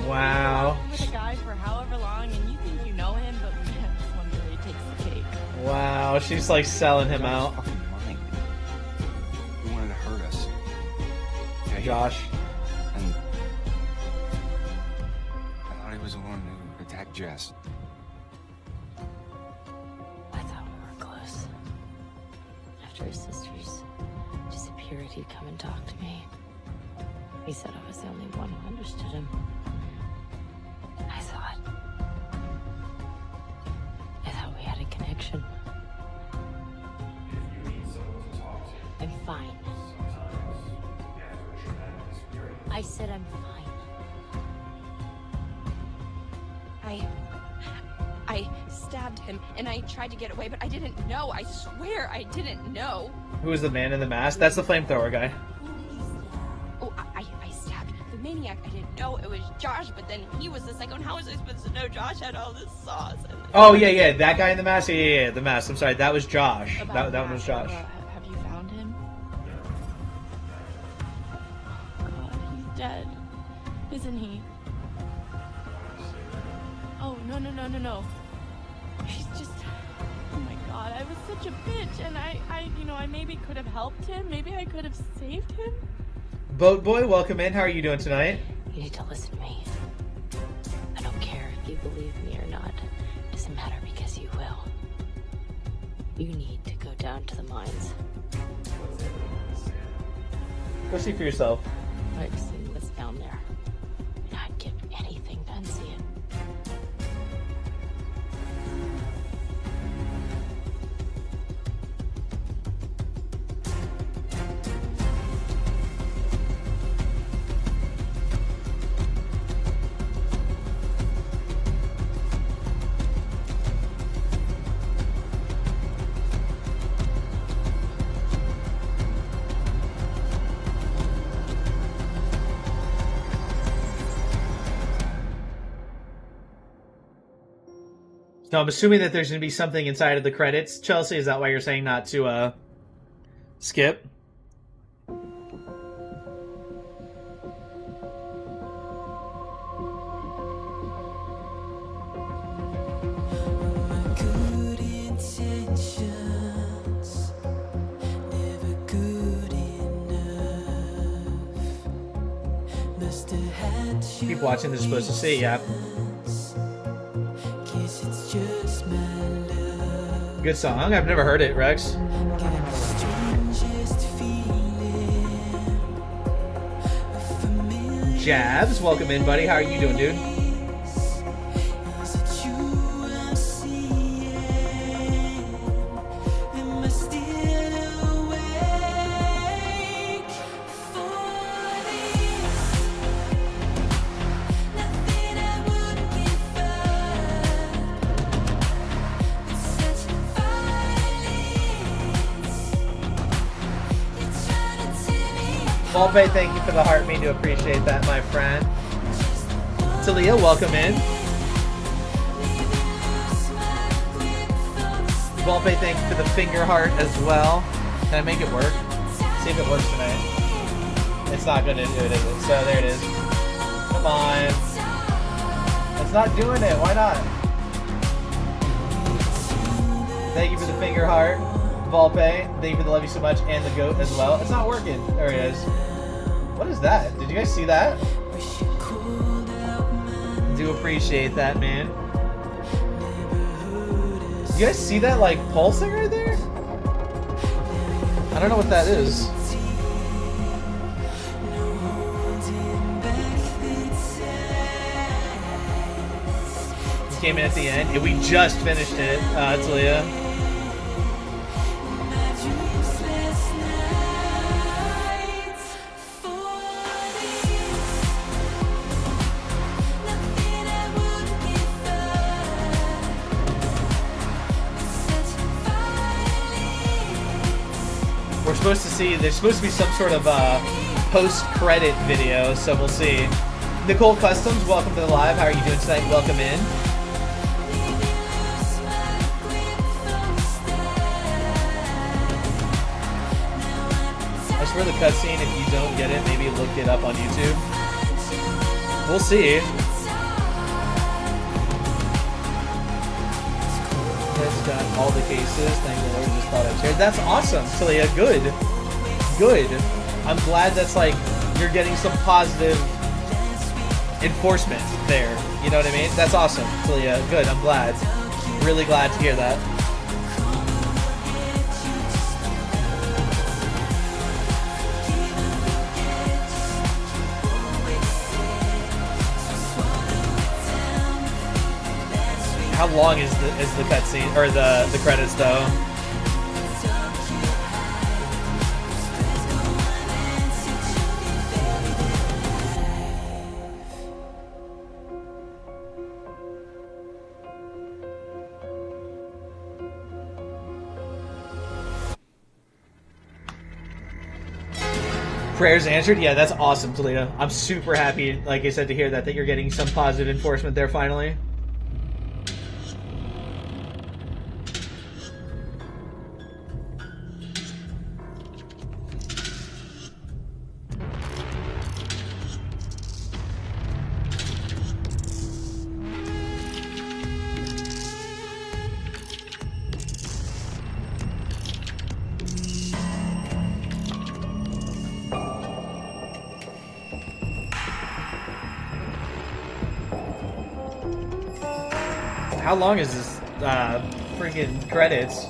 A: Wow.
O: You've been with a guy for however long, and you think you know him, but man, this one really takes the cake.
A: Wow, she's like selling him out.
H: He wanted to hurt us. Yeah,
A: Josh.
H: And I thought he was the one who attacked Jess.
C: I thought we were close. After his sister's disappeared, he'd come and talk to me. He said I was the only one who understood him. I thought we had a connection. I'm fine. I said I'm fine.
N: I stabbed him and I tried to get away, but I didn't know. I swear I didn't know.
A: Who is the man in the mask? That's the flamethrower guy.
N: Oh, I stabbed the maniac. I didn't know it was Josh, but then he was the psycho. And how was I supposed to know Josh had all this sauce? And
A: Oh yeah, that guy in the mask. Yeah, the mask. I'm sorry, that was Josh.
O: About
A: That one was Josh.
O: Have you found him? God, he's dead. Isn't he? Oh, no. He's just... Oh my God, I was such a bitch, and I maybe could have helped him. Maybe I could have saved him.
A: Boat Boy, welcome in. How are you doing tonight?
C: You need to listen to me. I don't care if you believe me or not. It doesn't matter because you will. You need to go down to the mines.
A: Go see for yourself.
C: I'd see what's down there. And I'd give anything to unsee it.
A: So I'm assuming that there's going to be something inside of the credits. Chelsea, is that why you're saying not to skip? Keep watching, they're supposed to see, yeah. Good song. I've never heard it, Rex. Jabs, welcome in, buddy. How are you doing, dude? Volpe, thank you for the heart. Me to appreciate that, my friend. Talia, welcome in. Volpe, thank you for the finger heart as well. Can I make it work? See if it works tonight. It's not going to do it, is it? So there it is. Come on. It's not doing it. Why not? Thank you for the finger heart. Volpe, thank you for the love you so much, and the goat as well. It's not working. There it is. What is that? Did you guys see that? Do appreciate that, man. You guys see that, like, pulsing right there? I don't know what that is. It came in at the end. We just finished it, Talia. Supposed to see, there's supposed to be some sort of post-credit video, so we'll see. Nicole Customs, welcome to the live. How are you doing tonight? Welcome in. I swear the cutscene, if you don't get it, maybe look it up on YouTube. We'll see. Got all the cases. Thank the Lord, just thought I'd share. That's awesome, Talia. Good. Good. I'm glad that's like, you're getting some positive enforcement there. You know what I mean? That's awesome, Talia. Good. I'm glad. Really glad to hear that. How long is the cutscene or the credits though? Prayers answered? Yeah, that's awesome, Talia. I'm super happy, like I said, to hear that you're getting some positive enforcement there finally. How long is this freaking credits?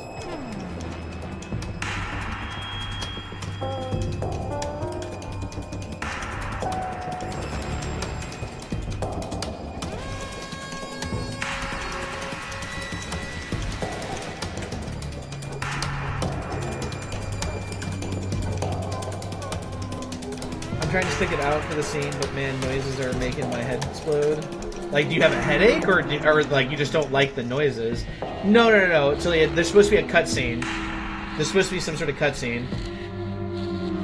A: I'm trying to stick it out for the scene, but man, noises are making my head explode. Like, do you have a headache, or like you just don't like the noises? No. So there's supposed to be a cutscene. There's supposed to be some sort of cutscene.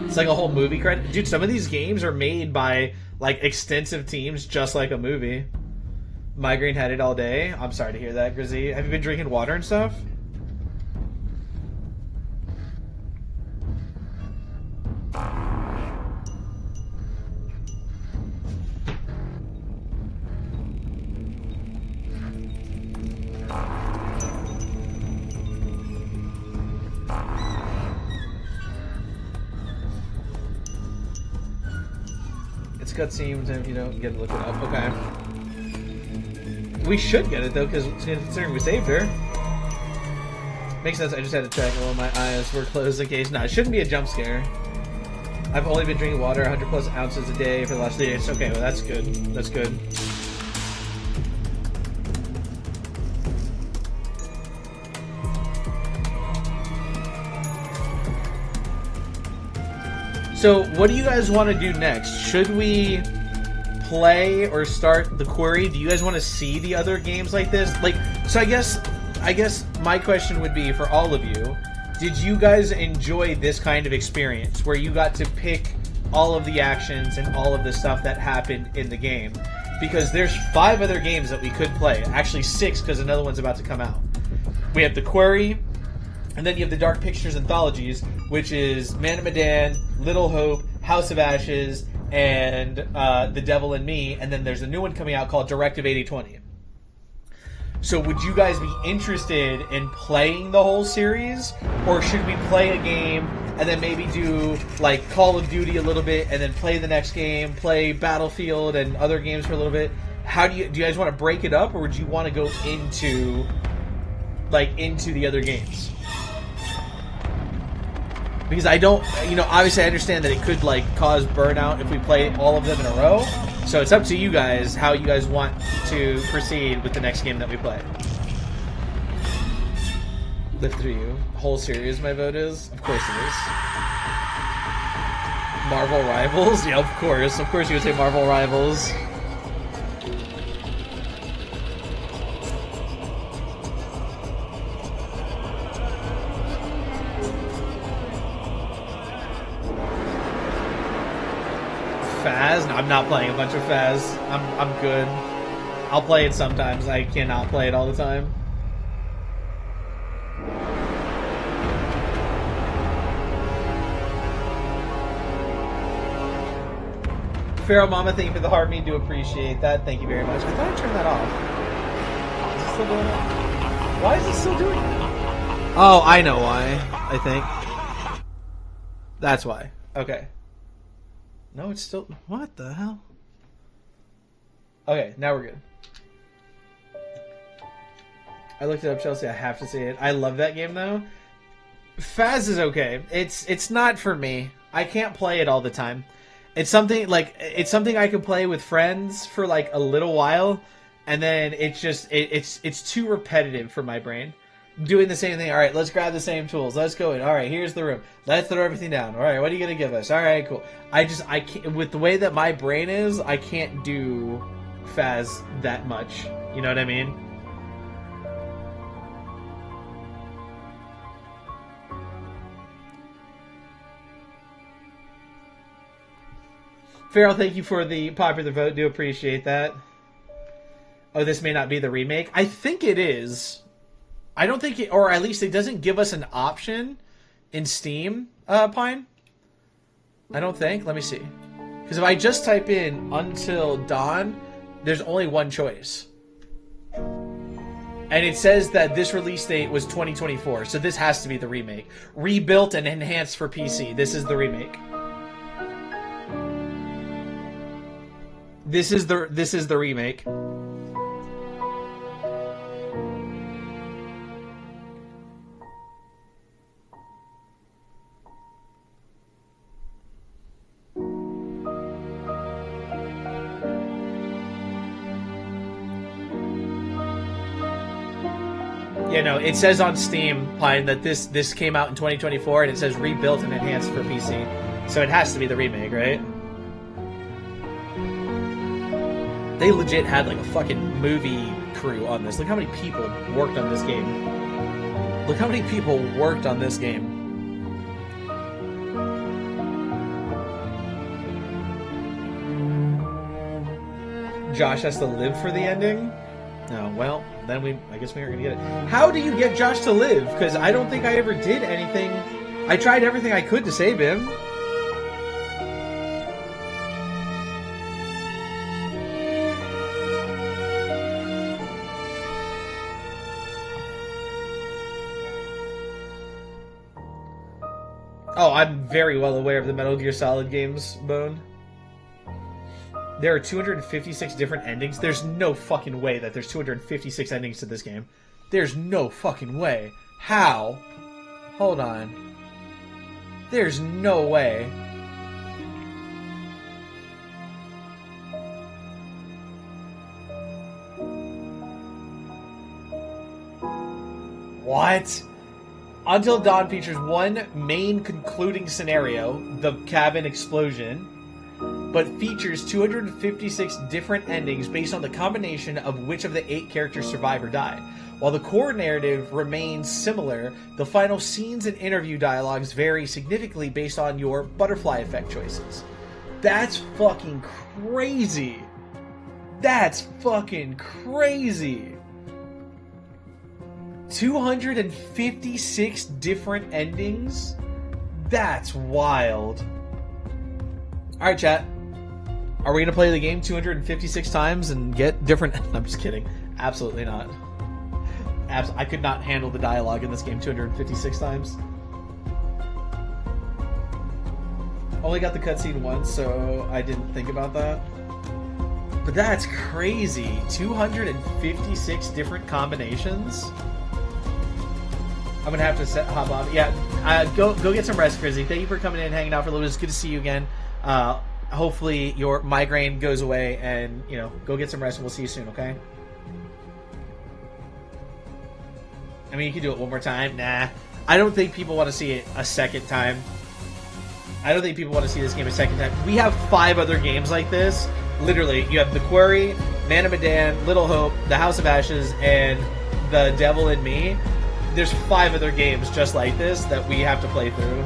A: It's like a whole movie credit. Dude, some of these games are made by like extensive teams, just like a movie. Migraine had it all day. I'm sorry to hear that, Grizzy. Have you been drinking water and stuff? It's cutscenes, and if you don't get it, look it up. Okay. We should get it though, because considering we saved her. Makes sense. I just had to check while my eyes were closed in case. No, it shouldn't be a jump scare. I've only been drinking water 100 plus ounces a day for the last 3 days. Okay, well that's good. That's good. So, what do you guys want to do next? Should we play or start the query? Do you guys want to see the other games like this? Like, so I guess my question would be for all of you, did you guys enjoy this kind of experience where you got to pick all of the actions and all of the stuff that happened in the game? Because there's 5 other games that we could play. Actually 6, because another one's about to come out. We have the query, and then you have the Dark Pictures Anthologies, which is Man of Medan, Little Hope, House of Ashes, and The Devil in Me, and then there's a new one coming out called Directive 8020. So would you guys be interested in playing the whole series? Or should we play a game and then maybe do like Call of Duty a little bit and then play the next game, play Battlefield and other games for a little bit? How do you guys want to break it up, or would you want to go into the other games? Because I don't, obviously I understand that it could, cause burnout if we play all of them in a row. So it's up to you guys how you guys want to proceed with the next game that we play. Live through you. Whole series, my vote is? Of course it is. Marvel Rivals? Yeah, of course. Of course you would say Marvel Rivals. Faz? No, I'm not playing a bunch of Faz. I'm good. I'll play it sometimes. I cannot play it all the time. Pharaoh Mama, thank you for the heart. Me do appreciate that. Thank you very much. I thought I turned that off. Is it still doing it? Why is it still doing it? Oh, I know why. I think. That's why. Okay. No, it's still... What the hell? Okay, now we're good. I looked it up, Chelsea. I have to see it. I love that game, though. Faz is okay. It's not for me. I can't play it all the time. It's something I can play with friends for a little while, and then it's just it's too repetitive for my brain. Doing the same thing. All right, let's grab the same tools. Let's go in. All right, here's the room. Let's throw everything down. All right, what are you gonna give us? All right, cool. I can't, with the way that my brain is, I can't do Faz that much. You know what I mean? Farrell, thank you for the popular vote. Do appreciate that. Oh, this may not be the remake. I think it is. I don't think it, or at least it doesn't give us an option in Steam, Pine. I don't think. Let me see. Because if I just type in Until Dawn, there's only one choice. And it says that this release date was 2024, so this has to be the remake. Rebuilt and enhanced for PC. This is the remake. This is the remake. Yeah, no, it says on Steam, Pine, that this came out in 2024, and it says rebuilt and enhanced for PC. So it has to be the remake, right? They legit had a fucking movie crew on this. Look how many people worked on this game. Look how many people worked on this game. Josh has to live for the ending? No, well, then I guess we aren't gonna get it. How do you get Josh to live? Because I don't think I ever did anything. I tried everything I could to save him. Oh, I'm very well aware of the Metal Gear Solid games, Bone. There are 256 different endings. There's no fucking way that there's 256 endings to this game. There's no fucking way. How? Hold on. There's no way. What? Until Dawn features one main concluding scenario, the cabin explosion, but features 256 different endings based on the combination of which of the 8 characters survive or die. While the core narrative remains similar, the final scenes and interview dialogues vary significantly based on your butterfly effect choices. That's fucking crazy. That's fucking crazy. 256 different endings? That's wild. Alright, chat. Are we going to play the game 256 times and get different... I'm just kidding. Absolutely not. I could not handle the dialogue in this game 256 times. Only got the cutscene once, so I didn't think about that. But that's crazy. 256 different combinations? I'm gonna have to hop on. Yeah, go get some rest, Grizzy. Thank you for coming in and hanging out for a little bit. It's good to see you again. Hopefully your migraine goes away, and go get some rest, and we'll see you soon. Okay? I mean, you can do it one more time. Nah, I don't think people want to see it a second time. I don't think people want to see this game a second time. We have 5 other games like this. Literally, you have The Quarry, Man of Medan, Little Hope, The House of Ashes, and The Devil in Me. There's 5 other games just like this that we have to play through.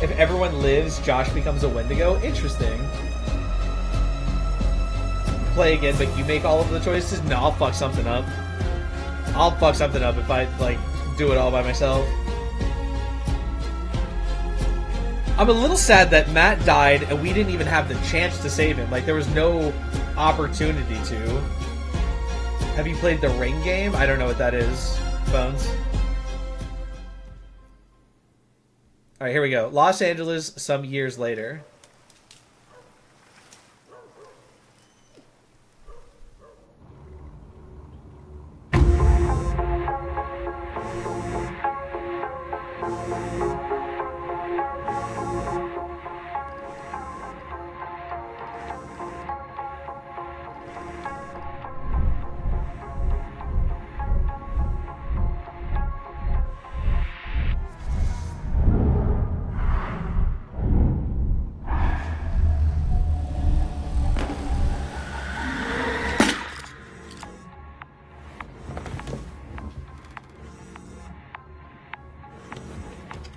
A: If everyone lives, Josh becomes a Wendigo. Interesting. Play again, but you make all of the choices? No, I'll fuck something up. I'll fuck something up if I, do it all by myself. I'm a little sad that Matt died and we didn't even have the chance to save him. There was no opportunity to. Have you played the Ring game? I don't know what that is. Bones. Alright, here we go. Los Angeles, some years later.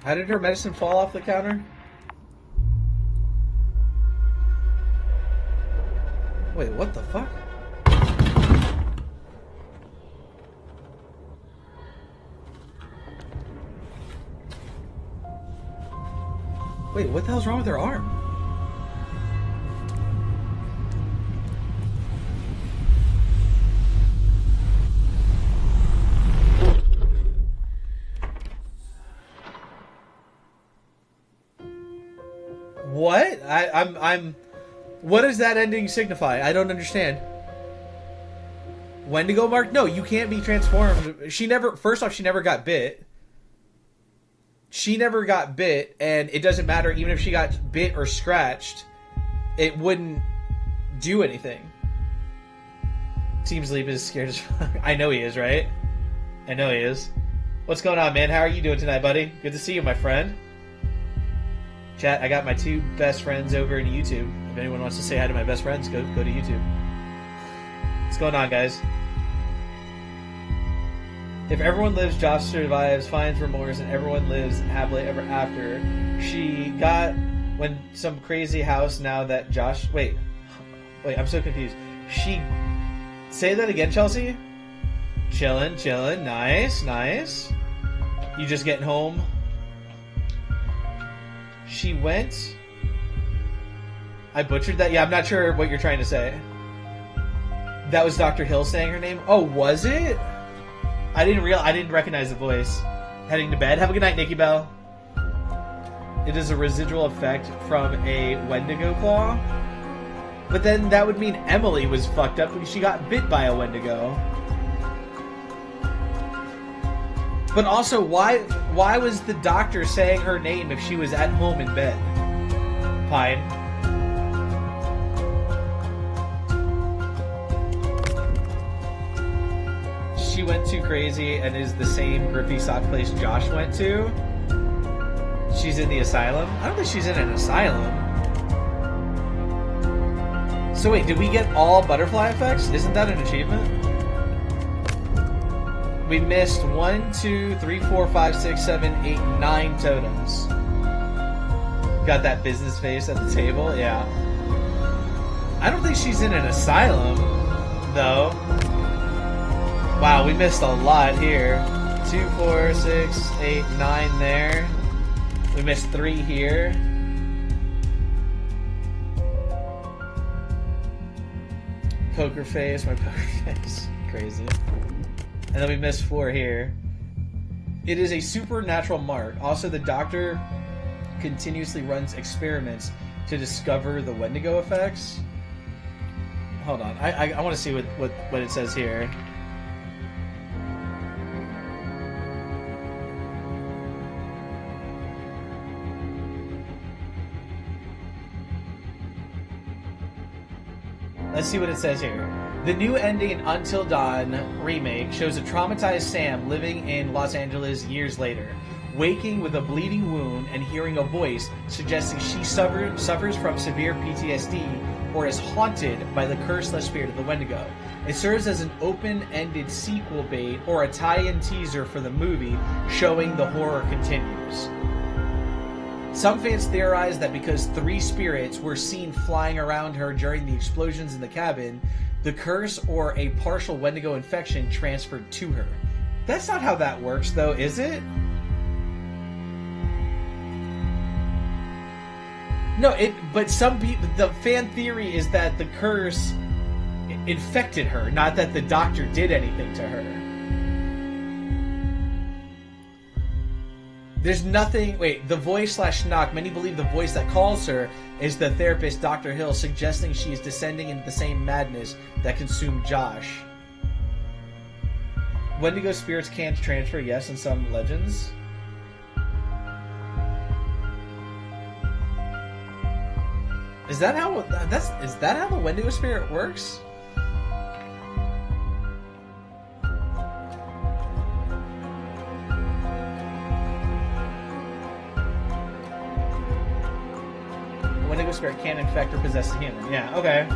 A: How did her medicine fall off the counter? Wait, what the fuck? Wait, what the hell's wrong with her arm? What? I'm. What does that ending signify? I don't understand. Wendigo mark? No, you can't be transformed. She never. First off, she never got bit. She never got bit, and it doesn't matter. Even if she got bit or scratched, it wouldn't do anything. Team Sleep is scared as fuck. I know he is, right? I know he is. What's going on, man? How are you doing tonight, buddy? Good to see you, my friend. Chat, I got my 2 best friends over in YouTube. If anyone wants to say hi to my best friends, go to YouTube. What's going on, guys? If everyone lives, Josh survives, finds remorse, and everyone lives happily ever after. She got when some crazy house now that Josh... Wait, I'm so confused. She Say that again, Chelsea. Chillin', chillin'. Nice, nice. You just getting home? She went... I butchered that? Yeah, I'm not sure what you're trying to say. That was Dr. Hill saying her name? Oh, was it? I didn't recognize the voice. Heading to bed. Have a good night, Nikki Bell. It is a residual effect from a Wendigo claw. But then that would mean Emily was fucked up because she got bit by a Wendigo. But also, why was the doctor saying her name if she was at home in bed? Pine. She went too crazy and is the same grippy sock place Josh went to. She's in the asylum? I don't think she's in an asylum. So wait, did we get all butterfly effects? Isn't that an achievement? We missed 1, 2, 3, 4, 5, 6, 7, 8, 9 totems. Got that business face at the table? Yeah. I don't think she's in an asylum, though. Wow, we missed a lot here. 2, 4, 6, 8, 9 there. We missed 3 here. Poker face, my poker face. Crazy. And then we missed 4 here. It is a supernatural mark. Also, the doctor continuously runs experiments to discover the Wendigo effects. Hold on. I want to see what it says here. Let's see what it says here. The new ending in Until Dawn remake shows a traumatized Sam living in Los Angeles years later, waking with a bleeding wound and hearing a voice suggesting she suffers from severe PTSD or is haunted by the curse/spirit of the Wendigo. It serves as an open-ended sequel bait or a tie-in teaser for the movie showing the horror continues. Some fans theorize that because 3 spirits were seen flying around her during the explosions in the cabin, the curse or a partial Wendigo infection transferred to her. That's not how that works, though, is it? No, but some people, the fan theory is that the curse infected her, not that the doctor did anything to her. There's nothing... Wait, the voice/knock. Many believe the voice that calls her is the therapist, Dr. Hill, suggesting she is descending into the same madness that consumed Josh. Wendigo spirits can't transfer, yes, in some legends. Is that how... Is that how the Wendigo spirit works? Wendigo spirit can infect or possess a human. Yeah, okay.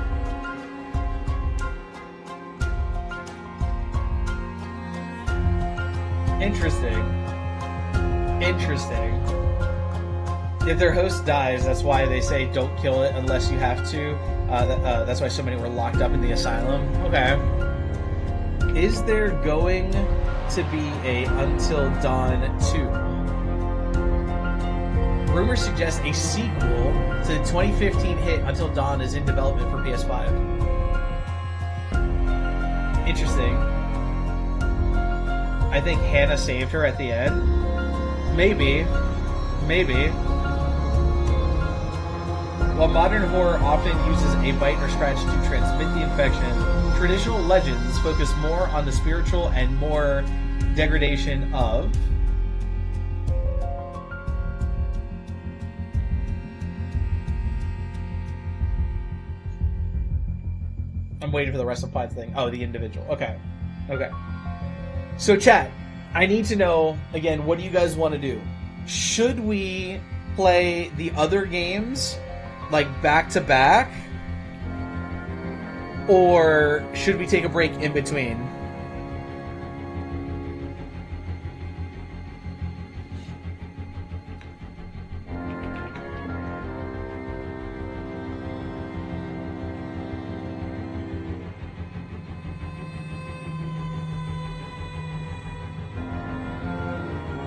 A: Interesting. Interesting. If their host dies, that's why they say don't kill it unless you have to. That's why so many were locked up in the asylum. Okay. Is there going to be a Until Dawn 2? Rumors suggest a sequel to the 2015 hit Until Dawn is in development for PS5. Interesting. I think Hannah saved her at the end. Maybe. Maybe. While modern horror often uses a bite or scratch to transmit the infection, traditional legends focus more on the spiritual and more degradation of... I'm waiting for the rest of Pine's thing. Oh, the individual. Okay. Okay. So, chat, I need to know, again, what do you guys want to do? Should we play the other games, like, back-to-back? Or should we take a break in between?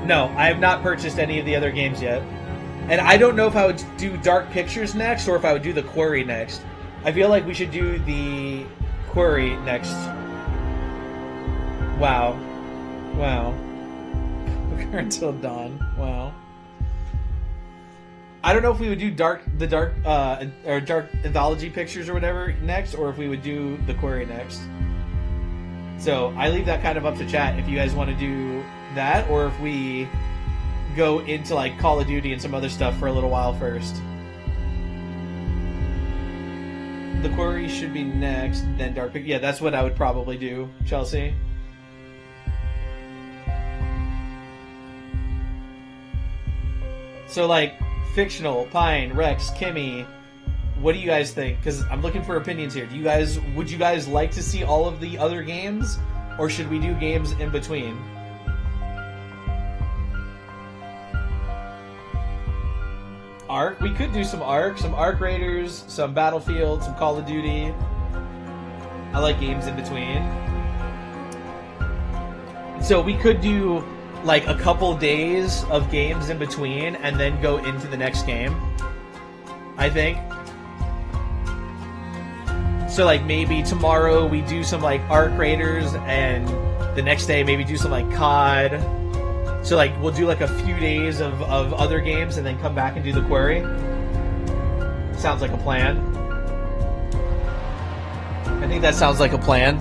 A: No, I have not purchased any of the other games yet. And I don't know if I would do Dark Pictures next or if I would do the Quarry next. I feel like we should do the Quarry next. Wow. Wow. Until Dawn. Wow. I don't know if we would do Dark Anthology Pictures or whatever next, or if we would do the Quarry next. So I leave that kind of up to chat if you guys want to do that, or if we go into like Call of Duty and some other stuff for a little while first. The Quarry should be next, then Dark Pictures. Yeah, that's what I would probably do, Chelsea. So like fictional, Pine, Rex, Kimmy, what do you guys think? Because I'm looking for opinions here. Would you guys like to see all of the other games, or should we do games in between? Ark? We could do some Ark Raiders, some Battlefield, some Call of Duty. I like games in between. So we could do like a couple days of games in between and then go into the next game, I think. So like maybe tomorrow we do some like Ark Raiders and the next day maybe do some like COD. So like we'll do like a few days of other games and then come back and do the Quarry. Sounds like a plan. I think that sounds like a plan.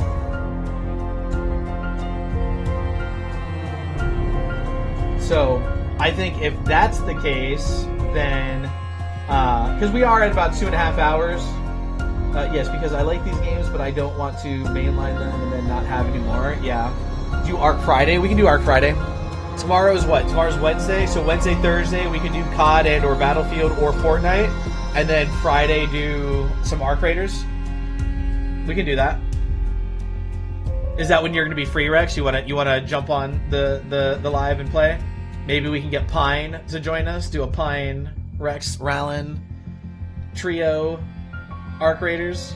A: So, I think if that's the case, then, because we are at about 2.5 hours, yes, because I like these games, but I don't want to mainline them and then not have any more, yeah. Do Ark Friday? We can do Ark Friday. Tomorrow is what? Tomorrow's Wednesday, so Wednesday, Thursday, we can do COD and or Battlefield or Fortnite, and then Friday do some Ark Raiders. We can do that. Is that when you're going to be free, Rex? You want to jump on the live and play? Maybe we can get Pine to join us, do a Pine, Rex, Rallin, trio, Ark Raiders.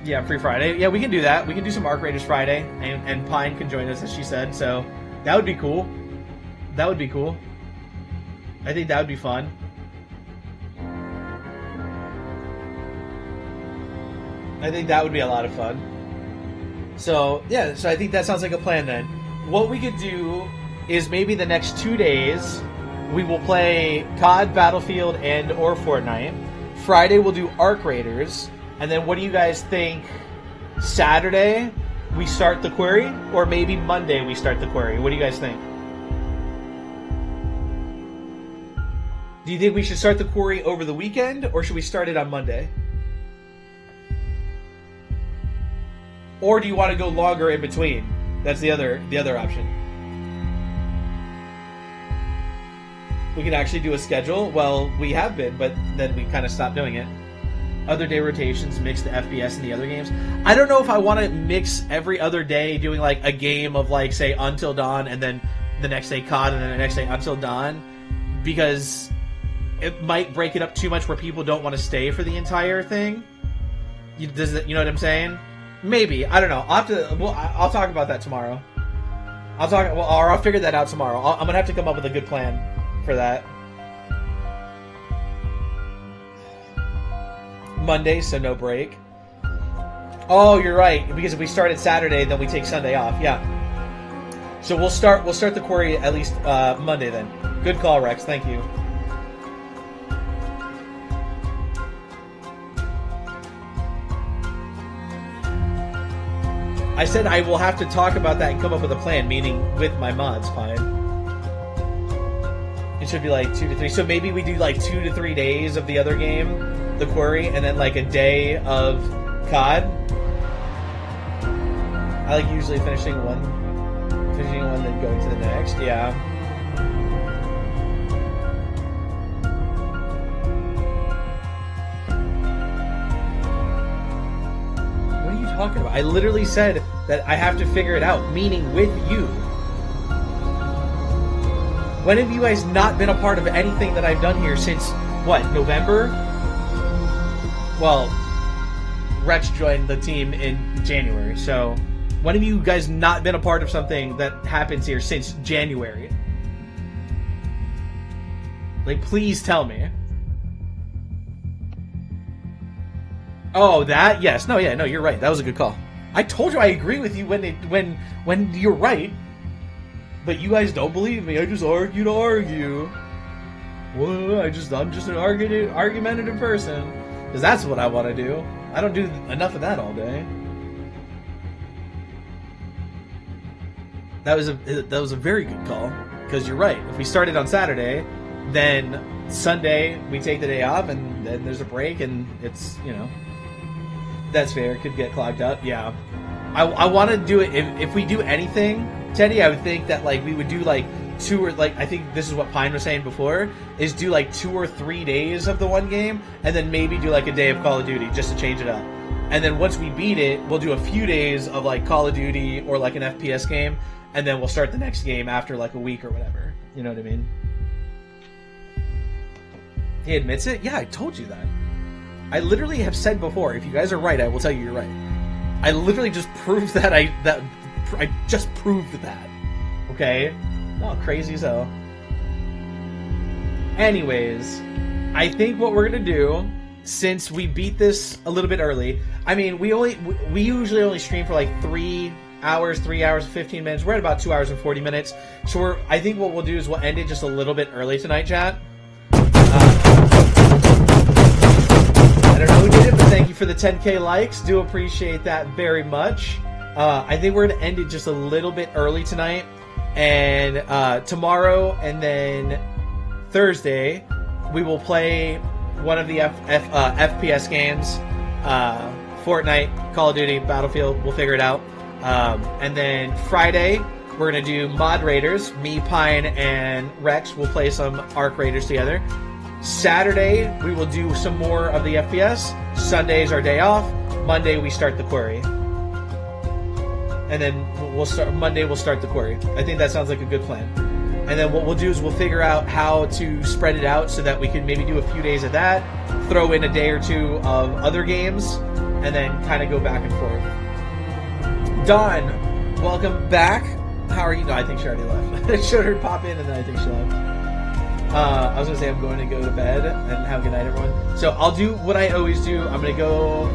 A: Yeah, free Friday. Yeah, we can do that. We can do some Ark Raiders Friday, and Pine can join us, as she said, so that would be cool. That would be cool. I think that would be fun. I think that would be a lot of fun. So, yeah, so I think that sounds like a plan then. What we could do is maybe the next 2 days, we will play COD, Battlefield, and or Fortnite. Friday, we'll do Ark Raiders. And then what do you guys think? Saturday, we start the Quarry? Or maybe Monday, we start the Quarry? What do you guys think? Do you think we should start the Quarry over the weekend, or should we start it on Monday? Or do you want to go longer in between? That's the other option. We can actually do a schedule. Well, we have been, but then we kind of stopped doing it. Other day rotations, mix the FPS and the other games. I don't know if I want to mix every other day doing like a game of like, say, Until Dawn, and then the next day COD, and then the next day Until Dawn, because it might break it up too much where people don't want to stay for the entire thing. You know what I'm saying? Maybe. I don't know. I'll talk about that tomorrow. I'll figure that out tomorrow. I'm gonna have to come up with a good plan for that. Monday, so no break. Oh, you're right. Because if we start at Saturday, then we take Sunday off. Yeah. So we'll start the Quarry at least Monday then. Good call, Rex. Thank you. I said I will have to talk about that and come up with a plan, meaning with my mods, Pine. It should be like 2 to 3. So maybe we do like 2 to 3 days of the other game, the Quarry, and then like a day of COD. I like usually finishing one, then going to the next. Yeah. What are you talking about? I literally said that I have to figure it out, meaning with you. When have you guys not been a part of anything that I've done here since, what, November? Well, Rex joined the team in January. So, when have you guys not been a part of something that happens here since January? Like, please tell me. Oh, that? Yes. No, yeah, no, you're right. That was a good call. I told you I agree with you when you're right. But you guys don't believe me. I just argue to argue. Well, I'm just an argumentative person. Because that's what I want to do. I don't do enough of that all day. That was a very good call. Because you're right. If we started on Saturday, then Sunday we take the day off, and then there's a break, and it's, you know, that's fair. It could get clogged up. Yeah. I want to do it. If we do anything, Teddy, I would think that, like, we would do, like, 2 or, like, I think this is what Pine was saying before, is do, like, 2 or 3 days of the one game, and then maybe do, like, a day of Call of Duty, just to change it up. And then once we beat it, we'll do a few days of, like, Call of Duty or, like, an FPS game, and then we'll start the next game after, like, a week or whatever. You know what I mean? He admits it? Yeah, I told you that. I literally have said before, if you guys are right, I will tell you you're right. I literally just proved that I just proved that. Okay? Oh, crazy as hell. Anyways, I think what we're gonna do, since we beat this a little bit early, I mean, we usually only stream for like 3 hours and 15 minutes. We're at about 2 hours and 40 minutes. So I think what we'll do is we'll end it just a little bit early tonight, chat. I don't know who did it, but thank you for the 10K likes. Do appreciate that very much. I think we're going to end it just a little bit early tonight. And tomorrow and then Thursday, we will play one of the FPS games. Fortnite, Call of Duty, Battlefield. We'll figure it out. And then Friday, we're going to do Mod Raiders. Me, Pine, and Rex will play some Arc Raiders together. Saturday, we will do some more of the FPS. Sunday is our day off. Monday, we start the Quarry. And then Monday, we'll start the Quarry. I think that sounds like a good plan. And then what we'll do is we'll figure out how to spread it out so that we can maybe do a few days of that, throw in a day or two of other games, and then kind of go back and forth. Dawn, welcome back. How are you? No, I think she already left. I showed her pop in, and then I think she left. I was going to say I'm going to go to bed and have a good night, everyone. So I'll do what I always do. I'm going to go...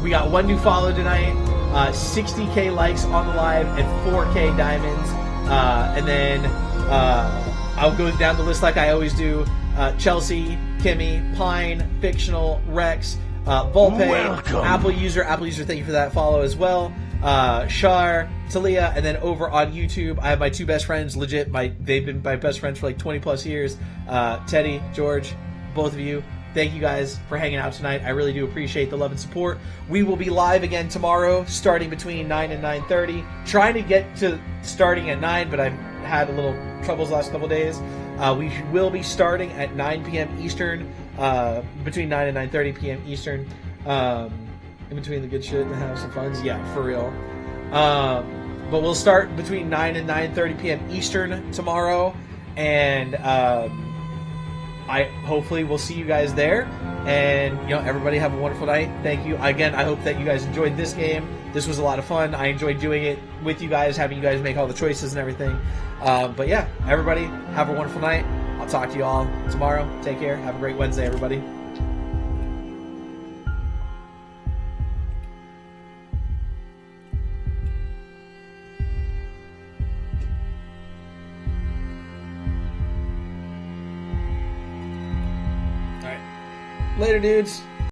A: we got 1 new follow tonight, 60K likes on the live, and 4K diamonds. And then I'll go down the list like I always do. Chelsea, Kimmy, Pine, Fictional, Rex, Volpe, Apple user, thank you for that follow as well. Shar, Talia, and then over on YouTube, I have my 2 best friends, legit, they've been my best friends for like 20 plus years. Teddy, George, both of you, thank you guys for hanging out tonight. I really do appreciate the love and support. We will be live again tomorrow, starting between 9 and 9:30. Trying to get to starting at 9, but I've had a little troubles the last couple days. We will be starting at 9 p.m. Eastern, between 9 and 9:30 p.m. Eastern. In between the good shit and have some fun. Yeah, for real. But we'll start between 9 and 9:30 p.m. Eastern tomorrow, and I hopefully will see you guys there. And you know, everybody have a wonderful night. Thank you again. I hope that you guys enjoyed this game. This was a lot of fun. I enjoyed doing it with you guys, having you guys make all the choices and everything. But yeah, everybody have a wonderful night. I'll talk to you all tomorrow. Take care. Have a great Wednesday, everybody. Later, dudes.